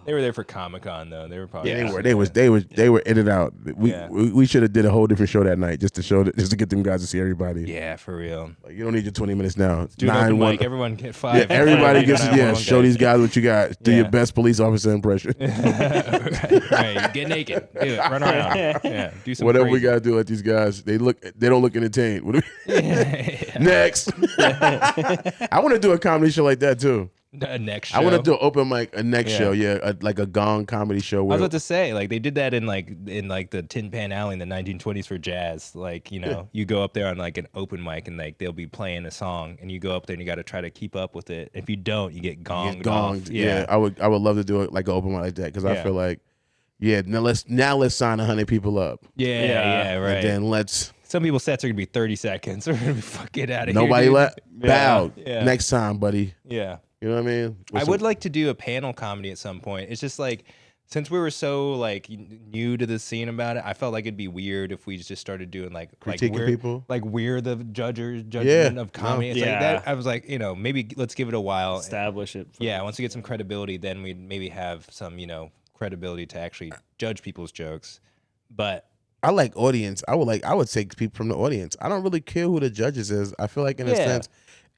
They were there for Comic-Con though. They were probably they were in and out. We should have did a whole different show that night just to get them guys to see everybody. Yeah, for real. Like, you don't need your 20 minutes now. Do an open mic. Everyone get 5. Yeah, everybody gets show these guys what you got. Do your best police officer impression. right. Get naked. Do it. Run around. Yeah. Do some whatever crazy. We gotta do. Like these guys, they don't look entertained. Next. I want to do a comedy show like that too. A next show. I want to do an open mic, a next show, like a gong comedy show. I was about to say, like they did that in the Tin Pan Alley in the 1920s for jazz. Like, you go up there on like an open mic and like they'll be playing a song and you go up there and you got to try to keep up with it. If you don't, you get gonged off. Yeah, I would love to do it like an open mic like that because I feel like, now let's sign 100 people up. Yeah, right. And then let's. Some people's sets are gonna be 30 seconds. We're gonna be fucking out of here. Nobody bowed. Next time, buddy. Yeah. You know what I mean? I would like to do a panel comedy at some point. It's just like, since we were so like new to the scene about it, I felt like it'd be weird if we just started doing critiquing people. Like we're the judgment of comedy. It's like that. I was like, maybe let's give it a while. Establish it. Once we get some credibility, then we'd maybe have some, credibility to actually judge people's jokes. But I like audience. I would take people from the audience. I don't really care who the judges is. I feel like in a sense,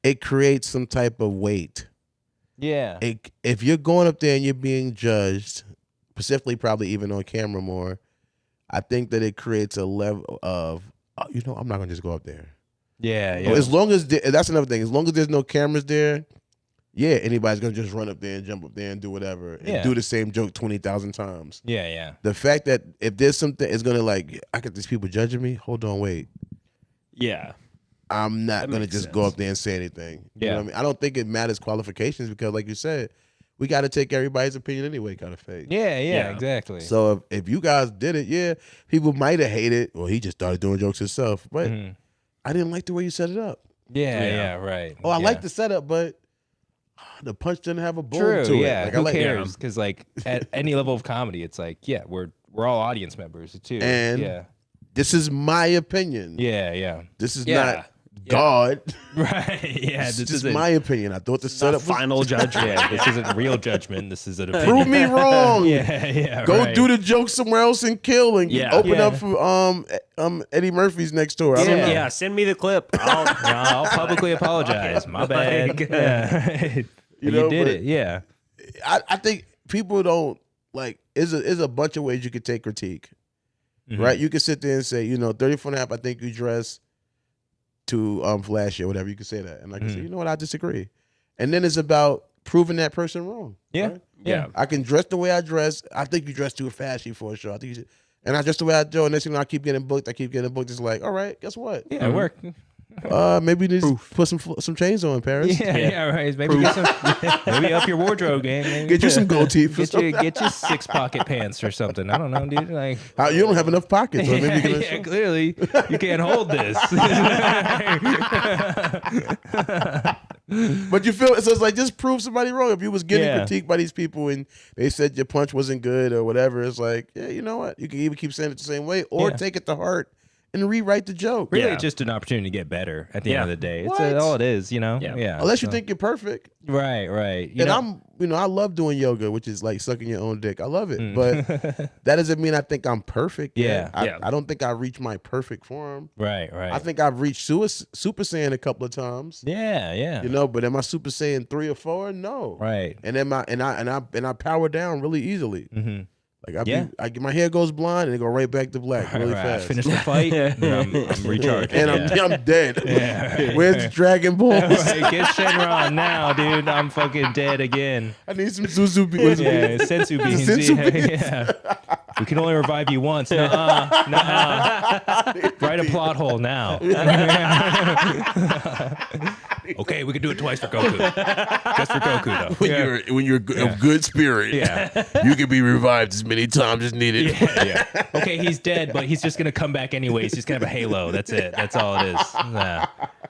it creates some type of weight. Yeah. If you're going up there and you're being judged, specifically probably even on camera more, I think that it creates a level of, I'm not going to just go up there. Yeah. As long as, that's another thing, as long as there's no cameras there, anybody's going to just run up there and jump up there and do whatever and do the same joke 20,000 times. Yeah. The fact that if there's something, it's going to I got these people judging me, hold on, wait. Yeah. I'm not going to just go up there and say anything. You know what I mean? I don't think it matters qualifications because, like you said, we got to take everybody's opinion anyway, kind of fake. Yeah, exactly. So if you guys did it, people might have hated, well, he just started doing jokes himself. But I didn't like the way you set it up. Yeah, right. Oh, I like the setup, but The punch didn't have a bone True, to it. yeah. Like, Who cares? Because like at any level of comedy, it's like, yeah, we're all audience members too. And yeah, this is my opinion. yeah. This is not God. Right. Yeah. This is my opinion. I thought the setup was final judgment. Yeah, this isn't real judgment. This is an opinion. prove me wrong. Yeah. Go right. do the joke somewhere else and kill and open up for Eddie Murphy's next door. I don't know. Yeah, send me the clip. I'll publicly apologize. My bad. Yeah. you did it. Yeah. I think people don't like. Is a bunch of ways you could take critique, right? You could sit there and say, 34.5. I think you dress too flashy or whatever. You could say that, and I can say, you know what, I disagree. And then it's about proving that person wrong. Yeah. Right? Yeah. I can dress the way I dress. I think you dress too flashy for a show. I think you should. And I dress the way I do, and next thing you know, I keep getting booked. It's like, all right, guess what? Yeah, it worked. Maybe you need to put some chains on, Paris. Yeah, right. Maybe maybe up your wardrobe game. Maybe. Get you some gold teeth. Get you 6-pocket pants or something. I don't know, dude. Like you don't have enough pockets. Or maybe you can clearly you can't hold this. But you feel so it's like just prove somebody wrong. If you was getting critiqued by these people and they said your punch wasn't good or whatever, it's like, yeah, you know what? You can either keep saying it the same way or take it to heart and rewrite the joke. Really, it's just an opportunity to get better at the end of the day. It's What? all it is, Yeah. Unless you think you're perfect. Right. I love doing yoga, which is like sucking your own dick. I love it, but that doesn't mean I think I'm perfect. Yeah. I don't think I reached my perfect form. Right. I think I've reached Super Saiyan a couple of times. Yeah. But am I Super Saiyan 3 or 4? No. Right. And then I power down really easily. Mm-hmm. Like my hair goes blonde and it go right back to black really fast. I finish the fight, and I'm recharged, and I'm dead. Right. Where's the Dragon Balls? Right, get Shenron now, dude. I'm fucking dead again. I need some Suzu beans. Yeah, sensu beans. Sensu beans. Yeah. We can only revive you once. Nuh-uh. Write a plot hole now. Okay, we can do it twice for Goku. Just for Goku, though. When you're of good spirit, you can be revived as many times as needed. Yeah. Okay, he's dead, but he's just gonna come back anyways. He's gonna have a halo. That's it. That's all it is.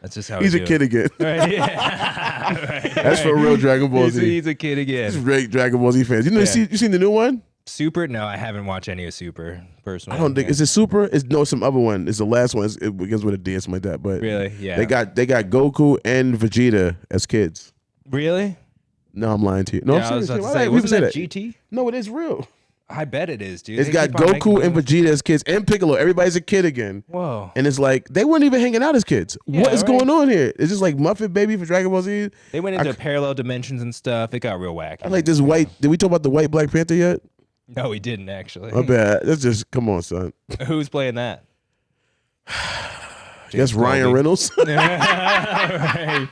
That's just how he's a kid again. Right? Yeah. Right, That's for real Dragon Ball Z. He's a kid again. He's great Dragon Ball Z fans. You seen the new one? Super? No, I haven't watched any of Super personally. I don't think is it Super. It's some other one. It's the last one. It begins with a D or something like that. But really, yeah, they got Goku and Vegeta as kids. Really? No, I'm lying to you. No, yeah, I'm serious. I was about to say, wasn't that GT? No, it is real. I bet it is, dude. It's got Goku and Vegeta as kids and Piccolo. Everybody's a kid again. Whoa. And it's like, they weren't even hanging out as kids. What is going on here? It's just like Muffet Baby for Dragon Ball Z. They went into parallel dimensions and stuff. It got real wacky. I like this white. Did we talk about the white Black Panther yet? No, we didn't actually. My bad. That's just, come on, son. Who's playing that? That's Ryan Reynolds. Right.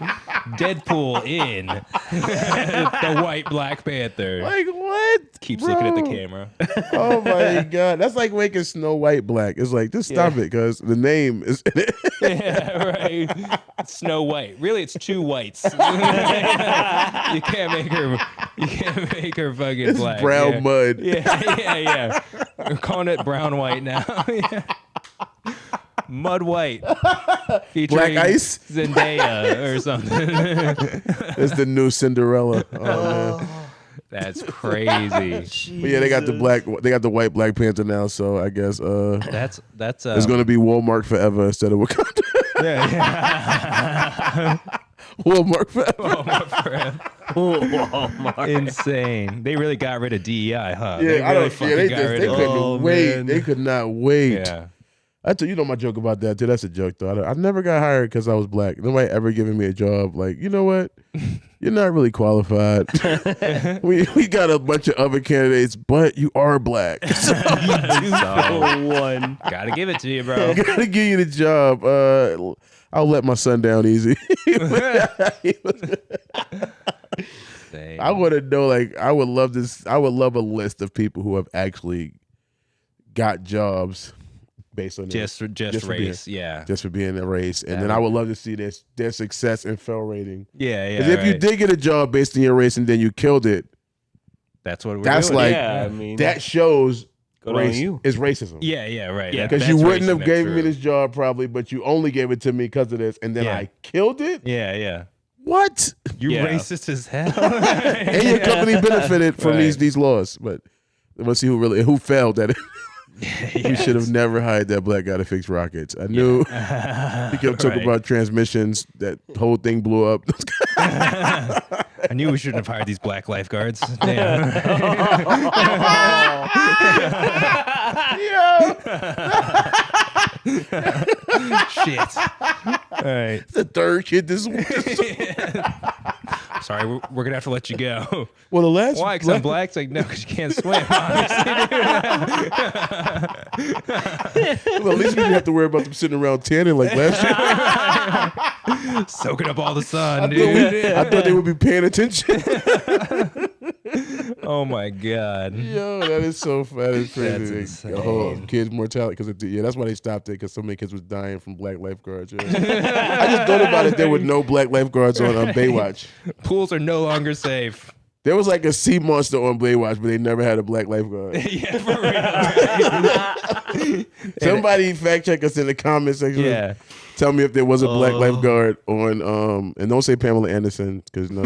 Deadpool in the white Black Panther. Like what? Keeps looking at the camera. Oh my god, that's like making Snow White black. It's like just stop it because the name is. Yeah, right. Snow White. Really, it's two whites. You can't make her. You can't make her fucking It's black. brown mud. Yeah. We're calling it brown white now. Yeah. Mud White featuring Black Ice Zendaya or something. It's the new Cinderella. Oh, man. That's crazy. But yeah, they got the white Black Panther now. So I guess that's it's gonna be Walmart forever instead of Wakanda. Yeah. Walmart forever. Walmart forever. Walmart. Insane. They really got rid of DEI, huh? Yeah, They couldn't wait. Man. They could not wait. Yeah. I tell you, my joke about that too. That's a joke though. I never got hired because I was black. Nobody ever given me a job. Like, you know what? You're not really qualified. we got a bunch of other candidates, but you are black. So one. Gotta give it to you, bro. Gotta give you the job. I'll let my son down easy. I want to know. Like, I would love this. I would love a list of people who have actually got jobs. Based on just race, just for being a race, and then I would love to see their success and fail rating. Yeah. Because if you did get a job based on your race and then you killed it, that's what we're that's doing. like I mean, that shows race you. is racism. Yeah, right. Yeah, because you wouldn't have gave me this job probably, but you only gave it to me because of this, and then I killed it. Yeah. What? You're racist as hell. And your company benefited from these laws, but let's see who failed at it. We should have never hired that black guy to fix rockets. I knew he kept talking about transmissions. That whole thing blew up. I knew we shouldn't have hired these black lifeguards. Damn. Shit. All right. The third kid this week. Sorry, we're gonna have to let you go. Well, the last why? Because I'm black. It's like no, because you can't swim. Honestly, well, at least we didn't have to worry about them sitting around tanning like last year. Soaking up all the sun, dude. I thought they would be paying attention. Oh my god. Yo, that is so that is crazy. That's insane. Oh, kids mortality because that's why they stopped it because so many kids was dying from black lifeguards. Yeah. I just thought about it. There were no black lifeguards on Baywatch. Pools are no longer safe. There was like a sea monster on Baywatch, but they never had a black lifeguard. Yeah, for real. Somebody fact check us in the comment section. Yeah. Tell me if there was a black lifeguard on, and don't say Pamela Anderson because no,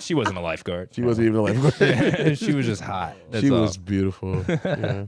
she wasn't a lifeguard. She wasn't even a lifeguard. She was just hot. She was beautiful. Yeah.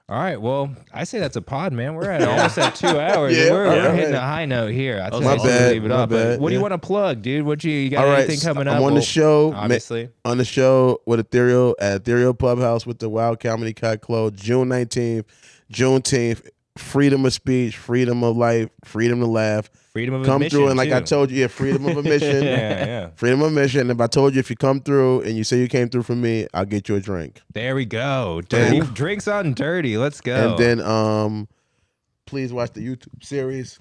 All right, well, I say that's a pod, man. We're at almost at 2 hours. Yeah, we're hitting a high note here. I my bad, leave it up. bad, what do you want to plug, dude? What you got? All anything coming up? I'm on the show, obviously. On the show with Ethereal at Ethereal Public House with the Wild Comedy Cut Club, June 19th, Juneteenth. Freedom of speech, freedom of life, freedom to laugh. Freedom of come admission, through and like too. I told you, freedom of admission. Yeah. Freedom of admission. If I told you if you come through and you say you came through for me, I'll get you a drink. There we go. Dirty drinks on dirty. Let's go. And then please watch the YouTube series.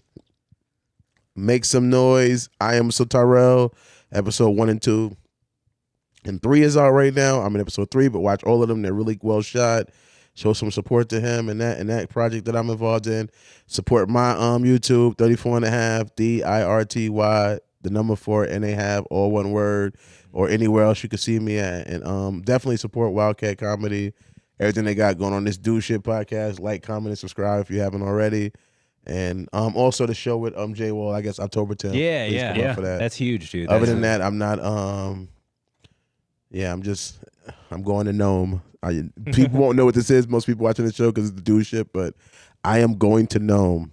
Make some noise. I am so Tyrell. Episode 1 and 2. And 3 is out right now. I'm in episode 3, but watch all of them. They're really well shot. Show some support to him and that project that I'm involved in. Support my YouTube, 34.5 DIRTY, the number 4 and a half, all one word, or anywhere else you can see me at. And definitely support Wildcat Comedy, everything they got going on. This Do Shit podcast. Like, comment, and subscribe if you haven't already. And also the show with J Wall, I guess October 10th. Yeah. For that. That's huge, dude. Other than that, I'm not. I'm going to Nome. People won't know what this is. Most people watching the show because it's the Do Shit, but I am going to Nome.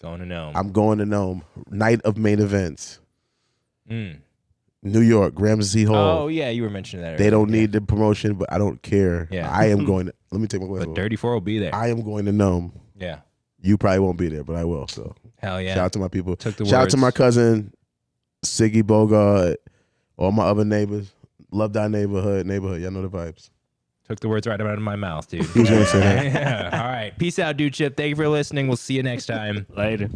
Going to Nome. I'm going to Nome. Night of main events. New York, Ramsey Hall. Oh yeah, you were mentioning that earlier. They don't need the promotion, but I don't care. Yeah. I am going to. Let me take my glasses But off. Dirty 4 will be there. I am going to Nome. Yeah. You probably won't be there, but I will. So hell yeah. Shout out to my people. Took the Shout out words. to my cousin Siggy Bogart, all my other neighbors. Love thy neighborhood. Y'all know the vibes. Took the words right out of my mouth, dude. He was gonna say that. Yeah. All right. Peace out, dude. Chip. Thank you for listening. We'll see you next time. Later.